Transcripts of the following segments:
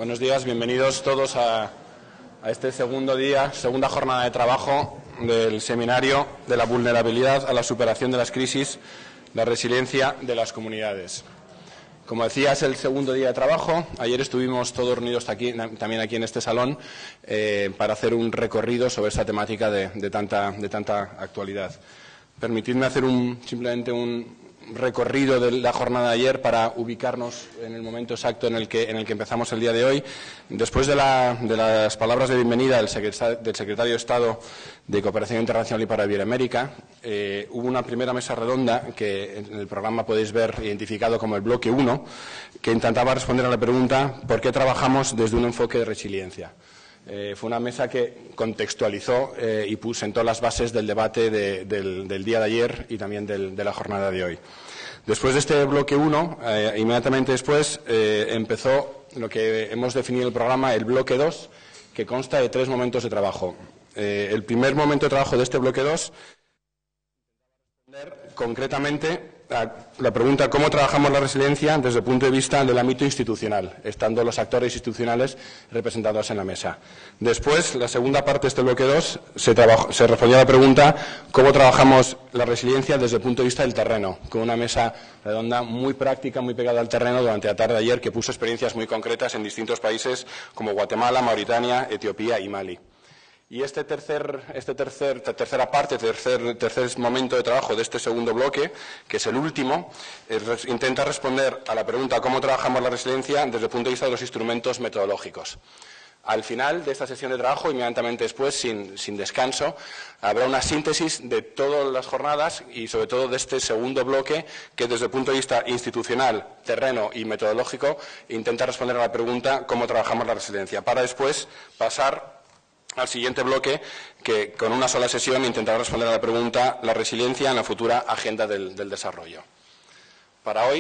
Buenos días, bienvenidos todos a este segundo día, segunda jornada de trabajo del seminario de la vulnerabilidad a la superación de las crisis, la resiliencia de las comunidades. Como decía, es el segundo día de trabajo. Ayer estuvimos todos reunidos también aquí en este salón para hacer un recorrido sobre esta temática de tanta actualidad. Permitidme hacer simplemente un recorrido de la jornada de ayer para ubicarnos en el momento exacto en el que empezamos el día de hoy. Después de las palabras de bienvenida del secretario de Estado de Cooperación Internacional y para Iberoamérica, hubo una primera mesa redonda que en el programa podéis ver identificado como el bloque 1, que intentaba responder a la pregunta ¿por qué trabajamos desde un enfoque de resiliencia? Fue una mesa que contextualizó y sentó las bases del debate del día de ayer y también de la jornada de hoy. Después de este bloque 1, inmediatamente después, empezó lo que hemos definido en el programa, el bloque 2, que consta de 3 momentos de trabajo. El primer momento de trabajo de este bloque 2, concretamente, la pregunta ¿cómo trabajamos la resiliencia desde el punto de vista del ámbito institucional, estando los actores institucionales representados en la mesa? Después, la segunda parte de este bloque 2, se respondió a la pregunta ¿cómo trabajamos la resiliencia desde el punto de vista del terreno? Con una mesa redonda muy práctica, muy pegada al terreno durante la tarde de ayer, que puso experiencias muy concretas en distintos países como Guatemala, Mauritania, Etiopía y Mali. Y esta tercera parte, tercer momento de trabajo de este segundo bloque, que es el último, intenta responder a la pregunta ¿cómo trabajamos la resiliencia desde el punto de vista de los instrumentos metodológicos? Al final de esta sesión de trabajo, inmediatamente después, sin descanso, habrá una síntesis de todas las jornadas y sobre todo de este segundo bloque que desde el punto de vista institucional, terreno y metodológico intenta responder a la pregunta ¿cómo trabajamos la resiliencia? Para después pasar al siguiente bloque, que con una sola sesión intentará responder a la pregunta la resiliencia en la futura Agenda del Desarrollo. Para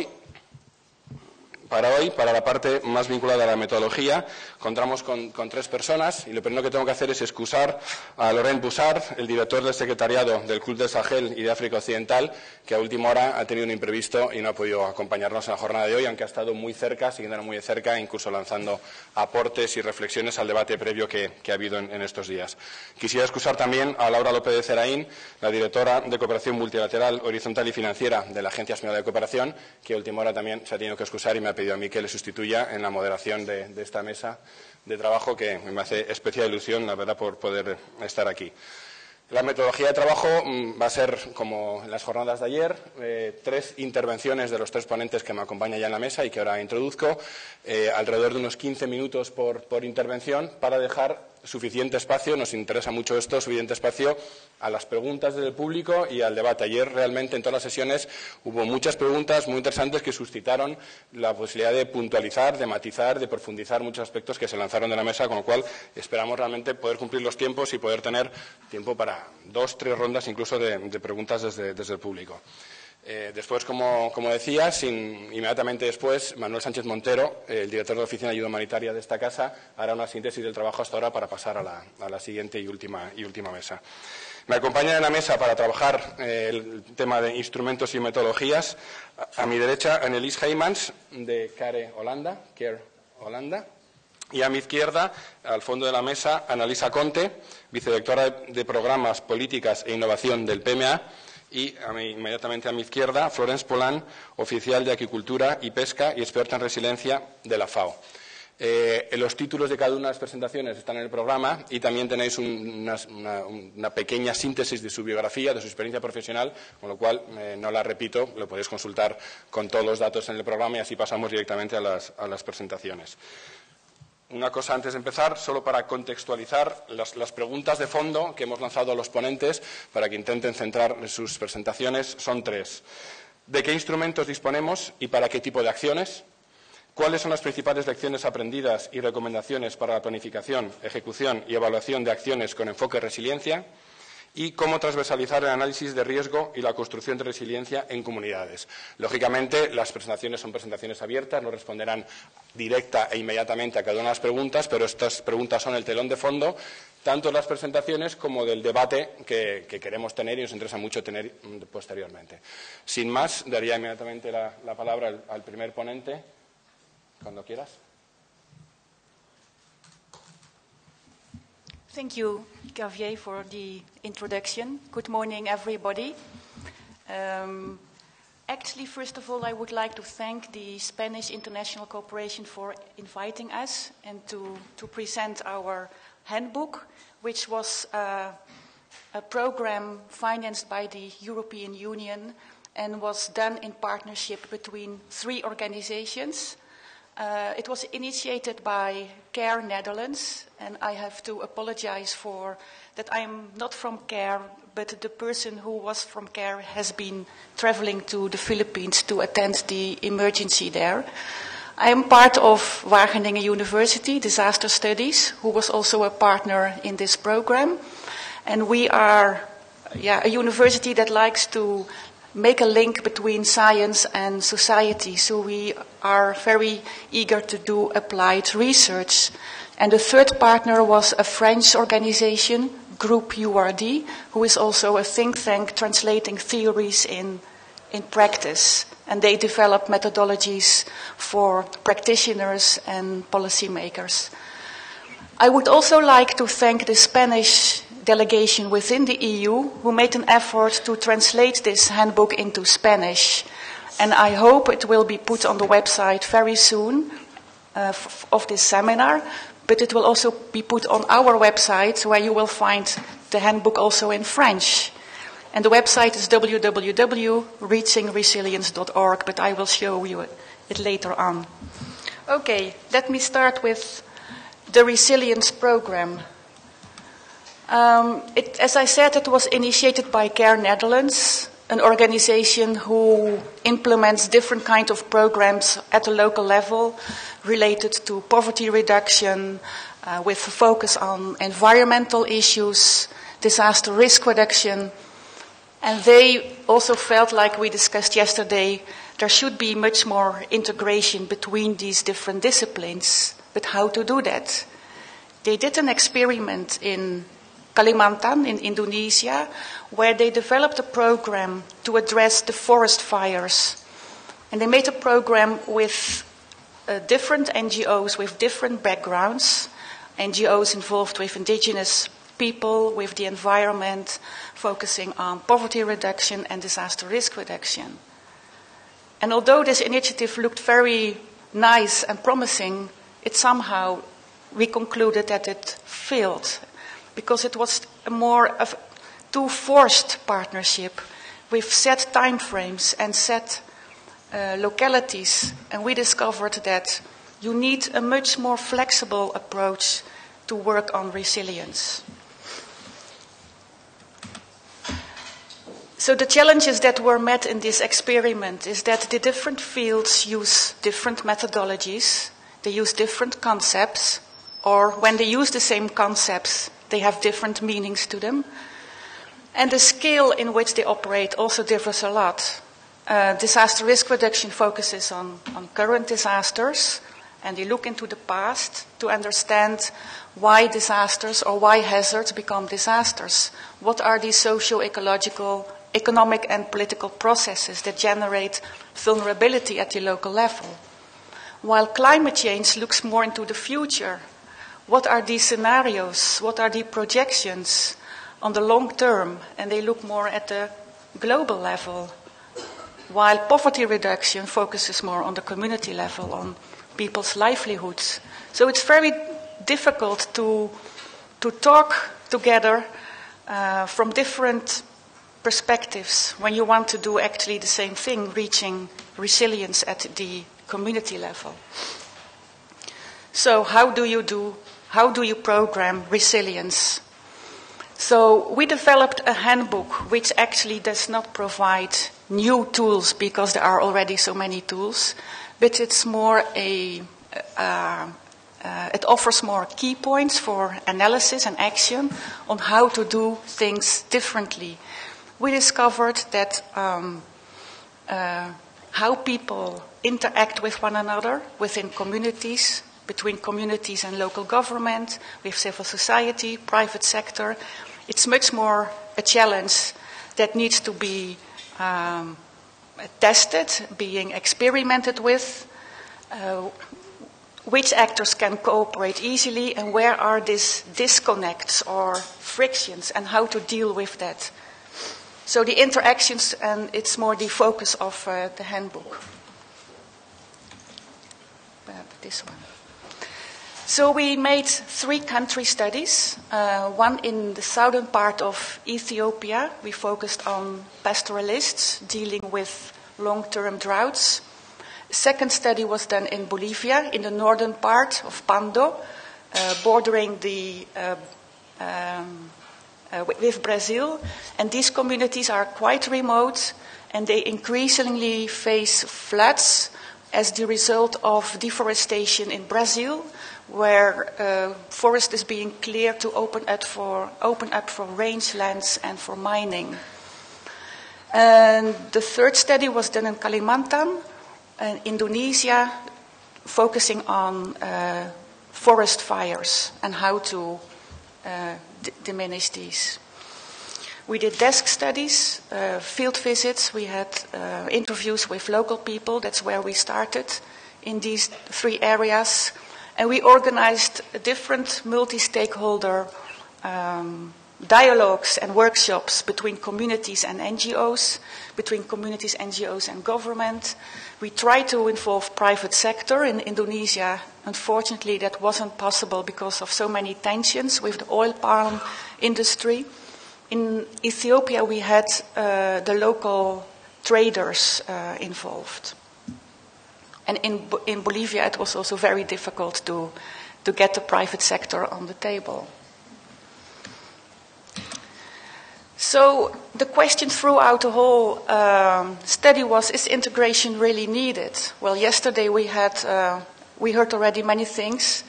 la parte más vinculada a la metodología, contamos con 3 personas y lo primero que tengo que hacer es excusar a Laurent Boussard, el director del secretariado del Club del Sahel y de África Occidental, que a última hora ha tenido un imprevisto y no ha podido acompañarnos en la jornada de hoy, aunque ha estado muy cerca, siguiéndonos muy de cerca, incluso lanzando aportes y reflexiones al debate previo que ha habido en estos días. Quisiera excusar también a Laura López de Zeraín, la directora de Cooperación Multilateral, Horizontal y Financiera de la Agencia Española de Cooperación, que a última hora también se ha tenido que excusar y me ha pedido a mí que le sustituya en la moderación de esta mesa de trabajo, que me hace especial ilusión, la verdad, por poder estar aquí. La metodología de trabajo va a ser, como en las jornadas de ayer, 3 intervenciones de los 3 ponentes que me acompañan ya en la mesa y que ahora introduzco, alrededor de unos 15 minutos por intervención, para dejar suficiente espacio, nos interesa mucho esto, suficiente espacio a las preguntas del público y al debate. Ayer realmente en todas las sesiones hubo muchas preguntas muy interesantes que suscitaron la posibilidad de puntualizar, de matizar, de profundizar muchos aspectos que se lanzaron de la mesa, con lo cual esperamos realmente poder cumplir los tiempos y poder tener tiempo para 2 o 3 rondas incluso de preguntas desde el público. Después, como decía, inmediatamente después, Manuel Sánchez Montero, el director de la Oficina de Ayuda Humanitaria de esta casa, hará una síntesis del trabajo hasta ahora para pasar a la siguiente y última mesa. Me acompaña en la mesa para trabajar el tema de instrumentos y metodologías, a mi derecha, Annelies Heymans, de CARE Holanda, y a mi izquierda, al fondo de la mesa, Annalisa Conte, vicedirectora de Programas, Políticas e Innovación del PMA, y inmediatamente a mi izquierda, Florence Polan, oficial de Aquicultura y Pesca y experta en resiliencia de la FAO. Los títulos de cada una de las presentaciones están en el programa y también tenéis una pequeña síntesis de su biografía, de su experiencia profesional, con lo cual no la repito, lo podéis consultar con todos los datos en el programa y así pasamos directamente a las presentaciones. Una cosa antes de empezar, solo para contextualizar las preguntas de fondo que hemos lanzado a los ponentes para que intenten centrar sus presentaciones son 3. ¿De qué instrumentos disponemos y para qué tipo de acciones? ¿Cuáles son las principales lecciones aprendidas y recomendaciones para la planificación, ejecución y evaluación de acciones con enfoque resiliencia? Y cómo transversalizar el análisis de riesgo y la construcción de resiliencia en comunidades. Lógicamente, las presentaciones son presentaciones abiertas, no responderán directa e inmediatamente a cada una de las preguntas, pero estas preguntas son el telón de fondo, tanto de las presentaciones como del debate que queremos tener y nos interesa mucho tener posteriormente. Sin más, daría inmediatamente la palabra al primer ponente, cuando quieras. Thank you, Xavier, for the introduction. Good morning, everybody. Actually, first of all, I would like to thank the Spanish International Cooperation for inviting us and to present our handbook, which was a program financed by the European Union and was done in partnership between 3 organizations. It was initiated by CARE Netherlands, and I have to apologize for that I'm not from CARE, but the person who was from CARE has been traveling to the Philippines to attend the emergency there. I am part of Wageningen University, Disaster Studies, who was also a partner in this program. And we are a university that likes to make a link between science and society. So we are very eager to do applied research. And the third partner was a French organization, Group URD, who is also a think tank translating theories in practice. And they develop methodologies for practitioners and policymakers. I would also like to thank the Spanish delegation within the EU who made an effort to translate this handbook into Spanish. And I hope it will be put on the website very soon of this seminar, but it will also be put on our website where you will find the handbook also in French. And the website is www.reachingresilience.org, but I will show you it later on. Okay, let me start with the resilience program. As I said, it was initiated by CARE Netherlands, an organization who implements different kinds of programs at the local level related to poverty reduction, with a focus on environmental issues, disaster risk reduction. And they also felt, like we discussed yesterday, there should be much more integration between these different disciplines. But how to do that? They did an experiment in Kalimantan in Indonesia, where they developed a program to address the forest fires. And they made a program with different NGOs with different backgrounds, NGOs involved with indigenous people, with the environment, focusing on poverty reduction and disaster risk reduction. And although this initiative looked very nice and promising, we concluded that it failed, because it was more of a too forced partnership with set time frames and set localities. And we discovered that you need a much more flexible approach to work on resilience. So the challenges that were met in this experiment is that the different fields use different methodologies, they use different concepts, or when they use the same concepts, they have different meanings to them. And the scale in which they operate also differs a lot. Disaster risk reduction focuses on current disasters, and they look into the past to understand why disasters or why hazards become disasters. What are these socio-ecological, economic and political processes that generate vulnerability at the local level? While climate change looks more into the future, what are these scenarios? What are the projections on the long term? And they look more at the global level, while poverty reduction focuses more on the community level, on people's livelihoods. So it's very difficult to talk together from different perspectives when you want to do actually the same thing, reaching resilience at the community level. So how do you program resilience? So we developed a handbook which actually does not provide new tools because there are already so many tools, but it's more it offers more key points for analysis and action on how to do things differently. We discovered that how people interact with one another within communities, between communities and local government, with civil society, private sector, it's much more a challenge that needs to be tested, being experimented with. which actors can cooperate easily and where are these disconnects or frictions and how to deal with that. So the interactions, and it's more the focus of the handbook. This one. So we made 3 country studies, one in the southern part of Ethiopia. We focused on pastoralists dealing with long-term droughts. The second study was done in Bolivia, in the northern part of Pando, bordering with Brazil. And these communities are quite remote, and they increasingly face floods as the result of deforestation in Brazil, where forest is being cleared to open up for rangelands and for mining. And the third study was done in Kalimantan, Indonesia, focusing on forest fires and how to diminish these. We did desk studies, field visits. We had interviews with local people. That's where we started in these 3 areas. And we organized different multi-stakeholder dialogues and workshops between communities and NGOs, between communities, NGOs, and government. We tried to involve private sector. In Indonesia, unfortunately, that wasn't possible because of so many tensions with the oil palm industry. In Ethiopia, we had the local traders involved. And in Bolivia, it was also very difficult to get the private sector on the table. So the question throughout the whole study was, is integration really needed? Well, yesterday we heard already many things,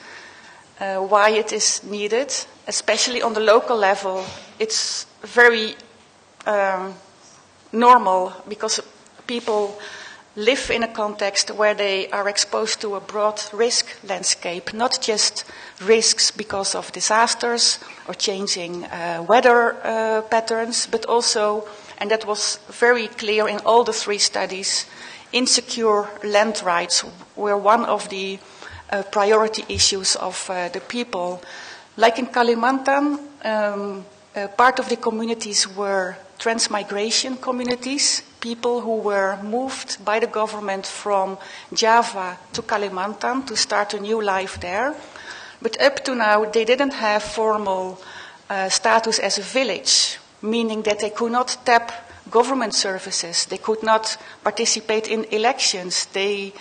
why it is needed, especially on the local level. It's very normal because people live in a context where they are exposed to a broad risk landscape, not just risks because of disasters or changing weather patterns, but also, and that was very clear in all the 3 studies, insecure land rights were one of the priority issues of the people. Like in Kalimantan, part of the communities were transmigration communities, people who were moved by the government from Java to Kalimantan to start a new life there. But up to now, they didn't have formal status as a village, meaning that they could not tap government services, they could not participate in elections. There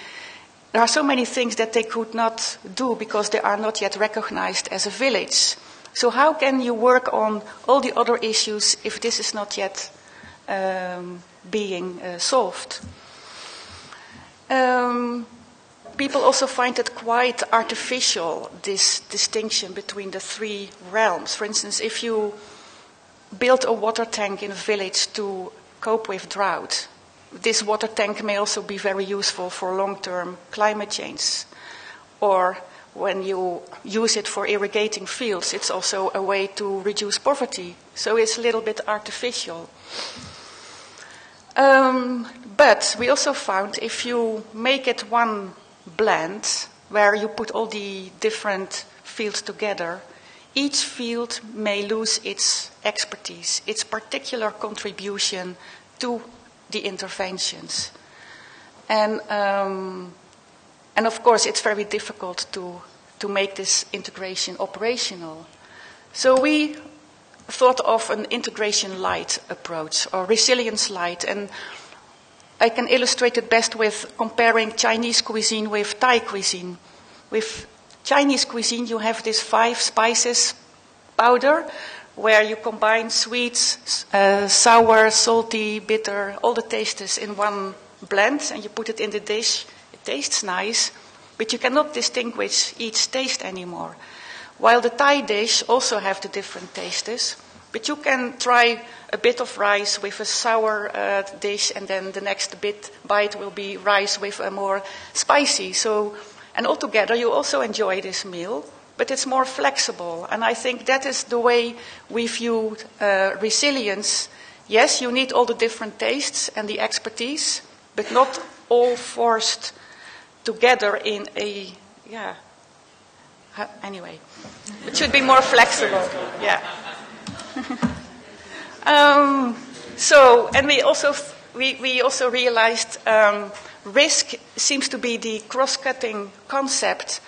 are so many things that they could not do because they are not yet recognized as a village. So how can you work on all the other issues if this is not yet being solved? People also find it quite artificial, this distinction between the 3 realms. For instance, if you build a water tank in a village to cope with drought, this water tank may also be very useful for long-term climate change. Or when you use it for irrigating fields, it's also a way to reduce poverty. So it's a little bit artificial. But we also found if you make it one blend, where you put all the different fields together, each field may lose its expertise, its particular contribution to the interventions. And of course, it's very difficult to make this integration operational. So we thought of an integration light approach, or resilience light. And I can illustrate it best with comparing Chinese cuisine with Thai cuisine. With Chinese cuisine, you have this 5 spices powder, where you combine sweets, sour, salty, bitter, all the tastes in one blend, and you put it in the dish. It tastes nice, but you cannot distinguish each taste anymore. While the Thai dish also have the different tastes, but you can try a bit of rice with a sour dish, and then the next bite will be rice with a more spicy. So, and altogether you also enjoy this meal, but it's more flexible. And I think that is the way we view resilience. Yes, you need all the different tastes and the expertise, but not all forced together in a Anyway, it should be more flexible. Yeah. And we also realized risk seems to be the cross-cutting concept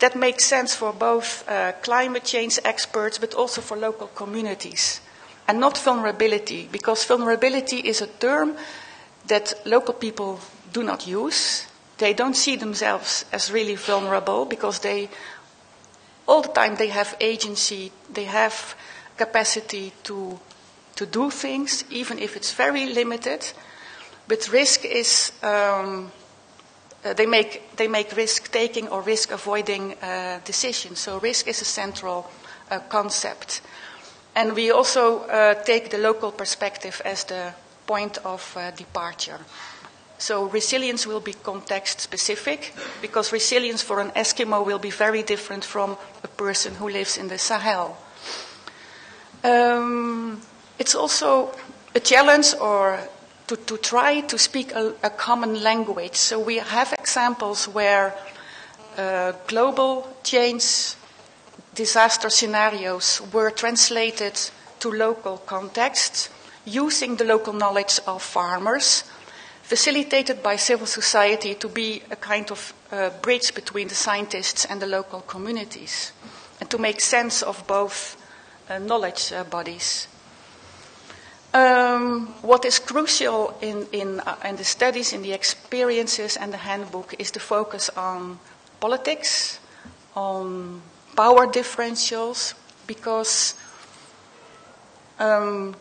that makes sense for both climate change experts, but also for local communities, and not vulnerability, because vulnerability is a term that local people do not use. They don't see themselves as really vulnerable because all the time they have agency, they have capacity to do things, even if it's very limited. But risk is, they make risk-taking or risk-avoiding decisions. So risk is a central concept. And we also take the local perspective as the point of departure. So resilience will be context-specific, because resilience for an Eskimo will be very different from a person who lives in the Sahel. It's also a challenge to try to speak a common language. So we have examples where global change disaster scenarios were translated to local contexts using the local knowledge of farmers, facilitated by civil society to be a kind of bridge between the scientists and the local communities, and to make sense of both knowledge bodies. What is crucial in the studies, in the experiences and the handbook is the focus on politics, on power differentials, because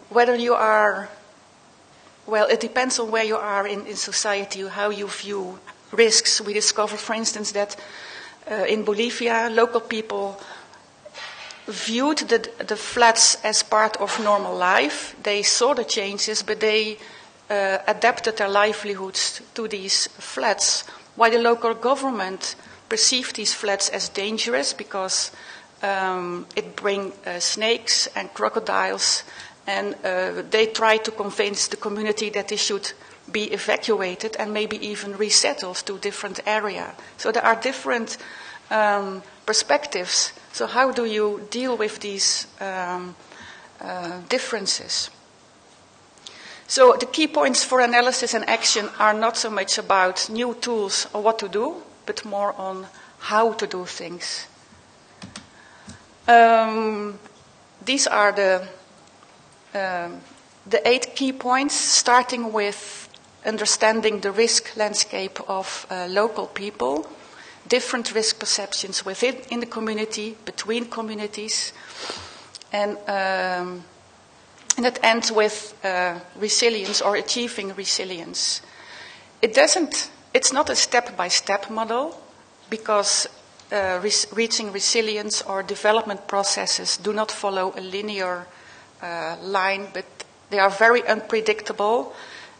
whether you are, well, it depends on where you are in society, how you view risks. We discovered, for instance, that in Bolivia, local people viewed the floods as part of normal life. They saw the changes, but they adapted their livelihoods to these floods, while the local government perceived these floods as dangerous because it brings snakes and crocodiles, and they tried to convince the community that they should be evacuated and maybe even resettled to different area. So there are different perspectives. So how do you deal with these differences? So the key points for analysis and action are not so much about new tools or what to do, but more on how to do things. These are the 8 key points, starting with understanding the risk landscape of local people, different risk perceptions within the community, between communities, and that ends with resilience or achieving resilience. It's not a step-by-step model, because reaching resilience or development processes do not follow a linear line, but they are very unpredictable.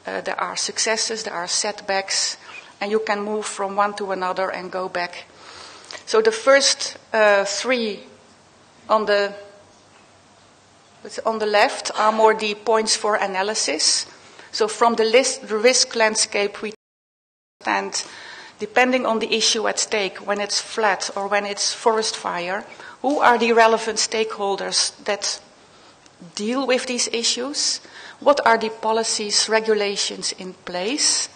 There are successes, there are setbacks, and you can move from one to another and go back. So the first 3 on the left are more the points for analysis. So from the risk landscape, we understand, depending on the issue at stake, when it's flood or when it's forest fire, who are the relevant stakeholders that deal with these issues? What are the policies, regulations in place?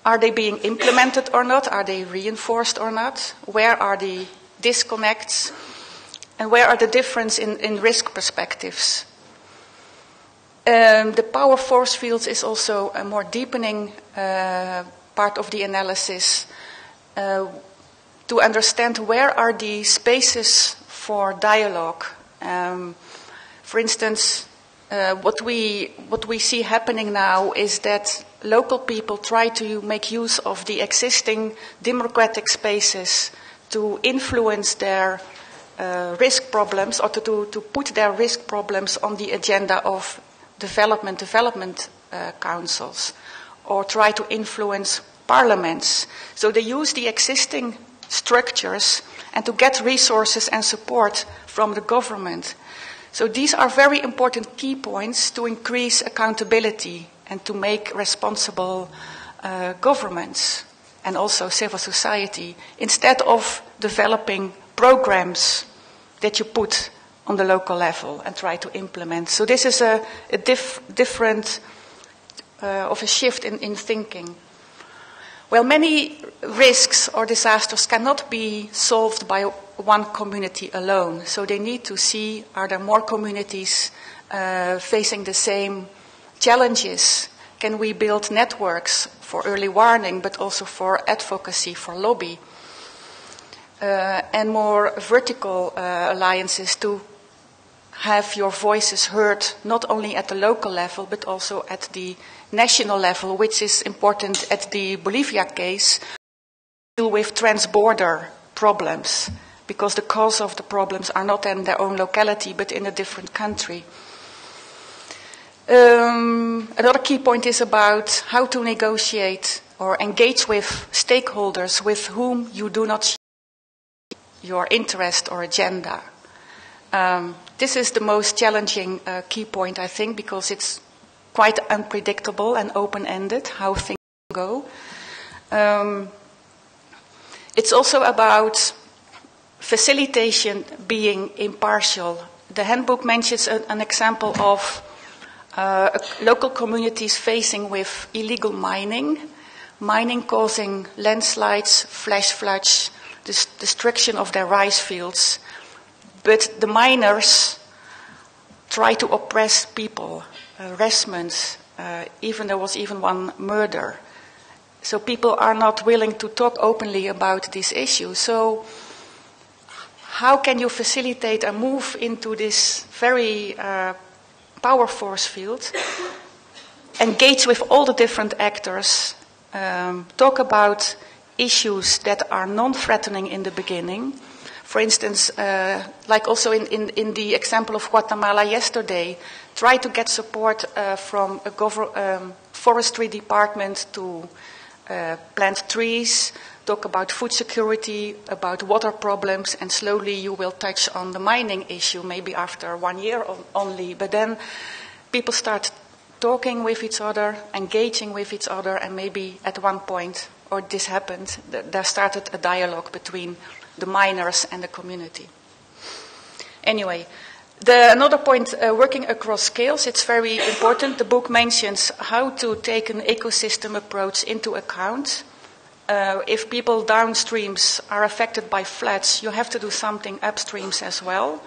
Are they being implemented or not? Are they reinforced or not? Where are the disconnects? And where are the differences in risk perspectives? The power force fields is also a more deepening part of the analysis to understand where are the spaces for dialogue. For instance, what we see happening now is that local people try to make use of the existing democratic spaces to influence their risk problems, or to put their risk problems on the agenda of development councils, or try to influence parliaments. So they use the existing structures and to get resources and support from the government. So these are very important key points to increase accountability and to make responsible governments. and also civil society, instead of developing programs that you put on the local level and try to implement. So this is a different of a shift in thinking. Well, many risks or disasters cannot be solved by one community alone. So they need to see, are there more communities facing the same challenges? Can we build networks for early warning, but also for advocacy, for lobby? And more vertical alliances to have your voices heard, not only at the local level, but also at the national level, which is important at the Bolivia case, deal with trans-border problems, because the cause of the problems are not in their own locality, but in a different country. Another key point is about how to negotiate or engage with stakeholders with whom you do not share your interest or agenda. This is the most challenging key point, I think, because it's quite unpredictable and open-ended how things go. It's also about facilitation being impartial. The handbook mentions an example of local communities facing with illegal mining causing landslides, flash floods, destruction of their rice fields. But the miners try to oppress people, harassment, even there was even one murder. So people are not willing to talk openly about this issue. So how can you facilitate a move into this very power force field, engage with all the different actors, talk about issues that are non-threatening in the beginning. For instance, like also in the example of Guatemala yesterday, try to get support from a forestry department to plant trees, talk about food security, about water problems, and slowly you will touch on the mining issue, maybe after 1 year only. But then people start talking with each other, engaging with each other, and maybe at one point, or this happened, there started a dialogue between the miners and the community. Anyway, another point, working across scales, it's very important. The book mentions how to take an ecosystem approach into account. If people downstreams are affected by floods, you have to do something upstreams as well.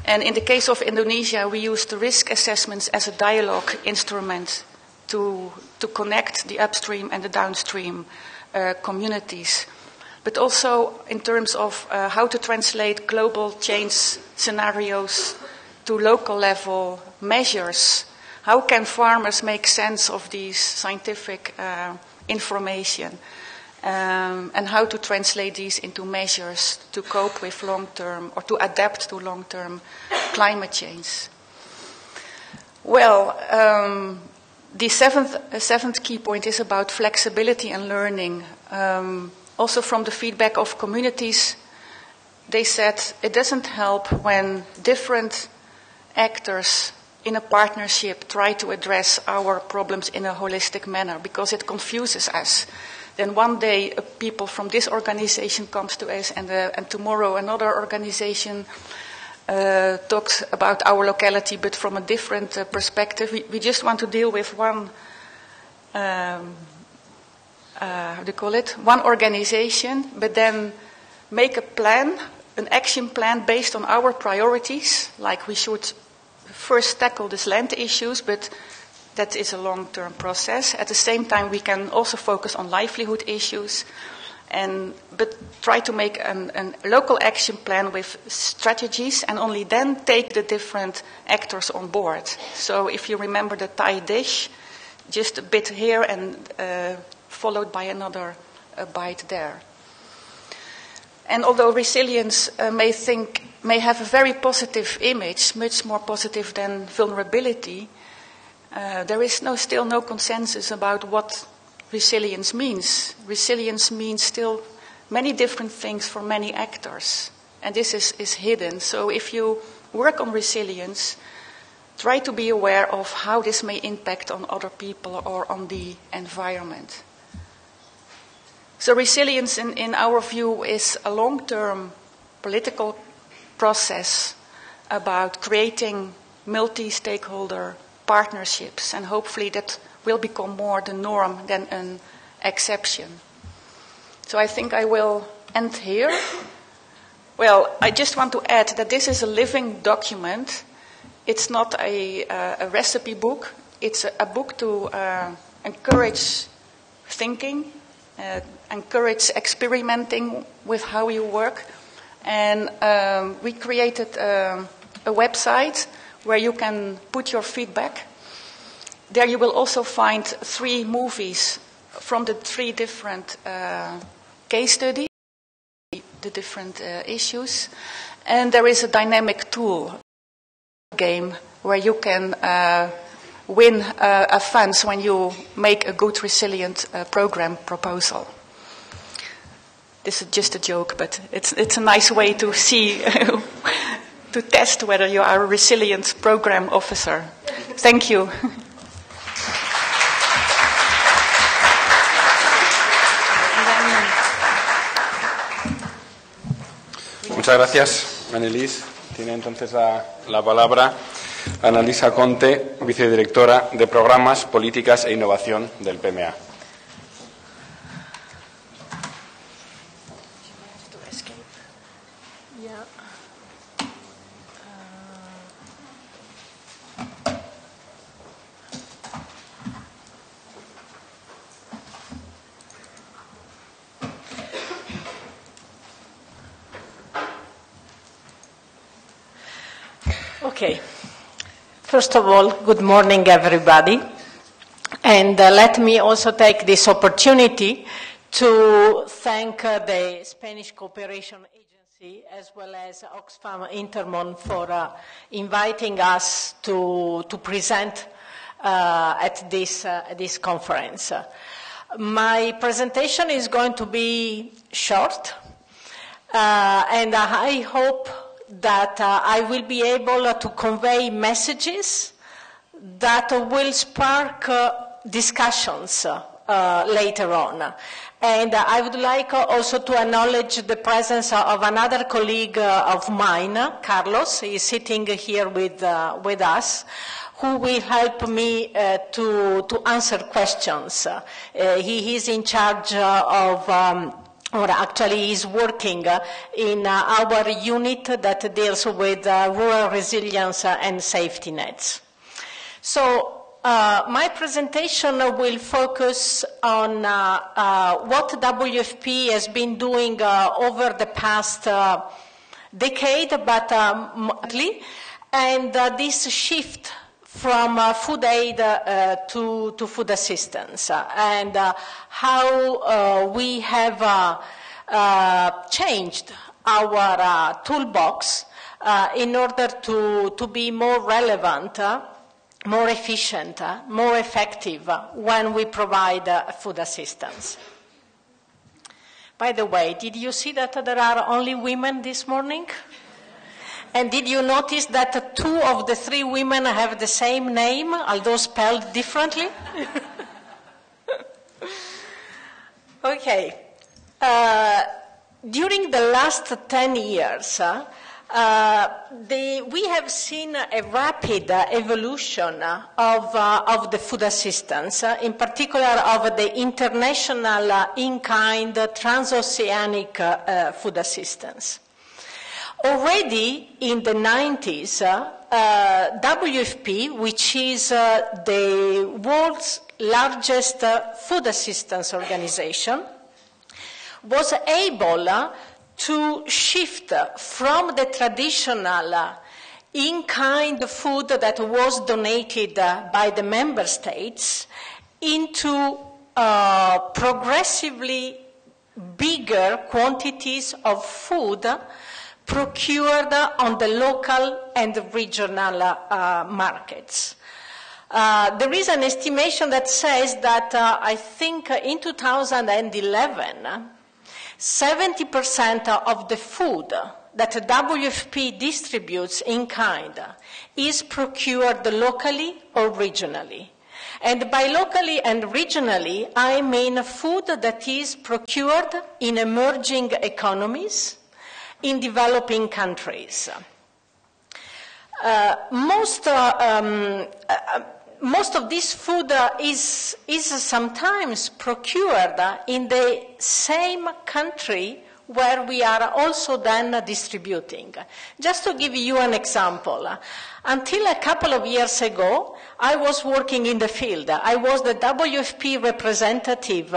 And in the case of Indonesia, we used the risk assessments as a dialogue instrument to connect the upstream and the downstream communities. But also in terms of how to translate global change scenarios to local level measures. How can farmers make sense of these scientific information? And how to translate these into measures to cope with long-term or to adapt to long-term climate change. Well, the seventh key point is about flexibility and learning. Also from the feedback of communities, they said it doesn't help when different actors in a partnership try to address our problems in a holistic manner because it confuses us. Then one day people from this organization comes to us and tomorrow another organization talks about our locality but from a different perspective. We just want to deal with one, one organization, but then make a plan, an action plan based on our priorities, like we should first tackle these land issues, but that is a long-term process. At the same time, we can also focus on livelihood issues, but try to make a local action plan with strategies and only then take the different actors on board. So if you remember the Thai dish, just a bit here and followed by another bite there. And although resilience may have a very positive image, much more positive than vulnerability, there is still no consensus about what resilience means. Resilience means still many different things for many actors, and this is hidden. So if you work on resilience, try to be aware of how this may impact on other people or on the environment. So resilience, in our view, is a long-term political process about creating multi-stakeholder partnerships, and hopefully that will become more the norm than an exception. So I think I will end here. Well, I just want to add that this is a living document. It's not a recipe book. It's a book to encourage thinking, encourage experimenting with how you work. And we created a website where you can put your feedback. There you will also find 3 movies from the 3 different case studies, the different issues. And there is a dynamic tool game where you can win funds when you make a good resilient program proposal. This is just a joke, but it's a nice way to see, to test whether you are a resilient program officer. Thank you. Muchas gracias, Annelies. Tiene entonces la palabra Annalisa Conte, vicedirectora de Programas, Políticas e Innovación del PMA. Okay. First of all, good morning, everybody. And let me also take this opportunity to thank the Spanish Cooperation Agency as well as Oxfam Intermon for inviting us to present at this conference. My presentation is going to be short, and I hope that I will be able to convey messages that will spark discussions later on. And I would like also to acknowledge the presence of another colleague of mine, Carlos. He is sitting here with us, who will help me to answer questions. He is in charge of or actually is working in our unit that deals with rural resilience and safety nets. So my presentation will focus on what WFP has been doing over the past decade, but mostly, and this shift from food aid to food assistance, and how we have changed our toolbox in order to be more relevant, more efficient, more effective when we provide food assistance. By the way, did you see that there are only women this morning? And did you notice that 2 of the 3 women have the same name, although spelled differently? Okay. During the last 10 years, we have seen a rapid evolution of the food assistance, in particular of the international in-kind transoceanic food assistance. Already in the 90s, WFP, which is the world's largest food assistance organization, was able to shift from the traditional in-kind food that was donated by the member states into progressively bigger quantities of food procured on the local and regional markets. There is an estimation that says that I think in 2011, 70% of the food that WFP distributes in kind is procured locally or regionally. And by locally and regionally, I mean food that is procured in emerging economies, in developing countries. Most of this food is sometimes procured in the same country where we are also then distributing. Just to give you an example, until a couple of years ago, I was working in the field. I was the WFP representative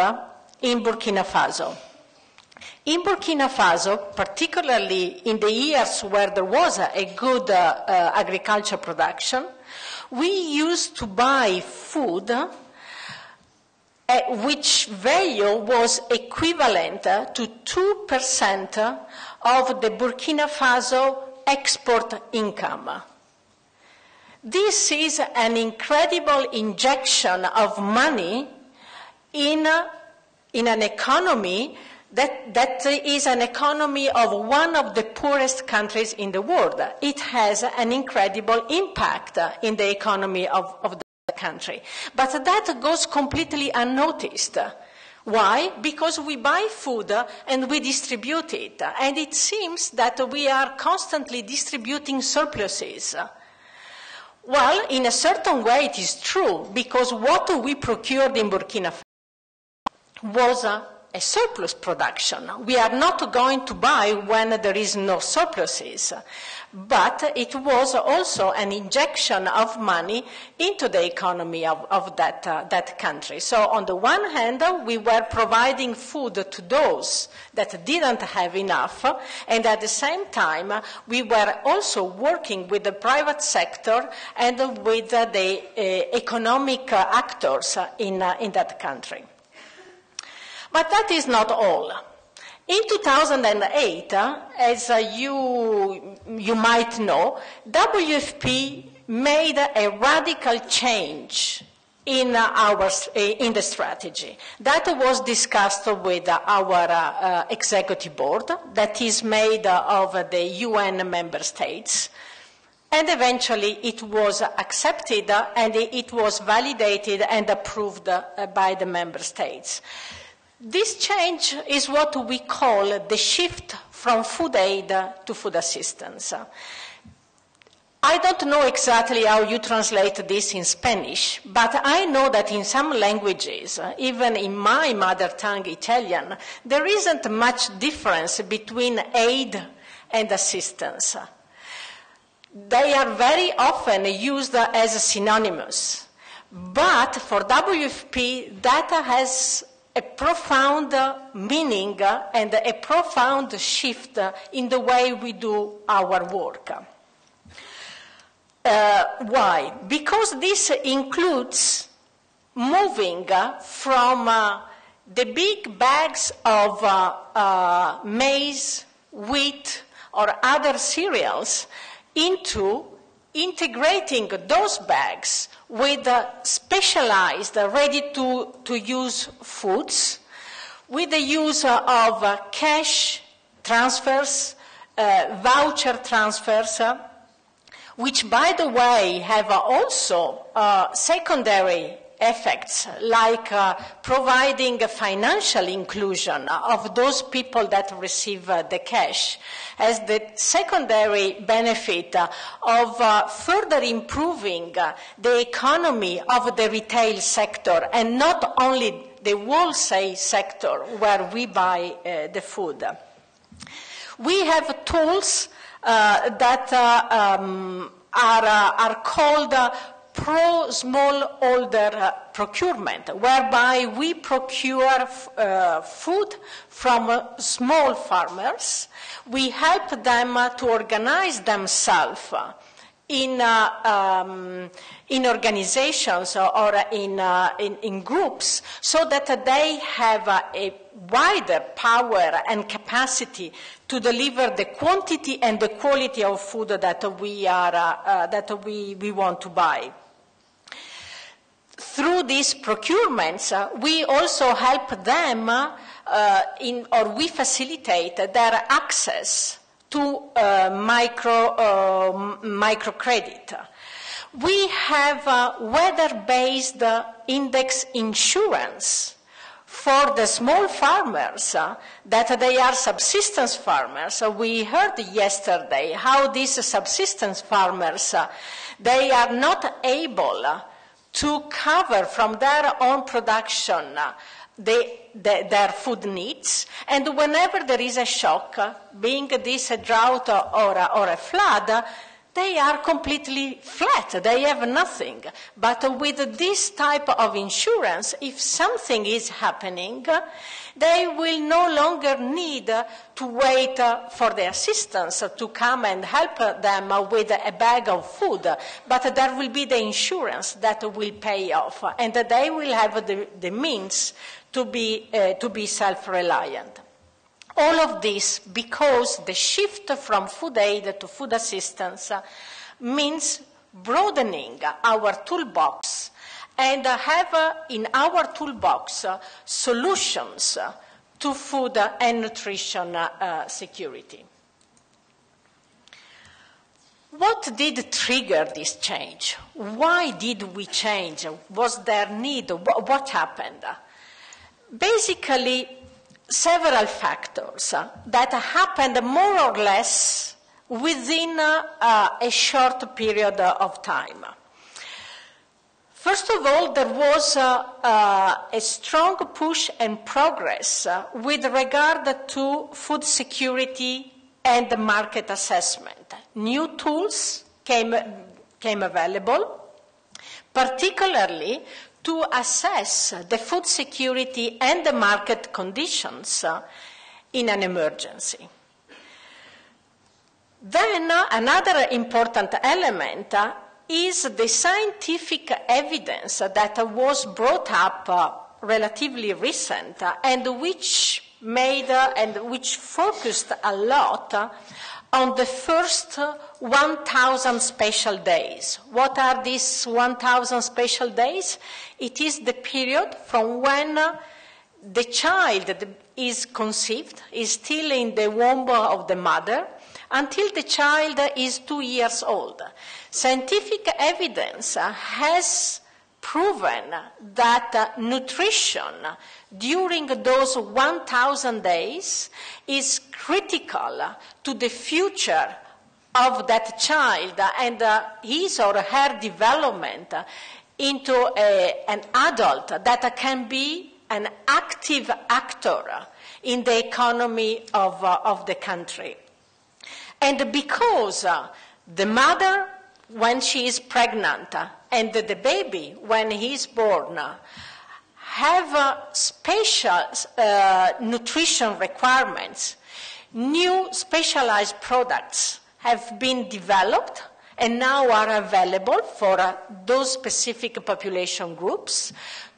in Burkina Faso. In Burkina Faso, particularly in the years where there was a good agriculture production, we used to buy food which value was equivalent to 2% of the Burkina Faso export income. This is an incredible injection of money in an economy that is an economy of one of the poorest countries in the world. It has an incredible impact in the economy of the country. But that goes completely unnoticed. Why? Because we buy food and we distribute it. And it seems that we are constantly distributing surpluses. Well, in a certain way it is true, because what we procured in Burkina Faso was a surplus production. We are not going to buy when there is no surpluses. But it was also an injection of money into the economy of that country. So on the one hand, we were providing food to those that didn't have enough, and at the same time, we were also working with the private sector and with the economic actors in that country. But that is not all. In 2008, as you might know, WFP made a radical change in the strategy. That was discussed with our executive board, that is made of the UN member states. And eventually it was accepted and it was validated and approved by the member states. This change is what we call the shift from food aid to food assistance. I don't know exactly how you translate this in Spanish, but I know that in some languages, even in my mother tongue, Italian, there isn't much difference between aid and assistance. They are very often used as synonymous, but for WFP, that has a profound meaning and a profound shift in the way we do our work. Why? Because this includes moving from the big bags of maize, wheat, or other cereals into integrating those bags with specialized, ready-to-use foods, with the use of cash transfers, voucher transfers, which, by the way, have also secondary effects, like providing a financial inclusion of those people that receive the cash, as the secondary benefit of further improving the economy of the retail sector, and not only the wholesale sector where we buy the food. We have tools that are called pro-smallholder procurement, whereby we procure food from small farmers. We help them to organize themselves in organizations or in groups, so that they have a wider power and capacity to deliver the quantity and the quality of food that we want to buy. Through these procurements, we also help them we facilitate their access to microcredit. We have weather-based index insurance for the small farmers, that they are subsistence farmers. We heard yesterday how these subsistence farmers, they are not able to cover from their own production their food needs, and whenever there is a shock, being this a drought or a flood, they are completely flat, they have nothing. But with this type of insurance, if something is happening, they will no longer need to wait for the assistance to come and help them with a bag of food, but there will be the insurance that will pay off, and they will have the means to be self-reliant. All of this because the shift from food aid to food assistance means broadening our toolbox and have in our toolbox solutions to food and nutrition security. What did trigger this change? Why did we change? Was there need? What happened? Basically, several factors that happened more or less within a short period of time. First of all, there was a strong push and progress with regard to food security and market assessment. New tools came available, particularly to assess the food security and the market conditions in an emergency. Then another important element is the scientific evidence that was brought up relatively recent and which focused a lot on the first 1,000 special days. What are these 1,000 special days? It is the period from when the child is conceived, is still in the womb of the mother, until the child is 2 years old. Scientific evidence has proven that nutrition during those 1,000 days is critical to the future of that child and his or her development into an adult that can be an active actor in the economy of the country. And because the mother, when she is pregnant, and the baby, when he is born, have special nutrition requirements, new specialized products have been developed and now are available for those specific population groups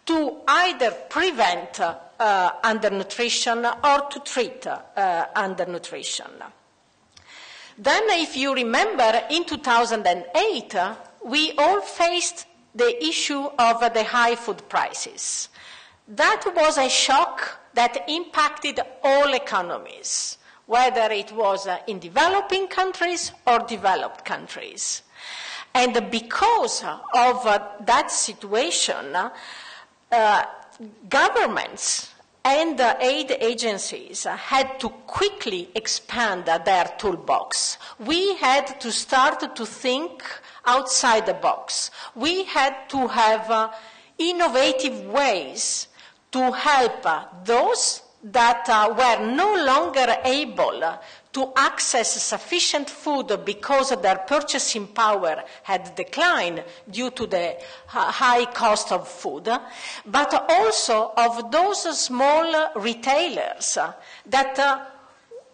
to either prevent undernutrition or to treat undernutrition. Then, if you remember, in 2008, we all faced the issue of the high food prices. That was a shock that impacted all economies, whether it was in developing countries or developed countries. And because of that situation, governments and aid agencies had to quickly expand their toolbox. We had to start to think outside the box. We had to have innovative ways to help those that were no longer able to access sufficient food because their purchasing power had declined due to the high cost of food, but also of those small retailers that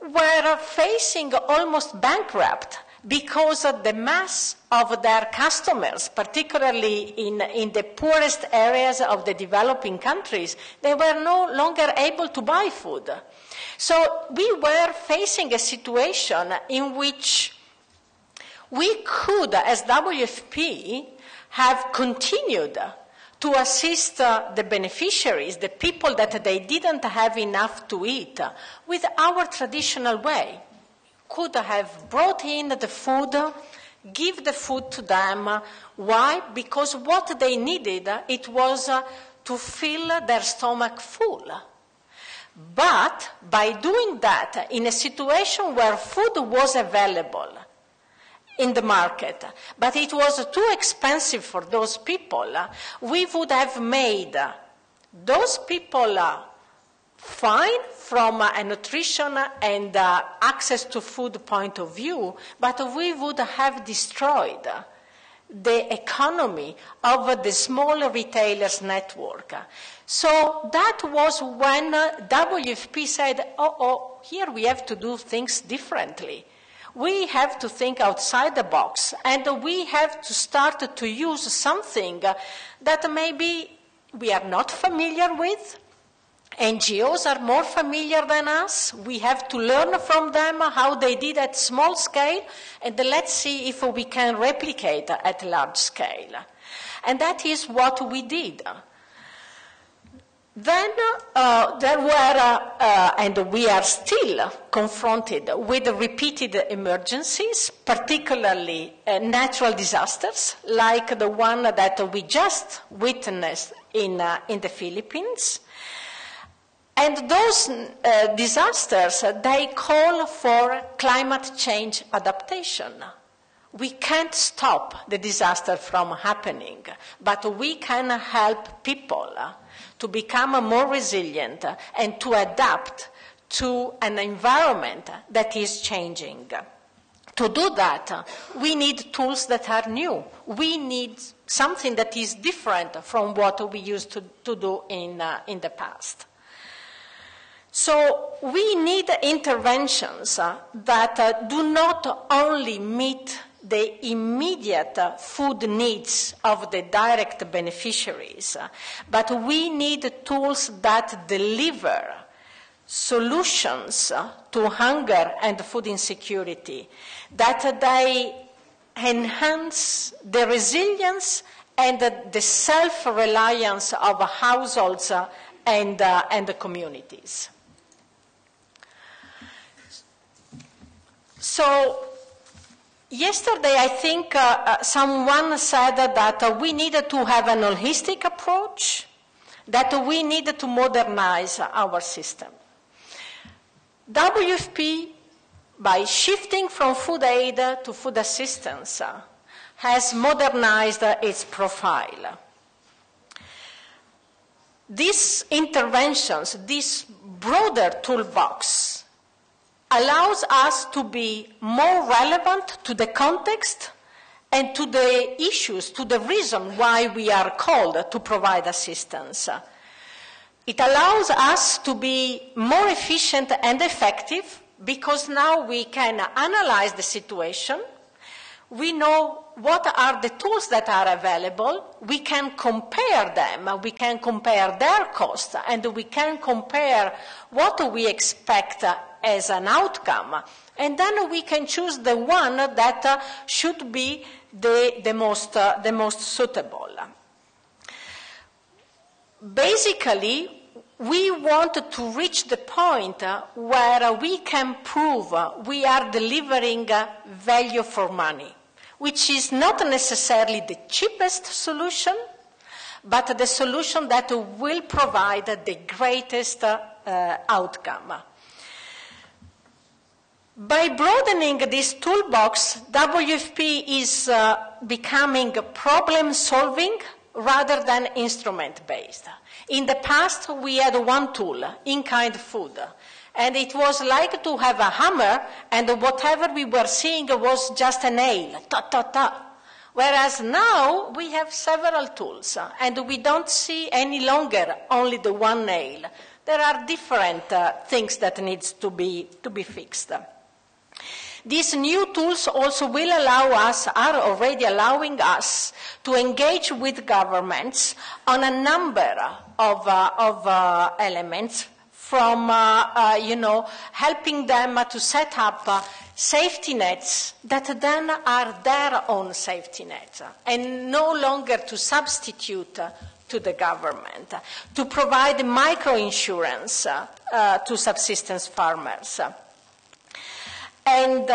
were facing almost bankrupt because the mass of their customers, particularly in the poorest areas of the developing countries, they were no longer able to buy food. So we were facing a situation in which we could, as WFP, have continued to assist the beneficiaries, the people that they didn't have enough to eat, with our traditional way. Could have brought in the food, give the food to them. Why? Because what they needed, it was to fill their stomach full. But by doing that, in a situation where food was available in the market, but it was too expensive for those people, we would have made those people fine from a nutrition and access to food point of view, but we would have destroyed the economy of the small retailers network. So that was when WFP said, here we have to do things differently. We have to think outside the box, and we have to start to use something that maybe we are not familiar with. NGOs are more familiar than us. We have to learn from them how they did at small scale, and let's see if we can replicate at large scale. And that is what we did. Then there were, and we are still confronted with repeated emergencies, particularly natural disasters, like the one that we just witnessed in the Philippines. And those disasters, they call for climate change adaptation. We can't stop the disaster from happening, but we can help people to become more resilient and to adapt to an environment that is changing. To do that, we need tools that are new. We need something that is different from what we used to do in the past. So we need interventions that do not only meet the immediate food needs of the direct beneficiaries, but we need tools that deliver solutions to hunger and food insecurity, that they enhance the resilience and the self-reliance of households and the communities. So yesterday, I think someone said that we needed to have an holistic approach, that we needed to modernize our system. WFP, by shifting from food aid to food assistance, has modernized its profile. These interventions, this broader toolbox, allows us to be more relevant to the context and to the issues, to the reason why we are called to provide assistance. It allows us to be more efficient and effective because now we can analyze the situation. We know what are the tools that are available. We can compare them. We can compare their costs, and we can compare what we expect as an outcome. And then we can choose the one that should be the most suitable. Basically, we want to reach the point where we can prove we are delivering value for money, which is not necessarily the cheapest solution, but the solution that will provide the greatest outcome. By broadening this toolbox, WFP is becoming problem-solving rather than instrument-based. In the past, we had one tool, in-kind food, and it was like to have a hammer, and whatever we were seeing was just a nail, ta-ta-ta. Whereas now, we have several tools, and we don't see any longer only the one nail. There are different things that needs to be fixed. These new tools also will allow us, are already allowing us, to engage with governments on a number of elements, from helping them to set up safety nets that then are their own safety nets, and no longer to substitute to the government, to provide micro-insurance to subsistence farmers. And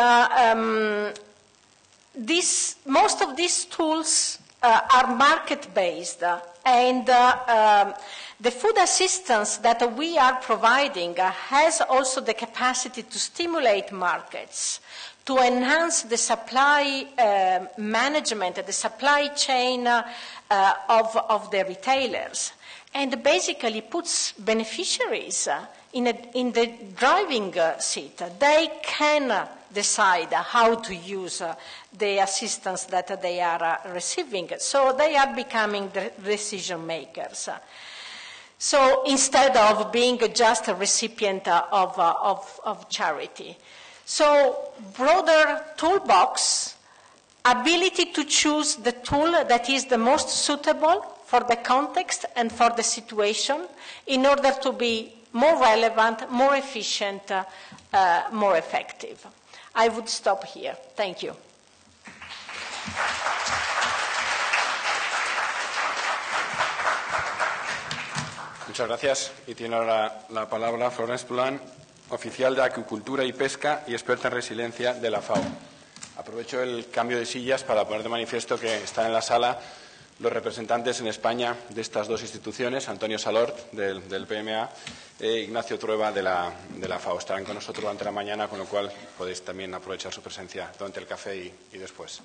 most of these tools are market-based, and the food assistance that we are providing has also the capacity to stimulate markets, to enhance the supply management, the supply chain of the retailers, and basically puts beneficiaries in the driving seat. They can decide how to use the assistance that they are receiving. So they are becoming the decision makers. So instead of being just a recipient of charity. So broader toolbox, ability to choose the tool that is the most suitable for the context and for the situation in order to be more relevant, more efficient, more effective. I would stop here. Thank you. Muchas gracias. Y tiene ahora la palabra Florence Poulin, oficial de Acuicultura y Pesca y experta en resiliencia de la FAO. Aprovecho el cambio de sillas para poner de manifiesto que están en la sala los representantes en España de estas dos instituciones, Antonio Salort, del PMA, e Ignacio Trueba, de la FAO. Estarán con nosotros durante la mañana, con lo cual podéis también aprovechar su presencia durante el café y después.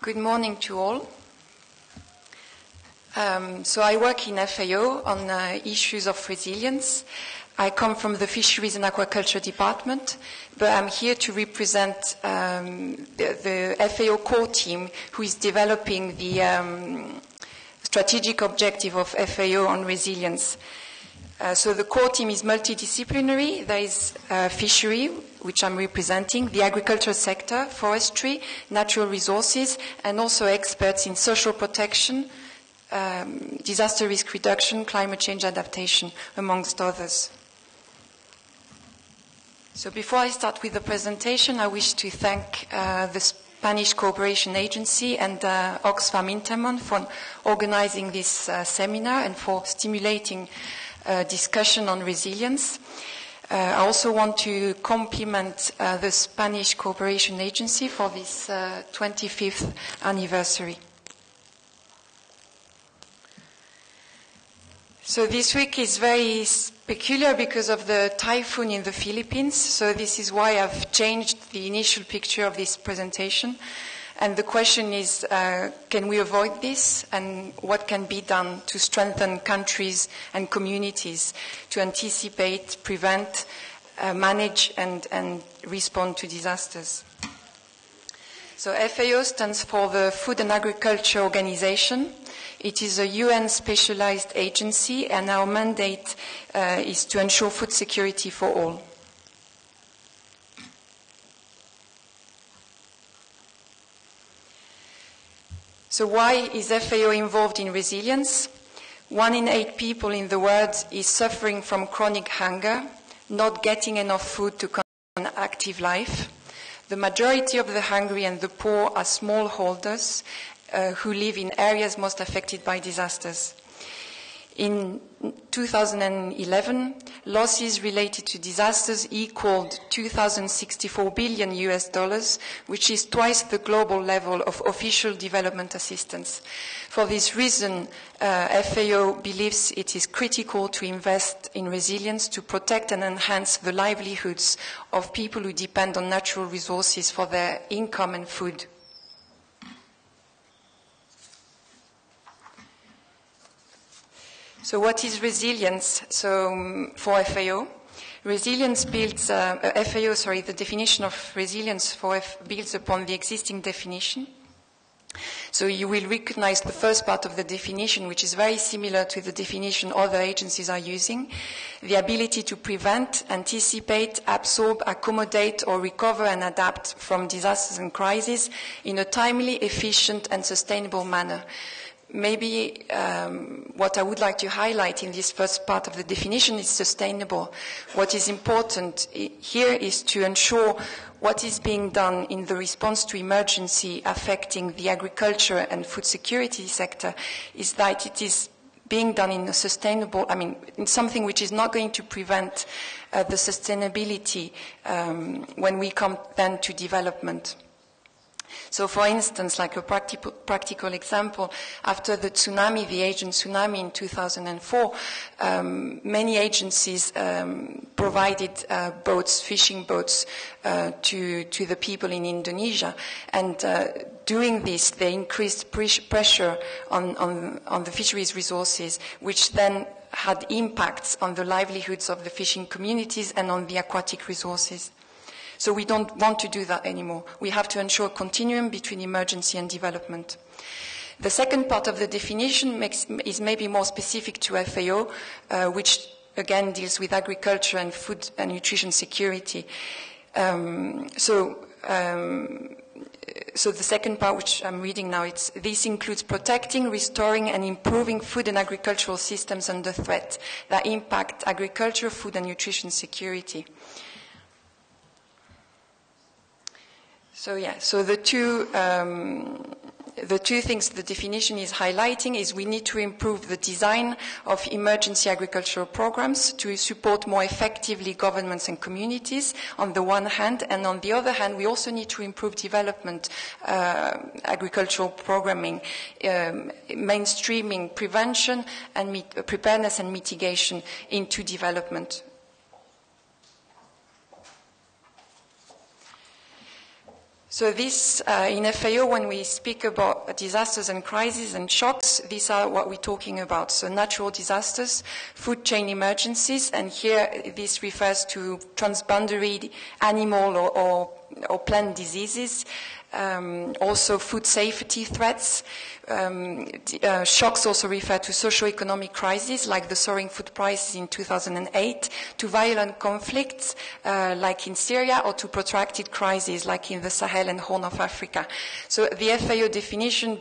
Good morning to all. So I work in FAO on issues of resilience. I come from the Fisheries and Aquaculture Department, but I'm here to represent the FAO core team who is developing the strategic objective of FAO on resilience. So the core team is multidisciplinary. There is fishery, which I'm representing, the agriculture sector, forestry, natural resources, and also experts in social protection, disaster risk reduction, climate change adaptation, amongst others. So before I start with the presentation, I wish to thank the Spanish Cooperation Agency and Oxfam Intermon for organizing this seminar and for stimulating discussion on resilience. I also want to compliment the Spanish Cooperation Agency for this 25th anniversary. So this week is very peculiar because of the typhoon in the Philippines. So this is why I've changed the initial picture of this presentation. And the question is, can we avoid this? And what can be done to strengthen countries and communities to anticipate, prevent, manage, and respond to disasters? So FAO stands for the Food and Agriculture Organization. It is a UN specialized agency, and our mandate is to ensure food security for all. So why is FAO involved in resilience? 1 in 8 people in the world is suffering from chronic hunger, not getting enough food to continue an active life. The majority of the hungry and the poor are smallholders who live in areas most affected by disasters. In 2011, losses related to disasters equaled $2,064 billion, which is twice the global level of official development assistance. For this reason, FAO believes it is critical to invest in resilience to protect and enhance the livelihoods of people who depend on natural resources for their income and food. So what is resilience? So for FAO, resilience builds, the definition of resilience for builds upon the existing definition. So you will recognize the first part of the definition, which is very similar to the definition other agencies are using. The ability to prevent, anticipate, absorb, accommodate, or recover and adapt from disasters and crises in a timely, efficient, and sustainable manner. Maybe what I would like to highlight in this first part of the definition is sustainable. What is important here is to ensure what is being done in the response to emergency affecting the agriculture and food security sector is that it is being done in a sustainable, in something which is not going to prevent the sustainability when we come then to development. So, for instance, like a practical example, after the tsunami, the Asian tsunami in 2004, many agencies provided boats, fishing boats, to the people in Indonesia. And doing this, they increased pressure on the fisheries resources, which then had impacts on the livelihoods of the fishing communities and on the aquatic resources. So we don't want to do that anymore. We have to ensure a continuum between emergency and development. The second part of the definition is maybe more specific to FAO, which again deals with agriculture and food and nutrition security. So the second part, which I'm reading now, this includes protecting, restoring, and improving food and agricultural systems under threat that impact agriculture, food, and nutrition security. So the two things the definition is highlighting is we need to improve the design of emergency agricultural programs to support more effectively governments and communities on the one hand, and on the other hand, we also need to improve development agricultural programming, mainstreaming prevention and preparedness and mitigation into development. So this, in FAO, when we speak about disasters and crises and shocks, these are what we're talking about. So natural disasters, food chain emergencies, and here this refers to transboundary animal or plant diseases, also food safety threats. Shocks also refer to socio-economic crises like the soaring food prices in 2008, to violent conflicts like in Syria, or to protracted crises like in the Sahel and Horn of Africa. So the FAO definition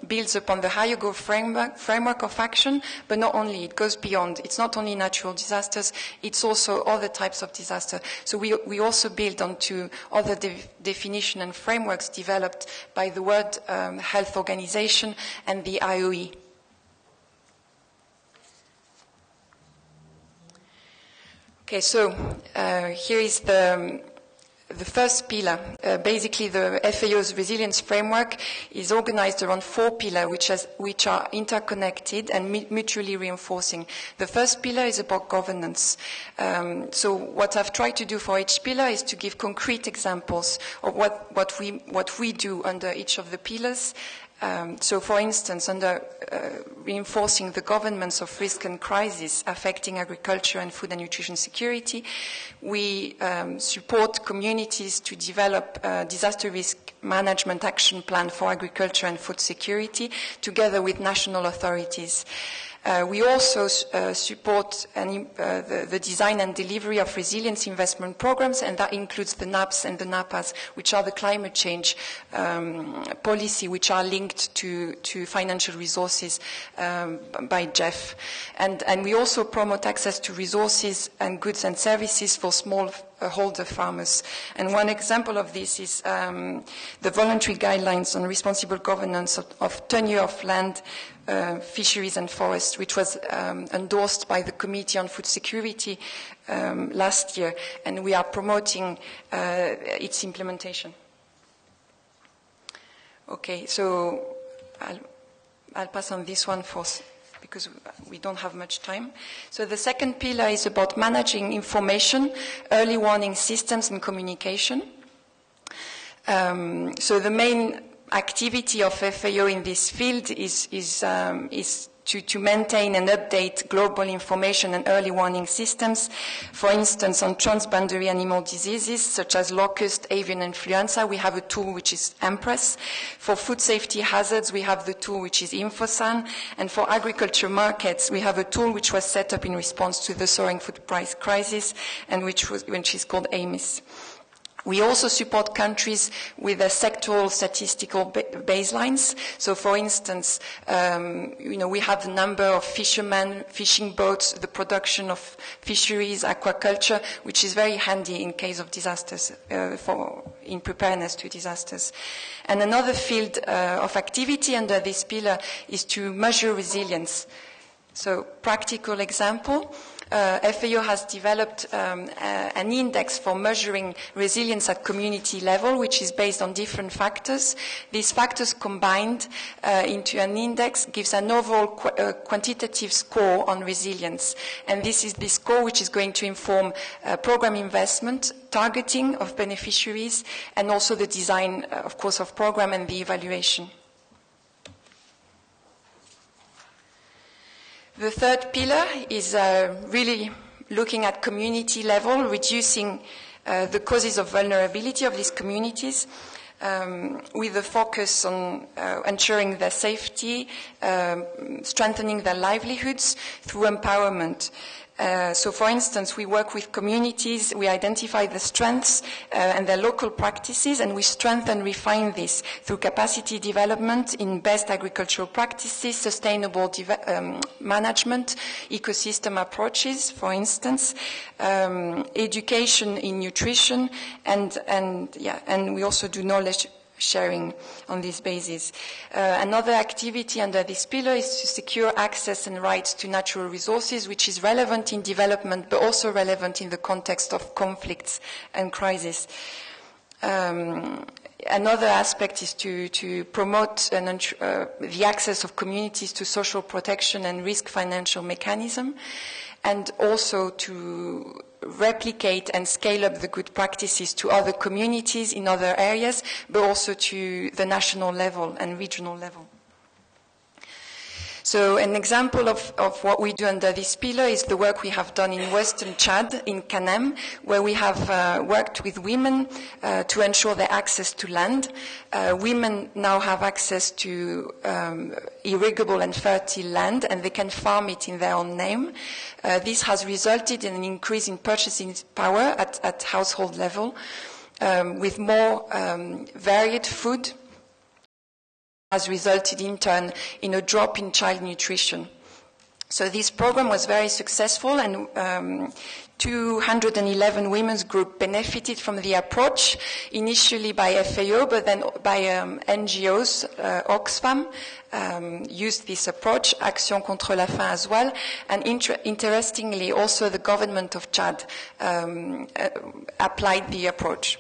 builds upon the higher goal framework of action, but not only, it goes beyond. It's not only natural disasters, it's also other types of disaster. So we also build onto other definition and frameworks developed by the World Health Organization and the IOE. Okay, so here is the first pillar. Basically, the FAO's resilience framework is organized around 4 pillars, which are interconnected and mutually reinforcing. The first pillar is about governance. So what I've tried to do for each pillar is to give concrete examples of what we do under each of the pillars. So, for instance, under reinforcing the governance of risk and crisis affecting agriculture and food and nutrition security, we support communities to develop a disaster risk management action plan for agriculture and food security together with national authorities. We also support the design and delivery of resilience investment programs, and that includes the NAPs and the NAPAs, which are the climate change policy, which are linked to financial resources by GEF. And we also promote access to resources and goods and services for smallholder farmers. And one example of this is the voluntary guidelines on responsible governance of tenure of land, fisheries and forests, which was endorsed by the Committee on Food Security last year, and we are promoting its implementation. Okay, so I'll pass on this one first, because we don't have much time. So the second pillar is about managing information, early warning systems and communication. So the main activity of FAO in this field is to maintain and update global information and early warning systems. For instance, on transboundary animal diseases such as locust, avian influenza, we have a tool which is Empress. For food safety hazards, we have the tool which is Infosan. And for agriculture markets, we have a tool which was set up in response to the soaring food price crisis and which is called AMIS. We also support countries with sectoral statistical baselines. So, for instance, we have the number of fishermen, fishing boats, the production of fisheries, aquaculture, which is very handy in case of disasters, in preparedness to disasters. And another field of activity under this pillar is to measure resilience. So, practical example. FAO has developed an index for measuring resilience at community level, which is based on different factors. These factors combined into an index gives an overall quantitative score on resilience. And this is the score which is going to inform program investment, targeting of beneficiaries, and also the design, of course, of program and the evaluation. The third pillar is really looking at community level, reducing the causes of vulnerability of these communities with a focus on ensuring their safety, strengthening their livelihoods through empowerment. So, for instance, we work with communities, we identify the strengths and their local practices, and we strengthen and refine this through capacity development in best agricultural practices, sustainable management, ecosystem approaches, for instance, education in nutrition, and we also do knowledge sharing on this basis. Another activity under this pillar is to secure access and rights to natural resources, which is relevant in development, but also relevant in the context of conflicts and crisis. Another aspect is to promote the access of communities to social protection and risk financial mechanism, and also to replicate and scale up the good practices to other communities in other areas, but also to the national level and regional level. So an example of what we do under this pillar is the work we have done in Western Chad, in Kanem, where we have worked with women to ensure their access to land. Women now have access to irrigable and fertile land, and they can farm it in their own name. This has resulted in an increase in purchasing power at household level, with more varied food, has resulted in turn in a drop in child nutrition. So this program was very successful, and 211 women's groups benefited from the approach, initially by FAO, but then by NGOs. Oxfam used this approach, Action contre la faim as well, and interestingly also the government of Chad applied the approach.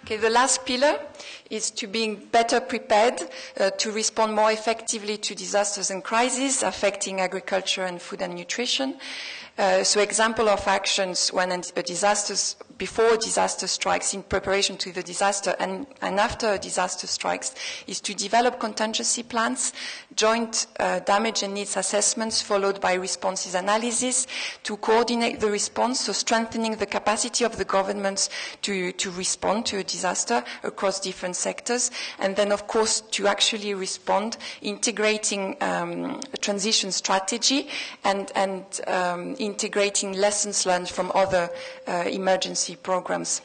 Okay, the last pillar is to being better prepared to respond more effectively to disasters and crises affecting agriculture and food and nutrition. So example of actions when before a disaster strikes, in preparation to the disaster, and after a disaster strikes, is to develop contingency plans, joint damage and needs assessments followed by responses analysis to coordinate the response, so strengthening the capacity of the governments to respond to a disaster across different sectors, and then of course to actually respond, integrating a transition strategy and integrating lessons learned from other emergency programs.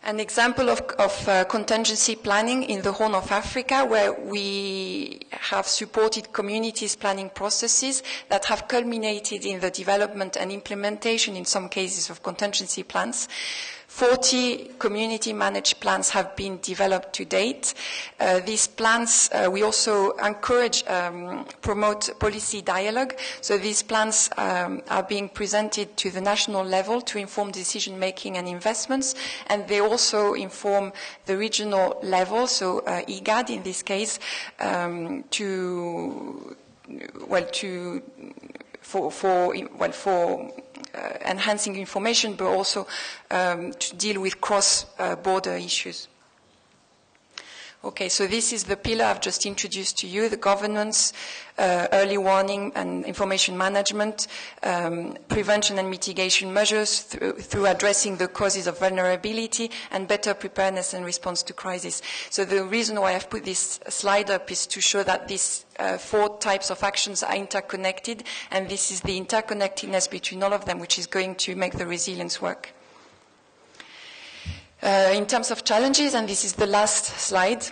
An example of contingency planning in the Horn of Africa, where we have supported communities' planning processes that have culminated in the development and implementation, in some cases, of contingency plans. 40 community-managed plans have been developed to date. These plans, we also encourage, promote policy dialogue. So these plans are being presented to the national level to inform decision-making and investments, and they also inform the regional level, so IGAD in this case, for enhancing information, but also to deal with cross-border issues. Okay, so this is the pillar I've just introduced to you, the governance, early warning and information management, prevention and mitigation measures through addressing the causes of vulnerability, and better preparedness and response to crisis. So the reason why I've put this slide up is to show that these 4 types of actions are interconnected, and this is the interconnectedness between all of them which is going to make the resilience work. In terms of challenges, and this is the last slide,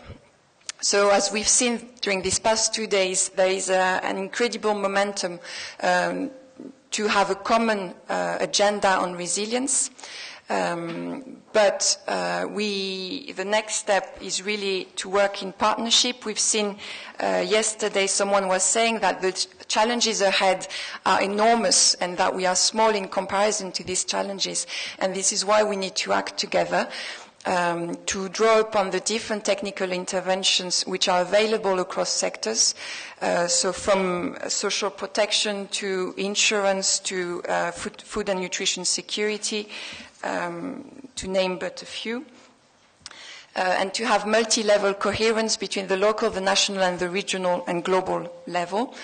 so as we've seen during these past 2 days, there is an incredible momentum to have a common agenda on resilience. But the next step is really to work in partnership. We've seen yesterday someone was saying that the challenges ahead are enormous and that we are small in comparison to these challenges. And this is why we need to act together to draw upon the different technical interventions which are available across sectors. So from social protection to insurance to food and nutrition security, to name but a few, and to have multi-level coherence between the local, the national, and the regional and global level.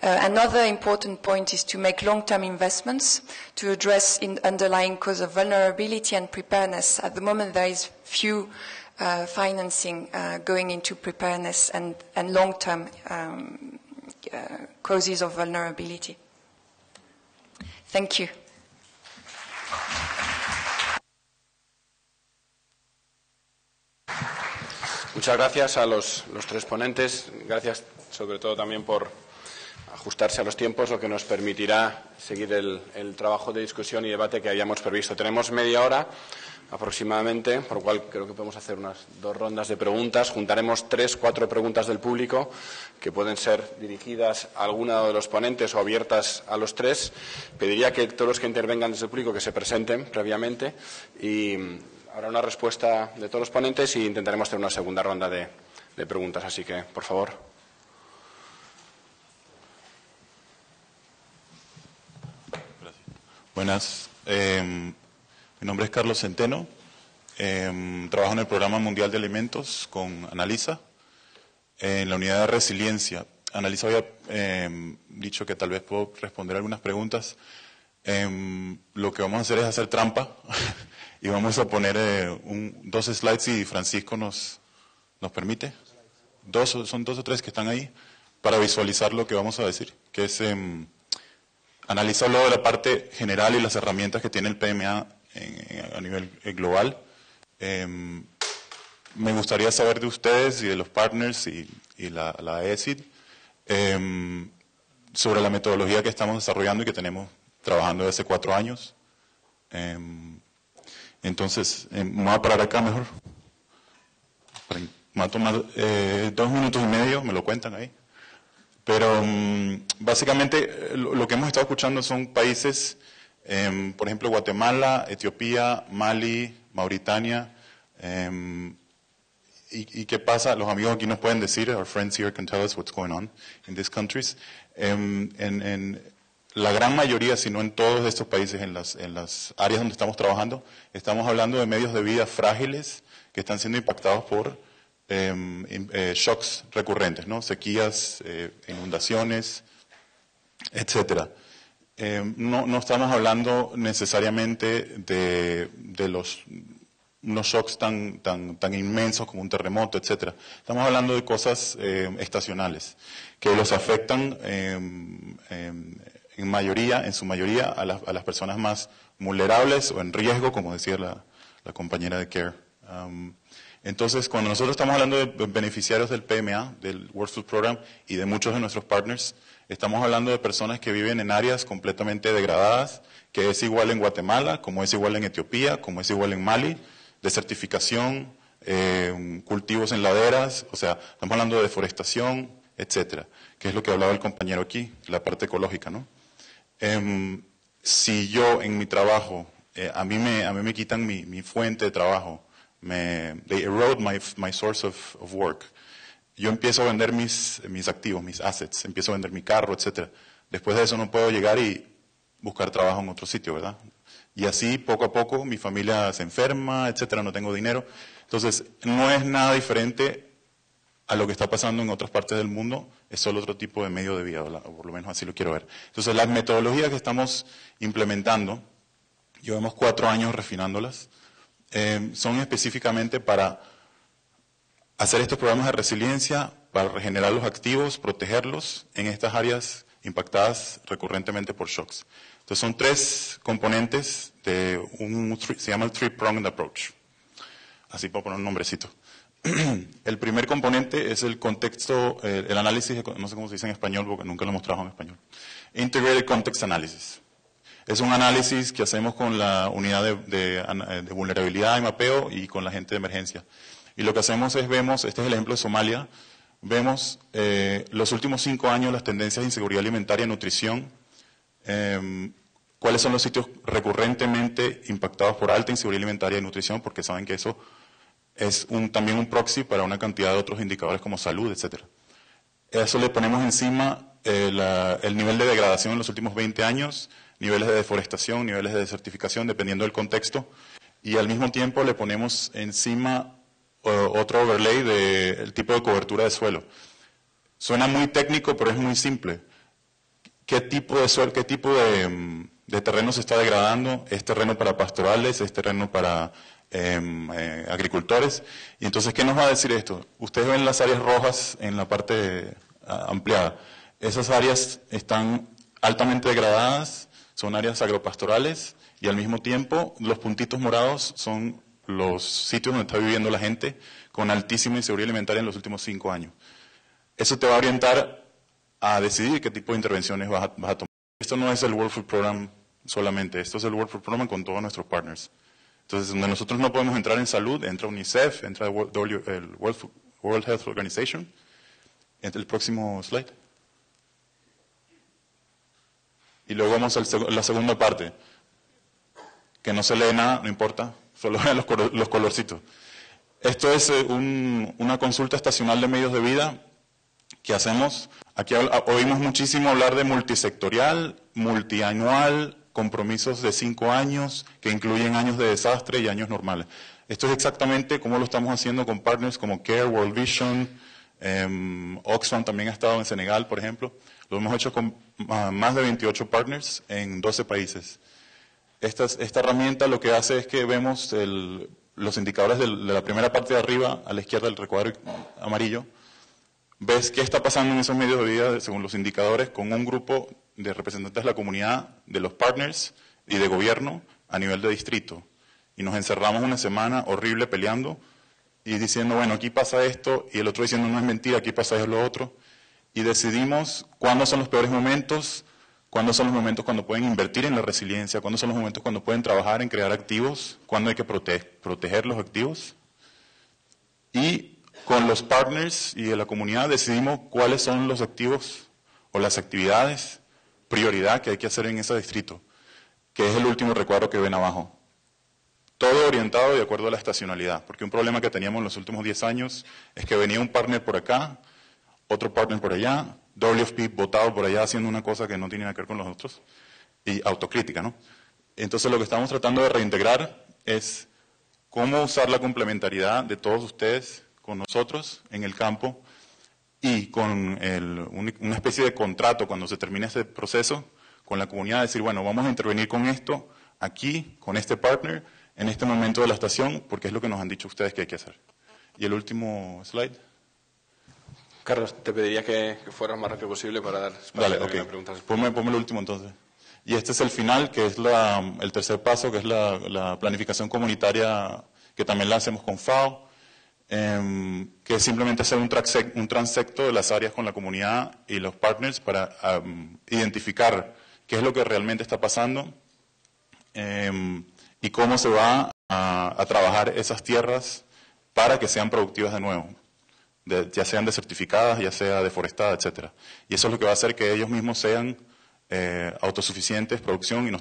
Another important point is to make long-term investments to address underlying cause of vulnerability and preparedness. At the moment, there is few financing going into preparedness and long-term causes of vulnerability. Thank you. Muchas gracias a los 3 ponentes. Gracias sobre todo también por ajustarse a los tiempos, lo que nos permitirá seguir el trabajo de discusión y debate que habíamos previsto. Tenemos media hora aproximadamente, por lo cual creo que podemos hacer unas 2 rondas de preguntas. Juntaremos 3, 4 preguntas del público que pueden ser dirigidas a alguno de los ponentes o abiertas a los 3. Pediría que todos los que intervengan desde el público que se presenten previamente y habrá una respuesta de todos los ponentes y intentaremos hacer una segunda ronda de preguntas. Así que, por favor. Gracias. Buenas. Mi nombre es Carlos Centeno. Trabajo en el Programa Mundial de Alimentos con Analisa, en la unidad de resiliencia. Analisa había dicho que tal vez puedo responder algunas preguntas. Lo que vamos a hacer es hacer trampa. Y vamos a poner 2 slides si Francisco nos permite. Son 2 o 3 que están ahí para visualizar lo que vamos a decir, que es analizar luego de la parte general y las herramientas que tiene el PMA a nivel global. Me gustaría saber de ustedes y de los partners y la AECID sobre la metodología que estamos desarrollando y que tenemos trabajando desde hace 4 años. Entonces, me voy a parar acá mejor. Me va a tomar 2 minutos y medio, me lo cuentan ahí. Pero básicamente lo que hemos estado escuchando son países, por ejemplo, Guatemala, Etiopía, Mali, Mauritania. ¿Y qué pasa? Los amigos aquí nos pueden decir, our friends here can tell us what's going on in these countries. En la gran mayoría, si no en todos estos países, en las áreas donde estamos trabajando, estamos hablando de medios de vida frágiles que están siendo impactados por shocks recurrentes, ¿no? Sequías, inundaciones, etcétera. No estamos hablando necesariamente de unos shocks tan inmensos como un terremoto, etcétera. Estamos hablando de cosas estacionales que los afectan en su mayoría a las personas más vulnerables o en riesgo, como decía la compañera de CARE. Entonces, cuando nosotros estamos hablando de beneficiarios del PMA, del World Food Program y de muchos de nuestros partners, estamos hablando de personas que viven en áreas completamente degradadas, que es igual en Guatemala, como es igual en Etiopía, como es igual en Mali, desertificación, cultivos en laderas, o sea, estamos hablando de deforestación, etcétera, que es lo que hablaba el compañero aquí, la parte ecológica, ¿no? Si yo en mi trabajo, a mí me quitan mi fuente de trabajo, they erode my source of work. Yo empiezo a vender mis activos, mis assets, empiezo a vender mi carro, etcétera. Después de eso no puedo llegar y buscar trabajo en otro sitio, ¿verdad? Y así, poco a poco, mi familia se enferma, etcétera, no tengo dinero. Entonces, no es nada diferente a lo que está pasando en otras partes del mundo, es solo otro tipo de medio de vida, o por lo menos así lo quiero ver. Entonces, las metodologías que estamos implementando, llevamos 4 años refinándolas, son específicamente para hacer estos programas de resiliencia, para regenerar los activos, protegerlos en estas áreas impactadas recurrentemente por shocks. Entonces, son 3 componentes de se llama el three-pronged approach. Así puedo poner un nombrecito. El primer componente es el contexto, el análisis, no sé cómo se dice en español porque nunca lo hemos trabajado en español. Integrated Context Analysis. Es un análisis que hacemos con la unidad de vulnerabilidad y mapeo y con la gente de emergencia. Y lo que hacemos es vemos, este es el ejemplo de Somalia, vemos los últimos 5 años las tendencias de inseguridad alimentaria y nutrición, cuáles son los sitios recurrentemente impactados por alta inseguridad alimentaria y nutrición, porque saben que eso es también un proxy para una cantidad de otros indicadores como salud, etc. A eso le ponemos encima el nivel de degradación en los últimos 20 años, niveles de deforestación, niveles de desertificación, dependiendo del contexto, y al mismo tiempo le ponemos encima otro overlay del tipo de cobertura de suelo. Suena muy técnico, pero es muy simple. ¿Qué tipo de suelo, qué tipo de terreno se está degradando? ¿Es terreno para pastorales? ¿Es terreno para agricultores? Y entonces, ¿qué nos va a decir esto? Ustedes ven las áreas rojas en la parte ampliada. Esas áreas están altamente degradadas, son áreas agropastorales, y al mismo tiempo los puntitos morados son los sitios donde está viviendo la gente con altísima inseguridad alimentaria en los últimos 5 años. Eso te va a orientar a decidir qué tipo de intervenciones vas a tomar. Esto no es el World Food Program solamente, esto es el World Food Program con todos nuestros partners. Entonces, donde nosotros no podemos entrar en salud, entra UNICEF, entra el World Health Organization. Entra el próximo slide. Y luego vamos a la segunda parte, que no se lee nada, no importa, solo vean los colorcitos. Esto es una consulta estacional de medios de vida que hacemos. Aquí oímos muchísimo hablar de multisectorial, multianual, compromisos de 5 años, que incluyen años de desastre y años normales. Esto es exactamente como lo estamos haciendo con partners como CARE, World Vision, Oxfam también ha estado en Senegal, por ejemplo. Lo hemos hecho con más de 28 partners en 12 países. Esta herramienta lo que hace es que vemos los indicadores de la primera parte de arriba, a la izquierda del recuadro amarillo. Ves qué está pasando en esos medios de vida según los indicadores con un grupo de representantes de la comunidad, de los partners y de gobierno a nivel de distrito. Y nos encerramos una semana horrible peleando y diciendo, bueno, aquí pasa esto, y el otro diciendo, no es mentira, aquí pasa eso, lo otro. Y decidimos cuándo son los peores momentos, cuándo son los momentos cuando pueden invertir en la resiliencia, cuándo son los momentos cuando pueden trabajar en crear activos, cuándo hay que proteger los activos. Y con los partners y de la comunidad decidimos cuáles son los activos o las actividades prioridad que hay que hacer en ese distrito, que es el último recuadro que ven abajo. Todo orientado de acuerdo a la estacionalidad, porque un problema que teníamos en los últimos 10 años es que venía un partner por acá, otro partner por allá, WFP votado por allá haciendo una cosa que no tiene nada que ver con los otros, y autocrítica, ¿no? Entonces lo que estamos tratando de reintegrar es cómo usar la complementariedad de todos ustedes con nosotros en el campo y con una especie de contrato cuando se termine ese proceso con la comunidad, decir, bueno, vamos a intervenir con esto, aquí, con este partner, en este momento de la estación, porque es lo que nos han dicho ustedes que hay que hacer. Y el último slide. Carlos, te pediría que fueras más rápido posible para dar espacio a preguntas. Ponme el último entonces. Y este es el final, que es el tercer paso, que es la planificación comunitaria, que también la hacemos con FAO, que es simplemente hacer un transecto de las áreas con la comunidad y los partners para identificar qué es lo que realmente está pasando y cómo se va a trabajar esas tierras para que sean productivas de nuevo, ya sean desertificadas, ya sea deforestadas, etc. Y eso es lo que va a hacer que ellos mismos sean autosuficientes, producción, y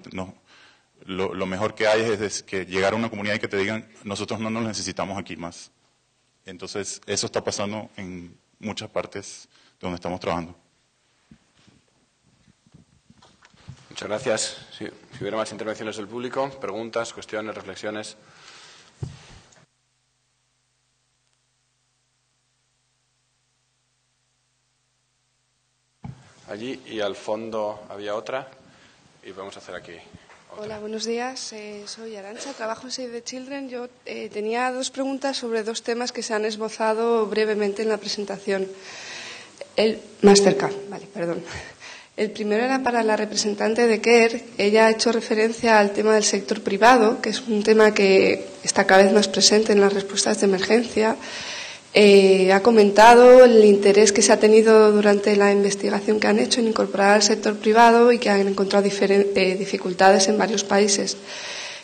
lo mejor que hay es que llegar a una comunidad y que te digan, nosotros no nos necesitamos aquí más. Entonces, eso está pasando en muchas partes donde estamos trabajando. Muchas gracias. Si hubiera más intervenciones del público, preguntas, cuestiones, reflexiones. allí y al fondo había otra y vamos a hacer aquí. Hola, buenos días. Soy Arantxa, trabajo en Save the Children. Yo tenía dos preguntas sobre dos temas que se han esbozado brevemente en la presentación. Más cerca, vale, perdón. El primero era para la representante de CARE. Ella ha hecho referencia al tema del sector privado, que es un tema que está cada vez más presente en las respuestas de emergencia. Ha comentado el interés que se ha tenido durante la investigación que han hecho en incorporar al sector privado y que han encontrado dificultades en varios países.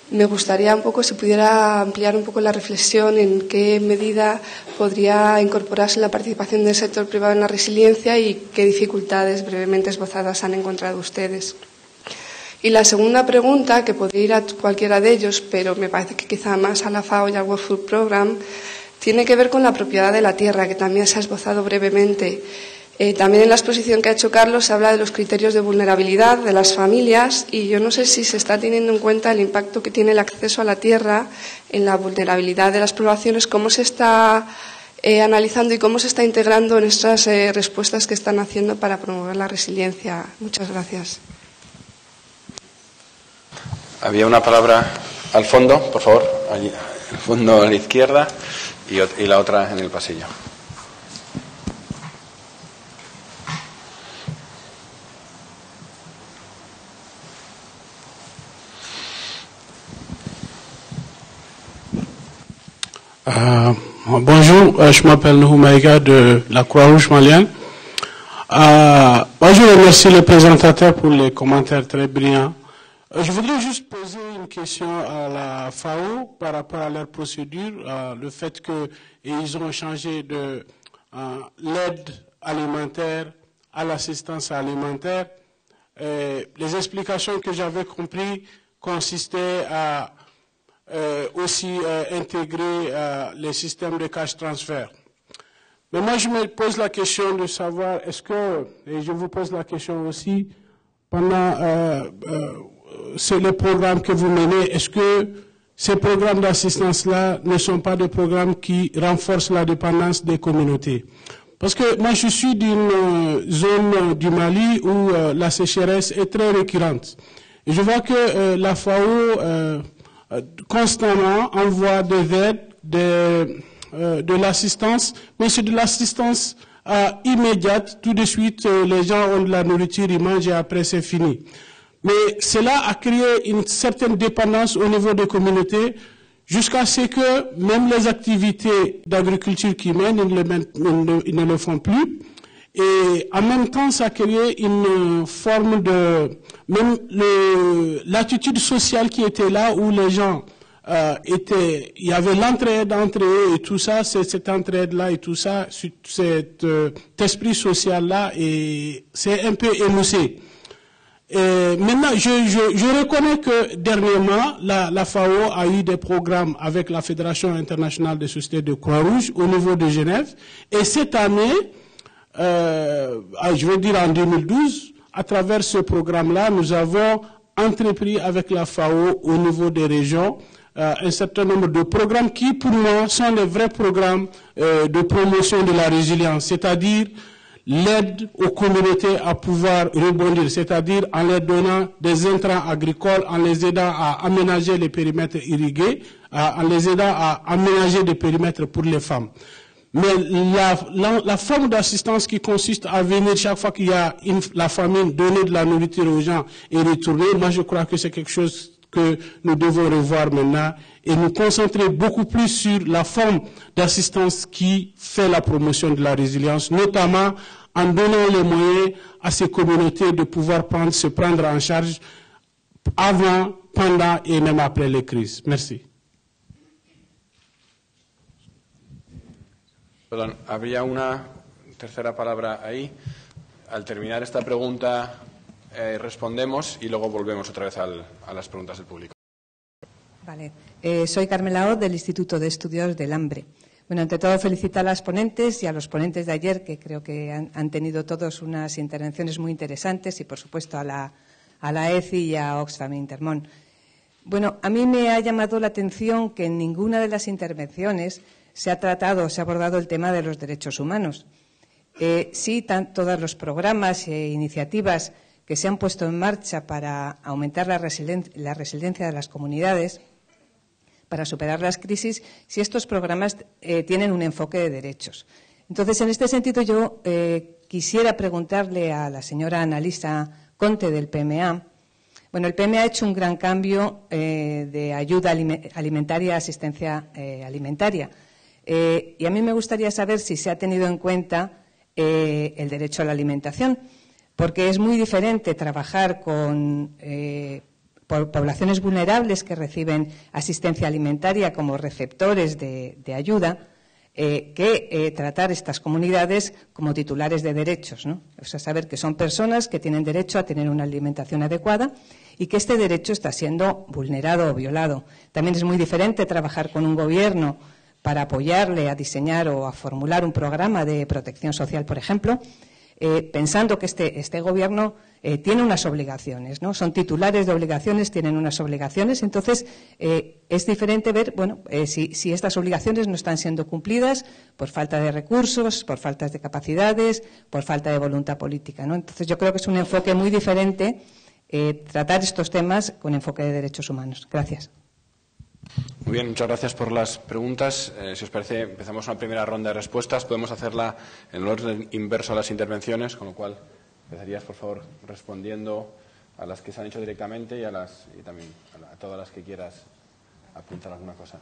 Me gustaría un poco, si pudiera ampliar un poco la reflexión en qué medida podría incorporarse la participación del sector privado en la resiliencia y qué dificultades brevemente esbozadas han encontrado ustedes. Y la segunda pregunta, que podría ir a cualquiera de ellos, pero me parece que quizá más a la FAO y al World Food Programme, tiene que ver con la propiedad de la tierra, que también se ha esbozado brevemente. También en la exposición que ha hecho Carlos se habla de los criterios de vulnerabilidad de las familias y yo no sé si se está teniendo en cuenta el impacto que tiene el acceso a la tierra en la vulnerabilidad de las poblaciones, cómo se está analizando y cómo se está integrando en estas respuestas que están haciendo para promover la resiliencia. Muchas gracias. Había una palabra al fondo, por favor, allí, al fondo a la izquierda y la otra en el pasillo. Bonjour, je m'appelle Nuhu Maïga de la Croix-Rouge malienne. Moi, je remercie le présentateur pour les commentaires très brillants. Je voudrais juste poser une question à la FAO par rapport à leur procédure, le fait qu'ils ont changé de l'aide alimentaire à l'assistance alimentaire. Les explications que j'avais comprises consistaient à aussi intégrer les systèmes de cash transfert. Mais moi, je me pose la question de savoir, est-ce que, et je vous pose la question aussi, pendant c'est le programme que vous menez, est-ce que ces programmes d'assistance-là ne sont pas des programmes qui renforcent la dépendance des communautés? Parce que moi, je suis d'une zone du Mali où la sécheresse est très récurrente. Et je vois que la FAO constamment envoie des aides, de l'assistance, mais c'est de l'assistance immédiate. Tout de suite, les gens ont de la nourriture, ils mangent et après c'est fini. Mais cela a créé une certaine dépendance au niveau des communautés jusqu'à ce que même les activités d'agriculture qu'ils mènent, ils ne le font plus. Et en même temps, ça a créé une forme de... Même l'attitude sociale qui était là où les gens il y avait l'entraide entre eux et tout ça, cette entraide-là et tout ça, cet esprit social-là, et c'est un peu émoussé. Maintenant, je reconnais que dernièrement, la FAO a eu des programmes avec la Fédération internationale des sociétés de Croix-Rouge au niveau de Genève. Et cette année, je veux dire en 2012, à travers ce programme-là, nous avons entrepris avec la FAO au niveau des régions un certain nombre de programmes qui, pour moi, sont les vrais programmes de promotion de la résilience, c'est-à-dire l'aide aux communautés à pouvoir rebondir, c'est-à-dire en leur donnant des intrants agricoles, en les aidant à aménager les périmètres irrigués, en les aidant à aménager des périmètres pour les femmes. Mais la forme d'assistance qui consiste à venir chaque fois qu'il y a la famine, donner de la nourriture aux gens et retourner, moi je crois que c'est quelque chose que nous devons revoir maintenant et nous concentrer beaucoup plus sur la forme d'assistance qui fait la promotion de la résilience, notamment en donnant les moyens à ces communautés de pouvoir se prendre en charge avant, pendant et même après les crises. Merci. Perdón, habría una tercera palabra ahí. Al terminar esta pregunta respondemos y luego volvemos otra vez a las preguntas del público. Vale. Soy Carmela Oz del Instituto de Estudios del Hambre. Bueno, ante todo felicitar a las ponentes y a los ponentes de ayer, que creo que han tenido todos unas intervenciones muy interesantes, y por supuesto a la AECID y a Oxfam Intermón. Bueno, a mí me ha llamado la atención que en ninguna de las intervenciones se ha abordado el tema de los derechos humanos. sí, todos los programas e iniciativas que se han puesto en marcha para aumentar la resiliencia de las comunidades, para superar las crisis, si estos programas tienen un enfoque de derechos. Entonces, en este sentido, yo quisiera preguntarle a la señora Annalisa Conte del PMA. Bueno, el PMA ha hecho un gran cambio de ayuda alimentaria, asistencia alimentaria. Y a mí me gustaría saber si se ha tenido en cuenta el derecho a la alimentación, porque es muy diferente trabajar con poblaciones vulnerables que reciben asistencia alimentaria como receptores de ayuda que tratar estas comunidades como titulares de derechos, ¿no? O sea, saber que son personas que tienen derecho a tener una alimentación adecuada y que este derecho está siendo vulnerado o violado. También es muy diferente trabajar con un gobierno para apoyarle a diseñar o a formular un programa de protección social, por ejemplo, pensando que este gobierno tiene unas obligaciones, ¿no? Son titulares de obligaciones, tienen unas obligaciones. Entonces, es diferente ver, bueno, si estas obligaciones no están siendo cumplidas por falta de recursos, por faltas de capacidades, por falta de voluntad política, ¿no? Entonces, yo creo que es un enfoque muy diferente tratar estos temas con enfoque de derechos humanos. Gracias. Muy bien, muchas gracias por las preguntas. Si os parece, empezamos una primera ronda de respuestas. Podemos hacerla en el orden inverso a las intervenciones, con lo cual empezarías, por favor, respondiendo a las que se han hecho directamente y también a todas las que quieras apuntar alguna cosa.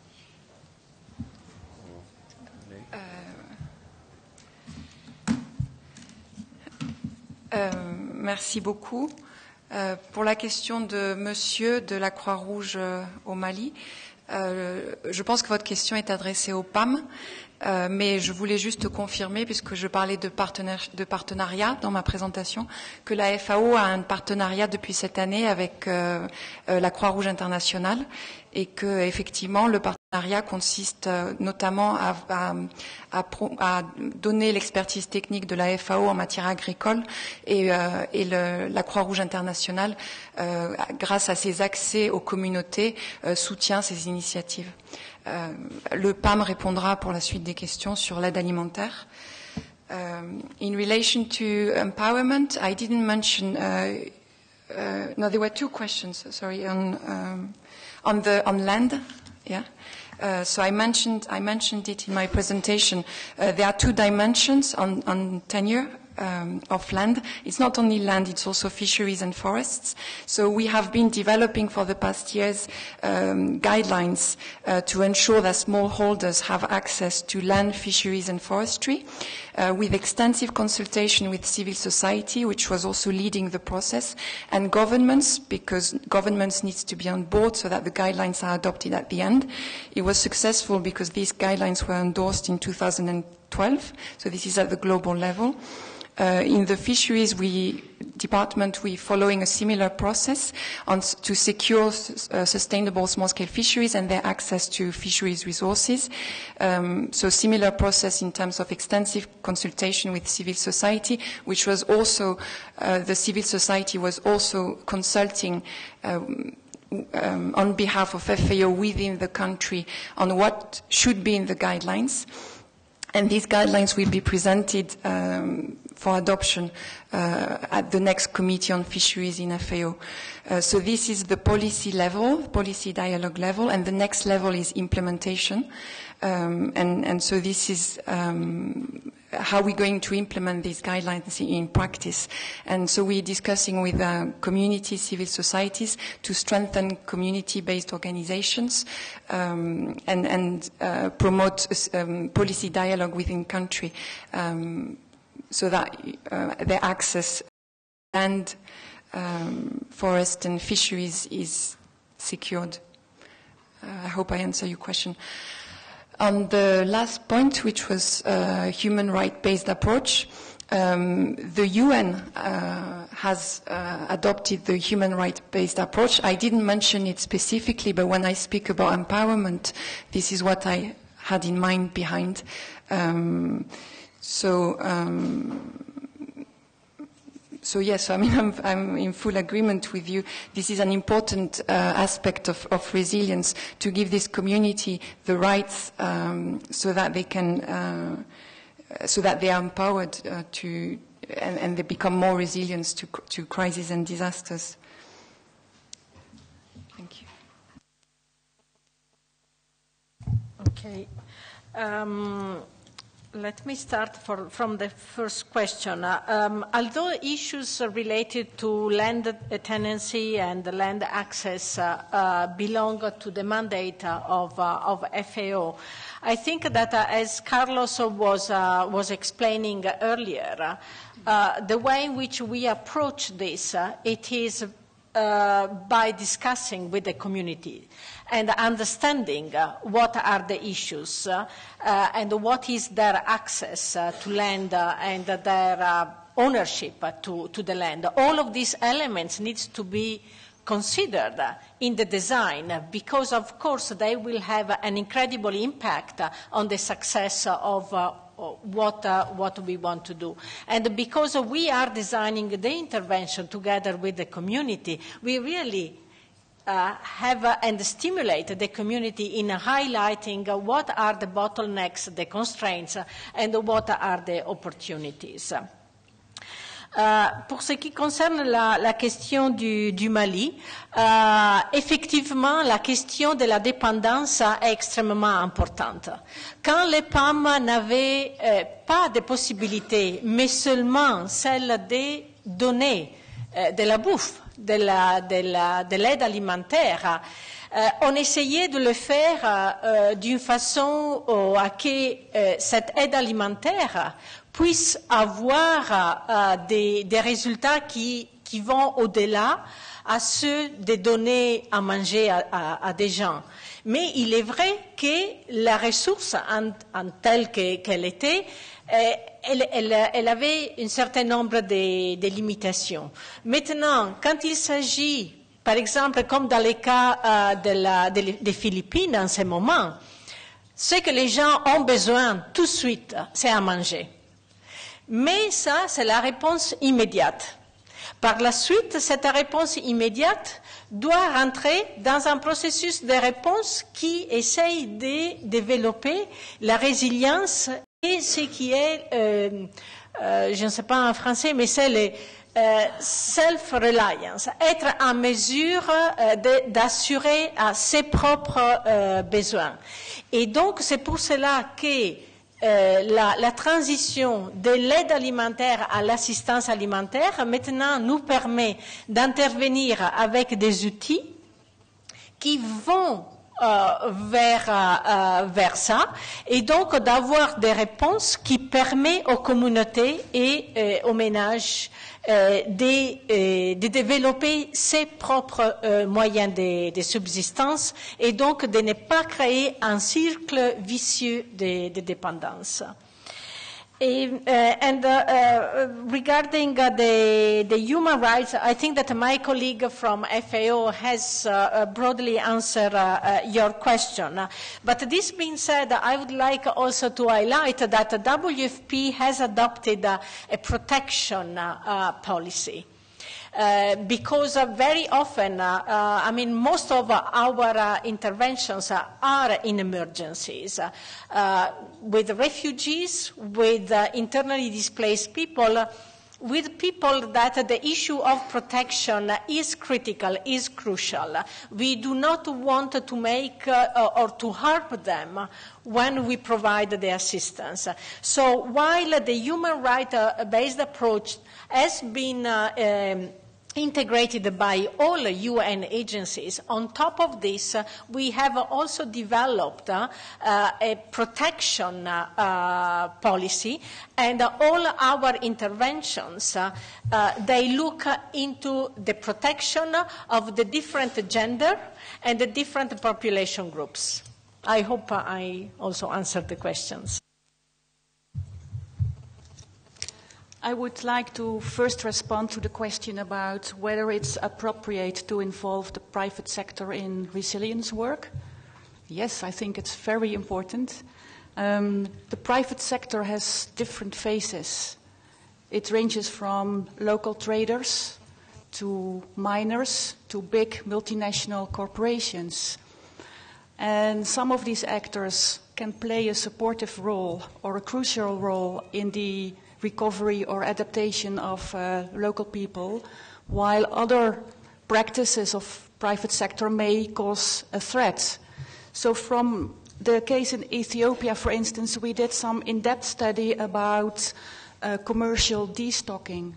Merci beaucoup. Pour la question de Monsieur de la Croix-Rouge au Mali, je pense que votre question est adressée au PAM, mais je voulais juste confirmer, puisque je parlais de partenariat dans ma présentation, que la FAO a un partenariat depuis cette année avec la Croix-Rouge internationale et que effectivement le partenariat consiste notamment à donner l'expertise technique de la FAO en matière agricole et la Croix-Rouge internationale, grâce à ses accès aux communautés, soutient ces initiatives. Le PAM répondra pour la suite des questions sur l'aide alimentaire. In relation to empowerment, I didn't mention. No, there were two questions. Sorry, on land. Yeah. So I mentioned it in my presentation. There are two dimensions on tenure of land. It's not only land, it's also fisheries and forests. So we have been developing for the past years guidelines to ensure that smallholders have access to land, fisheries and forestry, with extensive consultation with civil society, which was also leading the process, and governments, because governments need to be on board so that the guidelines are adopted at the end. It was successful because these guidelines were endorsed in 2012, so this is at the global level. In the fisheries department, we're following a similar process to secure sustainable small-scale fisheries and their access to fisheries resources. So similar process in terms of extensive consultation with civil society, which was also, the civil society was also consulting on behalf of FAO within the country on what should be in the guidelines. And these guidelines will be presented for adoption at the next Committee on Fisheries in FAO. So this is the policy level, policy dialogue level, and the next level is implementation. And so this is how we're going to implement these guidelines in practice. And so we're discussing with community, civil societies to strengthen community-based organizations and promote policy dialogue within country so that their access and forest and fisheries is secured. I hope I answer your question. On the last point, which was human right-based approach, the UN has adopted the human right-based approach. I didn't mention it specifically, but when I speak about empowerment, this is what I had in mind behind. So yes, I mean, I'm in full agreement with you. This is an important aspect of resilience, to give this community the rights so that they can so that they are empowered and they become more resilient to crises and disasters. Thank you. Okay. Let me start from the first question. Although issues related to land tenancy and land access belong to the mandate of FAO, I think that as Carlos was explaining earlier, the way in which we approach this, it is by discussing with the community and understanding what are the issues and what is their access to land and their ownership to the land. All of these elements need to be considered in the design because, of course, they will have an incredible impact on the success of what we want to do. And because we are designing the intervention together with the community, we really have and stimulate the community in highlighting what are the bottlenecks, the constraints, and what are the opportunities. Pour ce qui concerne la question du Mali, effectivement, la question de la dépendance est extrêmement importante. Quand les PAM n'avaient pas de possibilités, mais seulement celle de donner de la bouffe, de l'aide alimentaire, on essayait de le faire d'une façon à que cette aide alimentaire puisse avoir des résultats qui vont au-delà à ceux de donner à manger à des gens. Mais il est vrai que la ressource en telle qu'elle était, elle avait un certain nombre de limitations. Maintenant, quand il s'agit, par exemple, comme dans le cas des Philippines en ce moment, ce que les gens ont besoin tout de suite, c'est à manger. Mais ça, c'est la réponse immédiate. Par la suite, cette réponse immédiate doit rentrer dans un processus de réponse qui essaye de développer la résilience et ce qui est, je ne sais pas en français, mais c'est le self-reliance, être en mesure d'assurer ses propres besoins. Et donc, c'est pour cela que la transition de l'aide alimentaire à l'assistance alimentaire maintenant nous permet d'intervenir avec des outils qui vont vers ça et donc d'avoir des réponses qui permettent aux communautés et aux ménages de développer ses propres moyens de subsistance et donc de ne pas créer un cercle vicieux de dépendance. Regarding the human rights, I think that my colleague from FAO has broadly answered your question. But this being said, I would like also to highlight that the WFP has adopted a protection policy. Because very often, I mean, most of our interventions are in emergencies, with refugees, with internally displaced people, with people that the issue of protection is critical, is crucial. We do not want to make or to harm them when we provide the assistance. So while the human rights-based approach has been integrated by all UN agencies. On top of this, we have also developed a protection policy, and all our interventions, they look into the protection of the different gender and the different population groups. I hope I also answered the questions. I would like to first respond to the question about whether it's appropriate to involve the private sector in resilience work. Yes, I think it's very important. The private sector has different phases. It ranges from local traders to miners to big multinational corporations. And some of these actors can play a supportive role or a crucial role in the recovery or adaptation of local people, while other practices of private sector may cause a threat. So from the case in Ethiopia, for instance, we did some in-depth study about commercial destocking.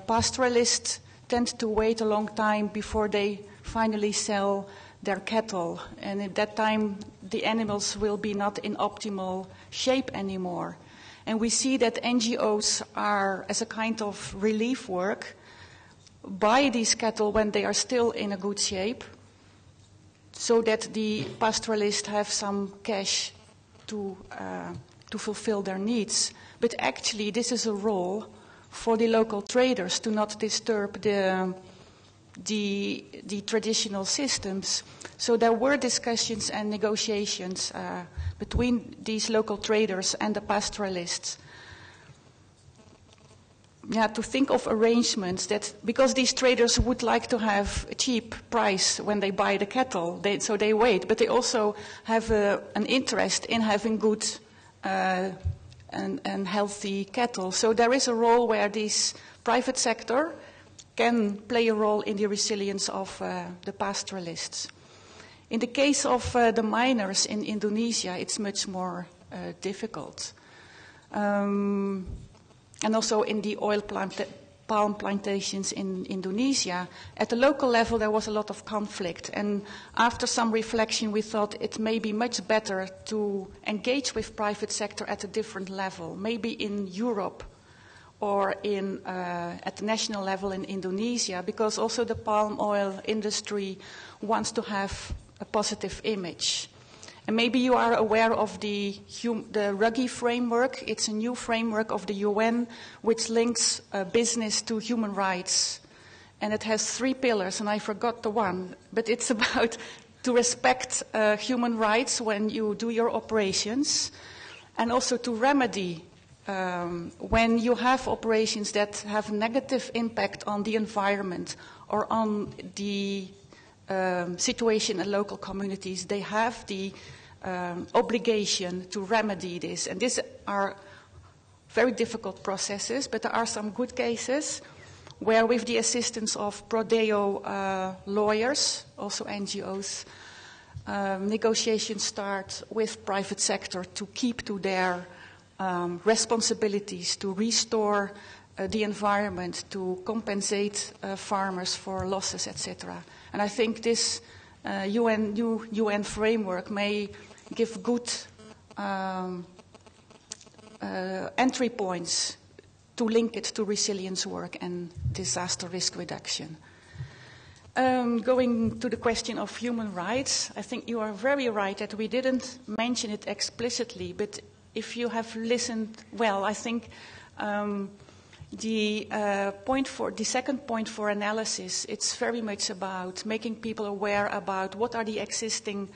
Pastoralists tend to wait a long time before they finally sell their cattle, and at that time the animals will be not in optimal shape anymore. And we see that NGOs are, as a kind of relief work, buy these cattle when they are still in a good shape, so that the pastoralists have some cash to fulfill their needs. But actually, this is a role for the local traders to not disturb the traditional systems. So there were discussions and negotiations between these local traders and the pastoralists. Yeah, to think of arrangements that, because these traders would like to have a cheap price when they buy the cattle, so they wait, but they also have an interest in having good and healthy cattle. So there is a role where this private sector can play a role in the resilience of the pastoralists. In the case of the miners in Indonesia, it's much more difficult. And also in the palm plantations in Indonesia, at the local level there was a lot of conflict. And after some reflection, we thought it may be much better to engage with private sector at a different level, maybe in Europe or at the national level in Indonesia, because also the palm oil industry wants to have a positive image. And maybe you are aware of the Ruggie framework. It's a new framework of the UN which links business to human rights. And it has 3 pillars, and I forgot the one. But it's about to respect human rights when you do your operations, and also to remedy when you have operations that have negative impact on the environment or on the situation in local communities. They have the obligation to remedy this. And these are very difficult processes, but there are some good cases where, with the assistance of Prodeo lawyers, also NGOs, negotiations start with private sector to keep to their responsibilities, to restore the environment, to compensate farmers for losses, etc. And I think this new UN framework may give good entry points to link it to resilience work and disaster risk reduction. Going to the question of human rights, I think you are very right that we didn't mention it explicitly, but if you have listened well, I think the second point for analysis, it's very much about making people aware about what are the existing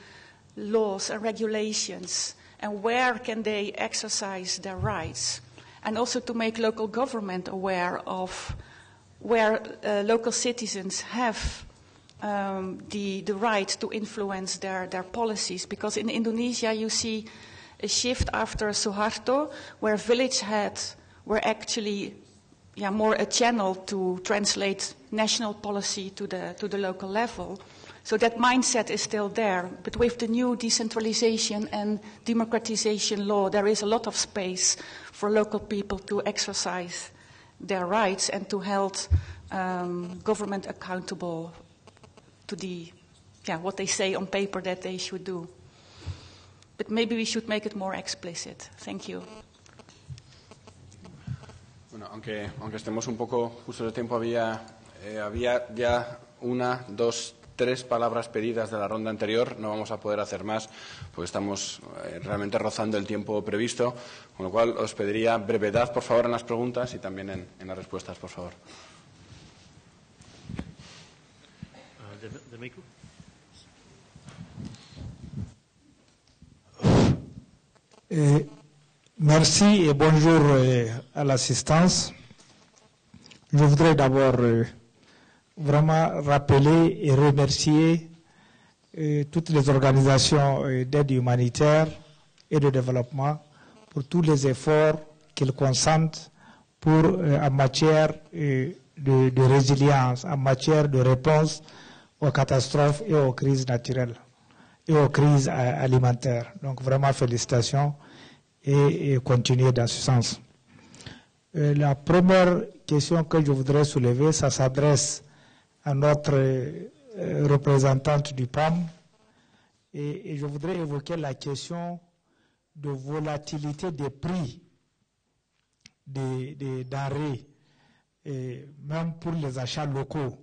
laws and regulations and where can they exercise their rights, and also to make local government aware of where local citizens have the right to influence their policies. Because in Indonesia you see a shift after Suharto, where village heads were actually more a channel to translate national policy to the local level. So that mindset is still there. But with the new decentralization and democratization law, there is a lot of space for local people to exercise their rights and to hold government accountable to what they say on paper that they should do. But maybe we should make it more explicit. Thank you. Bueno, aunque estemos un poco justos de tiempo, había ya 1, 2, 3 palabras pedidas de la ronda anterior. No vamos a poder hacer más, porque estamos realmente rozando el tiempo previsto. Con lo cual, os pediría brevedad, por favor, en las preguntas y también en las respuestas, por favor. ¿De micro? Merci et bonjour à l'assistance. Je voudrais d'abord vraiment rappeler et remercier toutes les organisations d'aide humanitaire et de développement pour tous les efforts qu'ils consentent en matière de résilience, en matière de réponse aux catastrophes et aux crises naturelles et aux crises alimentaires. Donc vraiment félicitations et continuez dans ce sens. La première question que je voudrais soulever, ça s'adresse à notre représentante du PAM et je voudrais évoquer la question de volatilité des prix des denrées, même pour les achats locaux.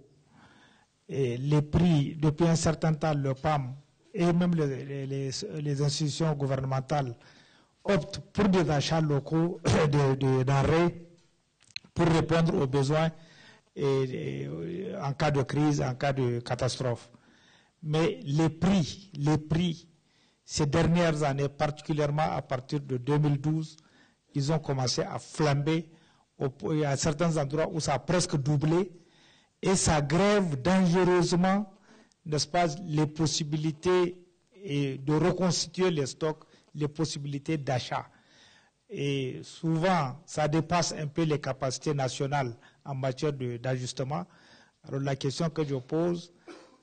Et les prix, depuis un certain temps, le PAM et même les institutions gouvernementales optent pour des achats locaux de denrées pour répondre aux besoins en cas de crise, en cas de catastrophe. Mais les prix, ces dernières années, particulièrement à partir de 2012, ils ont commencé à flamber. Il y a certains endroits où ça a presque doublé et ça grève dangereusement, n'est-ce pas, les possibilités de reconstituer les stocks, les possibilités d'achat. Et souvent, ça dépasse un peu les capacités nationales en matière d'ajustement. Alors la question que je pose,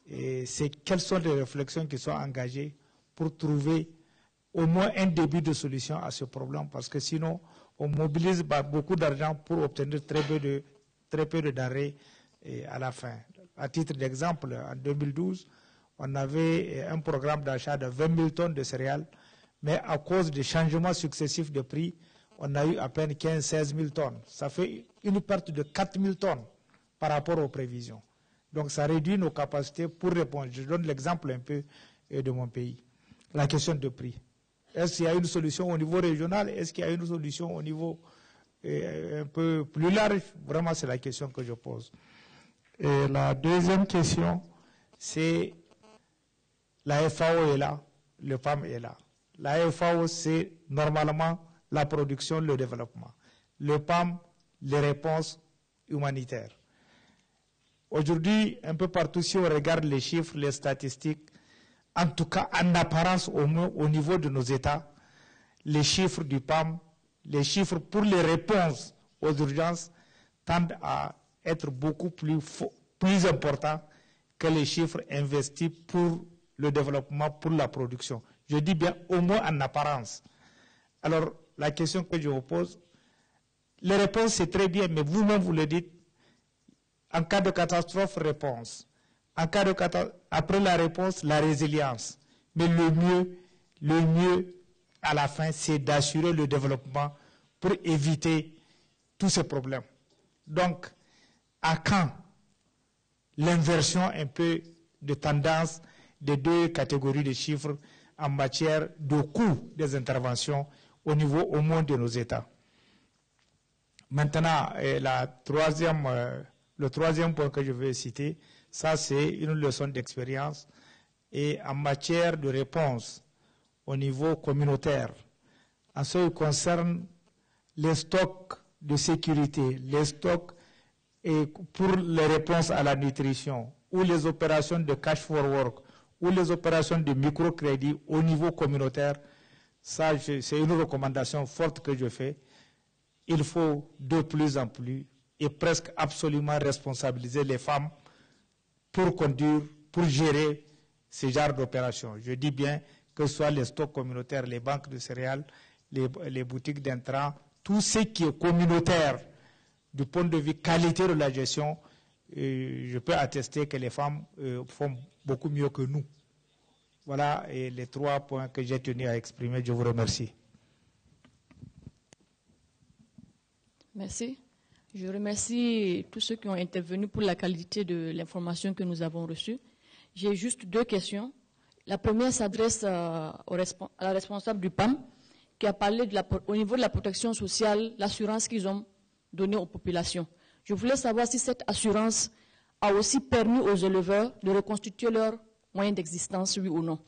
c'est quelles sont les réflexions qui sont engagées pour trouver au moins un début de solution à ce problème, parce que sinon, on mobilise beaucoup d'argent pour obtenir très peu de denrées à la fin. À titre d'exemple, en 2012, on avait un programme d'achat de 20 000 tonnes de céréales, mais à cause des changements successifs de prix, on a eu à peine 15-16 000 tonnes. Ça fait une perte de 4 000 tonnes par rapport aux prévisions. Donc ça réduit nos capacités pour répondre. Je donne l'exemple un peu de mon pays. La question de prix. Est-ce qu'il y a une solution au niveau régional? Est-ce qu'il y a une solution au niveau un peu plus large? Vraiment, c'est la question que je pose. Et la deuxième question, c'est la FAO est là, le PAM est là. La FAO, c'est normalement la production, le développement. Le PAM, les réponses humanitaires. Aujourd'hui, un peu partout, si on regarde les chiffres, les statistiques, en tout cas en apparence au moins au niveau de nos États, les chiffres du PAM, les chiffres pour les réponses aux urgences tendent à être beaucoup plus importants que les chiffres investis pour le développement, pour la production. Je dis bien au moins en apparence. Alors, la question que je vous pose, les réponses c'est très bien, mais vous-même vous le dites, en cas de catastrophe, réponse. En cas de après la réponse, la résilience. Mais le mieux à la fin, c'est d'assurer le développement pour éviter tous ces problèmes. Donc, à quand l'inversion un peu de tendance des deux catégories de chiffres en matière de coût des interventions au niveau au moins de nos États? Maintenant, le troisième point que je veux citer, ça c'est une leçon d'expérience. Et en matière de réponse au niveau communautaire, en ce qui concerne les stocks de sécurité, les stocks pour les réponses à la nutrition, ou les opérations de cash for work, ou les opérations de microcrédit au niveau communautaire, ça c'est une recommandation forte que je fais. Il faut de plus en plus et presque absolument responsabiliser les femmes pour conduire, pour gérer ce genre d'opérations. Je dis bien que ce soit les stocks communautaires, les banques de céréales, les boutiques d'intrants, tout ce qui est communautaire du point de vue qualité de la gestion, je peux attester que les femmes font beaucoup mieux que nous. Voilà les 3 points que j'ai tenu à exprimer. Je vous remercie. Merci. Je remercie tous ceux qui ont intervenu pour la qualité de l'information que nous avons reçue. J'ai juste 2 questions. La première s'adresse à la responsable du PAM qui a parlé au niveau de la protection sociale, l'assurance qu'ils ont donnée aux populations. Je voulais savoir si cette assurance a aussi permis aux éleveurs de reconstituer leurs moyens d'existence, oui ou non.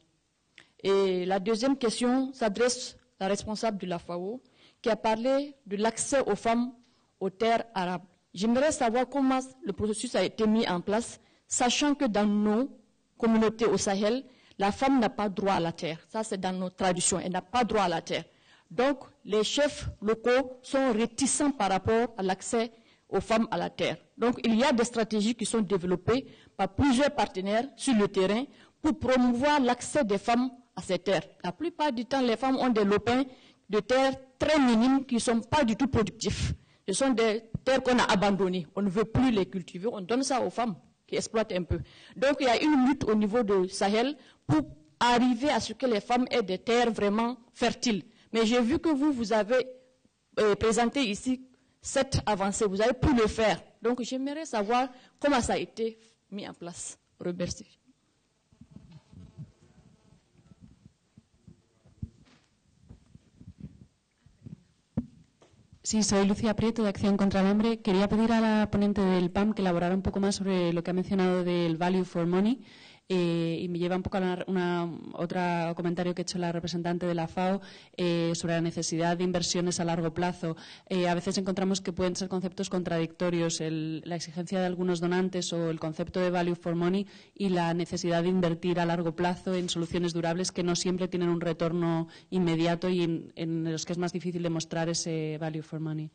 Et la deuxième question s'adresse à la responsable de la FAO qui a parlé de l'accès aux femmes aux terres arables. J'aimerais savoir comment le processus a été mis en place, sachant que dans nos communautés au Sahel, la femme n'a pas droit à la terre. Ça, c'est dans nos traditions. Elle n'a pas droit à la terre. Donc, les chefs locaux sont réticents par rapport à l'accès aux femmes à la terre. Donc, il y a des stratégies qui sont développées par plusieurs partenaires sur le terrain pour promouvoir l'accès des femmes à ces terres. La plupart du temps, les femmes ont des lopins de terres très minimes qui ne sont pas du tout productifs. Ce sont des terres qu'on a abandonnées. On ne veut plus les cultiver. On donne ça aux femmes qui exploitent un peu. Donc, il y a une lutte au niveau de Sahel pour arriver à ce que les femmes aient des terres vraiment fertiles. Mais j'ai vu que vous avez présenté ici cette avancée. Vous avez pu le faire. Donc, j'aimerais savoir comment ça a été mis en place. Remercie. Sí, soy Lucía Prieto de Acción contra el Hambre. Quería pedir a la ponente del PAM que elaborara un poco más sobre lo que ha mencionado del value for money y me lleva un poco a otro comentario que ha hecho la representante de la FAO sobre la necesidad de inversiones a largo plazo. A veces encontramos que pueden ser conceptos contradictorios, la exigencia de algunos donantes o el concepto de value for money y la necesidad de invertir a largo plazo en soluciones durables que no siempre tienen un retorno inmediato y en los que es más difícil demostrar ese value for money.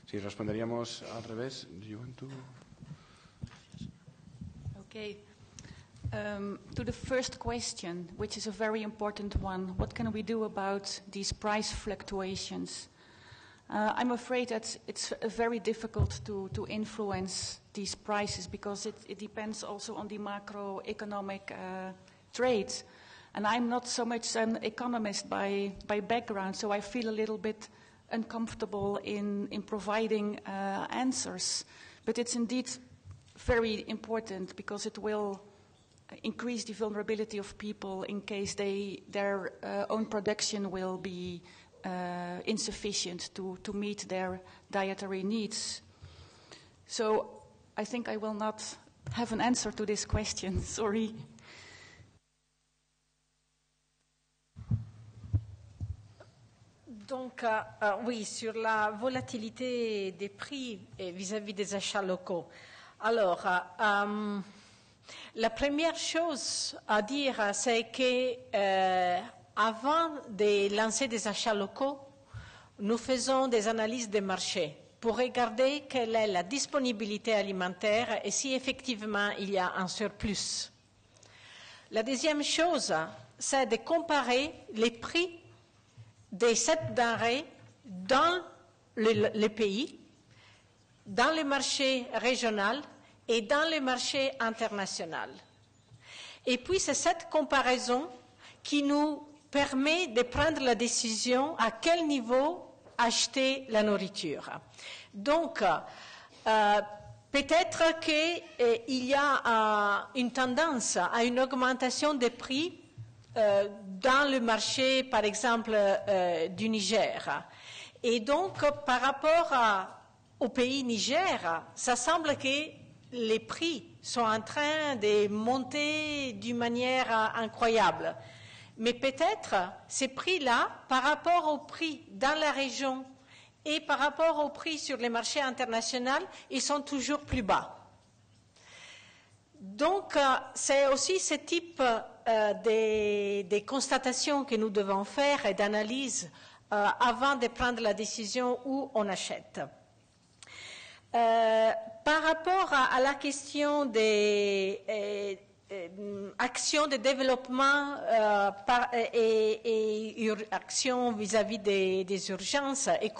Sí, responderíamos al revés. Okay. To the first question, which is a very important one, what can we do about these price fluctuations? I'm afraid that it's very difficult to influence these prices because it depends also on the macroeconomic trade. And I'm not so much an economist by background, so I feel a little bit uncomfortable in providing answers. But it's indeed very important because it will increase the vulnerability of people in case their own production will be insufficient to meet their dietary needs. So I think I will not have an answer to this question, sorry. Donc, oui, sur la volatilité des prix vis-à-vis des achats locaux. Alors, la première chose à dire, c'est que avant de lancer des achats locaux, nous faisons des analyses des marchés pour regarder quelle est la disponibilité alimentaire et si effectivement il y a un surplus. La deuxième chose, c'est de comparer les prix de cette denrée dans le pays, dans les marchés régionaux et dans les marchés internationaux. Et puis, c'est cette comparaison qui nous permet de prendre la décision à quel niveau acheter la nourriture. Donc, peut-être qu'il y a une tendance à une augmentation des prix dans le marché, par exemple, du Niger. Et donc, par rapport au pays Niger, ça semble que les prix sont en train de monter d'une manière incroyable. Mais peut-être ces prix-là, par rapport aux prix dans la région et par rapport aux prix sur les marchés internationaux, ils sont toujours plus bas. Donc, c'est aussi ce type de constatations que nous devons faire et d'analyse avant de prendre la décision où on achète. Par rapport à la question des actions de développement et actions vis-à-vis des urgences et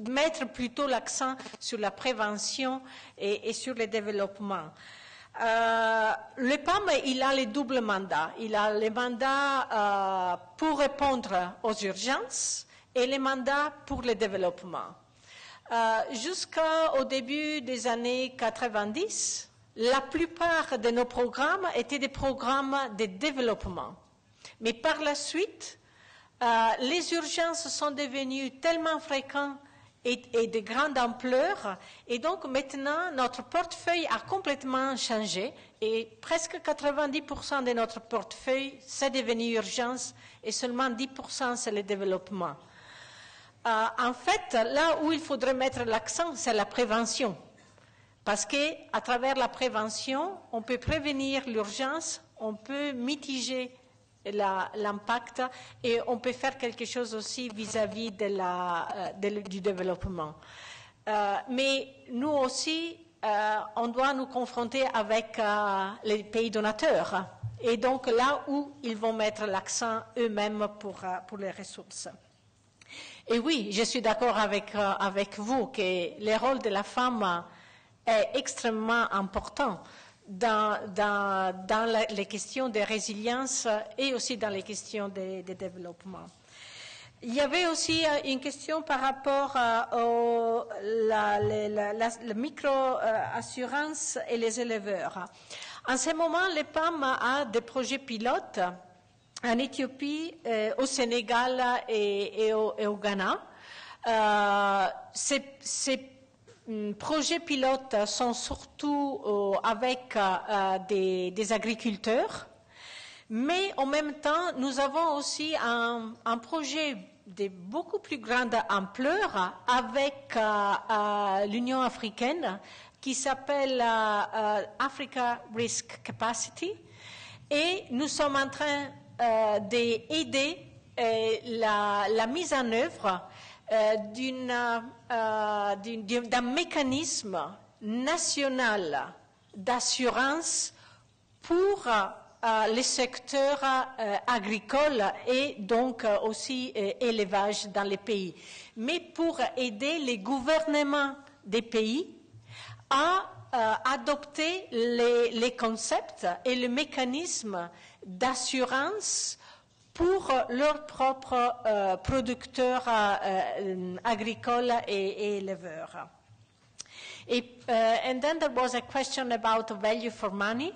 mettre plutôt l'accent sur la prévention et sur le développement. Le PAM, il a le double mandat. Il a le mandat pour répondre aux urgences et le mandat pour le développement. Jusqu'au début des années 90, la plupart de nos programmes étaient des programmes de développement. Mais par la suite, les urgences sont devenues tellement fréquentes et de grande ampleur, et donc maintenant notre portefeuille a complètement changé, et presque 90% de notre portefeuille c'est devenu urgence, et seulement 10% c'est le développement. En fait, là où il faudrait mettre l'accent, c'est la prévention. Parce qu'à travers la prévention, on peut prévenir l'urgence, on peut mitiger l'impact et on peut faire quelque chose aussi vis-à-vis du développement. Mais nous aussi, on doit nous confronter avec les pays donateurs et donc là où ils vont mettre l'accent eux-mêmes pour les ressources. Et oui, je suis d'accord avec vous que le rôle de la femme est extrêmement important dans les questions de résilience et aussi dans les questions de développement. Il y avait aussi une question par rapport à la micro-assurance et les éleveurs. En ce moment, le PAM a des projets pilotes en Éthiopie, au Sénégal et au Ghana. Ces projets pilotes sont surtout avec des agriculteurs, mais en même temps, nous avons aussi un projet de beaucoup plus grande ampleur avec l'Union africaine qui s'appelle Africa Risk Capacity, et nous sommes en train d'aider la mise en œuvre d'un mécanisme national d'assurance pour les secteurs agricoles et donc aussi élevage dans les pays, mais pour aider les gouvernements des pays à adopter les concepts et les mécanismes d'assurance pour leurs propres producteurs agricoles et éleveurs. And then there was a question about value for money.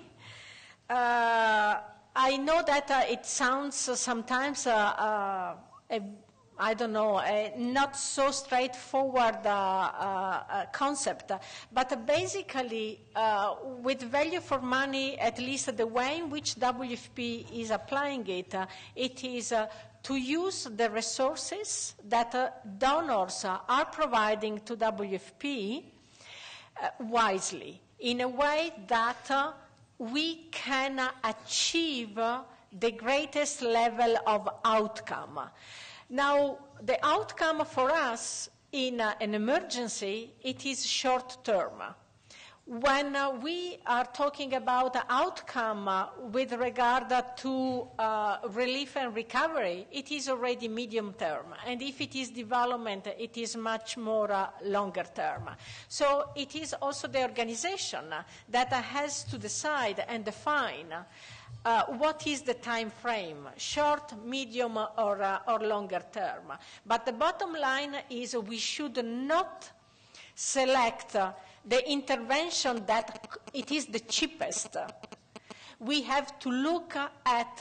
I know that it sounds sometimes I don't know, not so straightforward concept, but basically with value for money, at least the way in which WFP is applying it, it is to use the resources that donors are providing to WFP wisely, in a way that we can achieve the greatest level of outcome. Now, the outcome for us in an emergency, it is short term. When we are talking about the outcome with regard to relief and recovery, it is already medium term. And if it is development, it is much more longer term. So it is also the organization that has to decide and define what is the time frame, short, medium, or longer term. But the bottom line is we should not select the intervention that it is the cheapest. We have to look at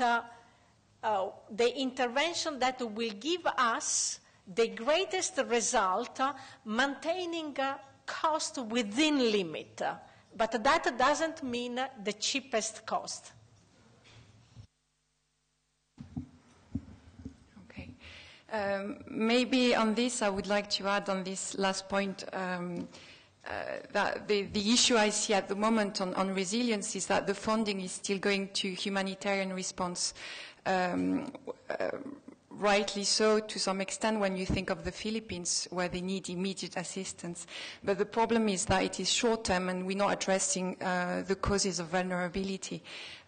the intervention that will give us the greatest result, maintaining cost within limit. But that doesn't mean the cheapest cost. Maybe on this, I would like to add on this last point that the issue I see at the moment on resilience is that the funding is still going to humanitarian response. Rightly so, to some extent, when you think of the Philippines, where they need immediate assistance. But the problem is that it is short-term, and we're not addressing the causes of vulnerability.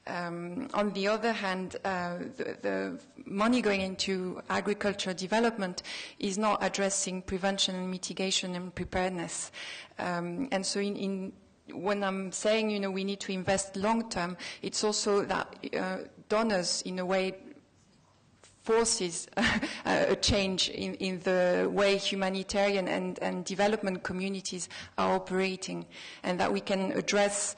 On the other hand, the money going into agriculture development is not addressing prevention and mitigation and preparedness. And so when I'm saying, we need to invest long-term, it's also that donors, in a way, forces a change in the way humanitarian and development communities are operating, and that we can address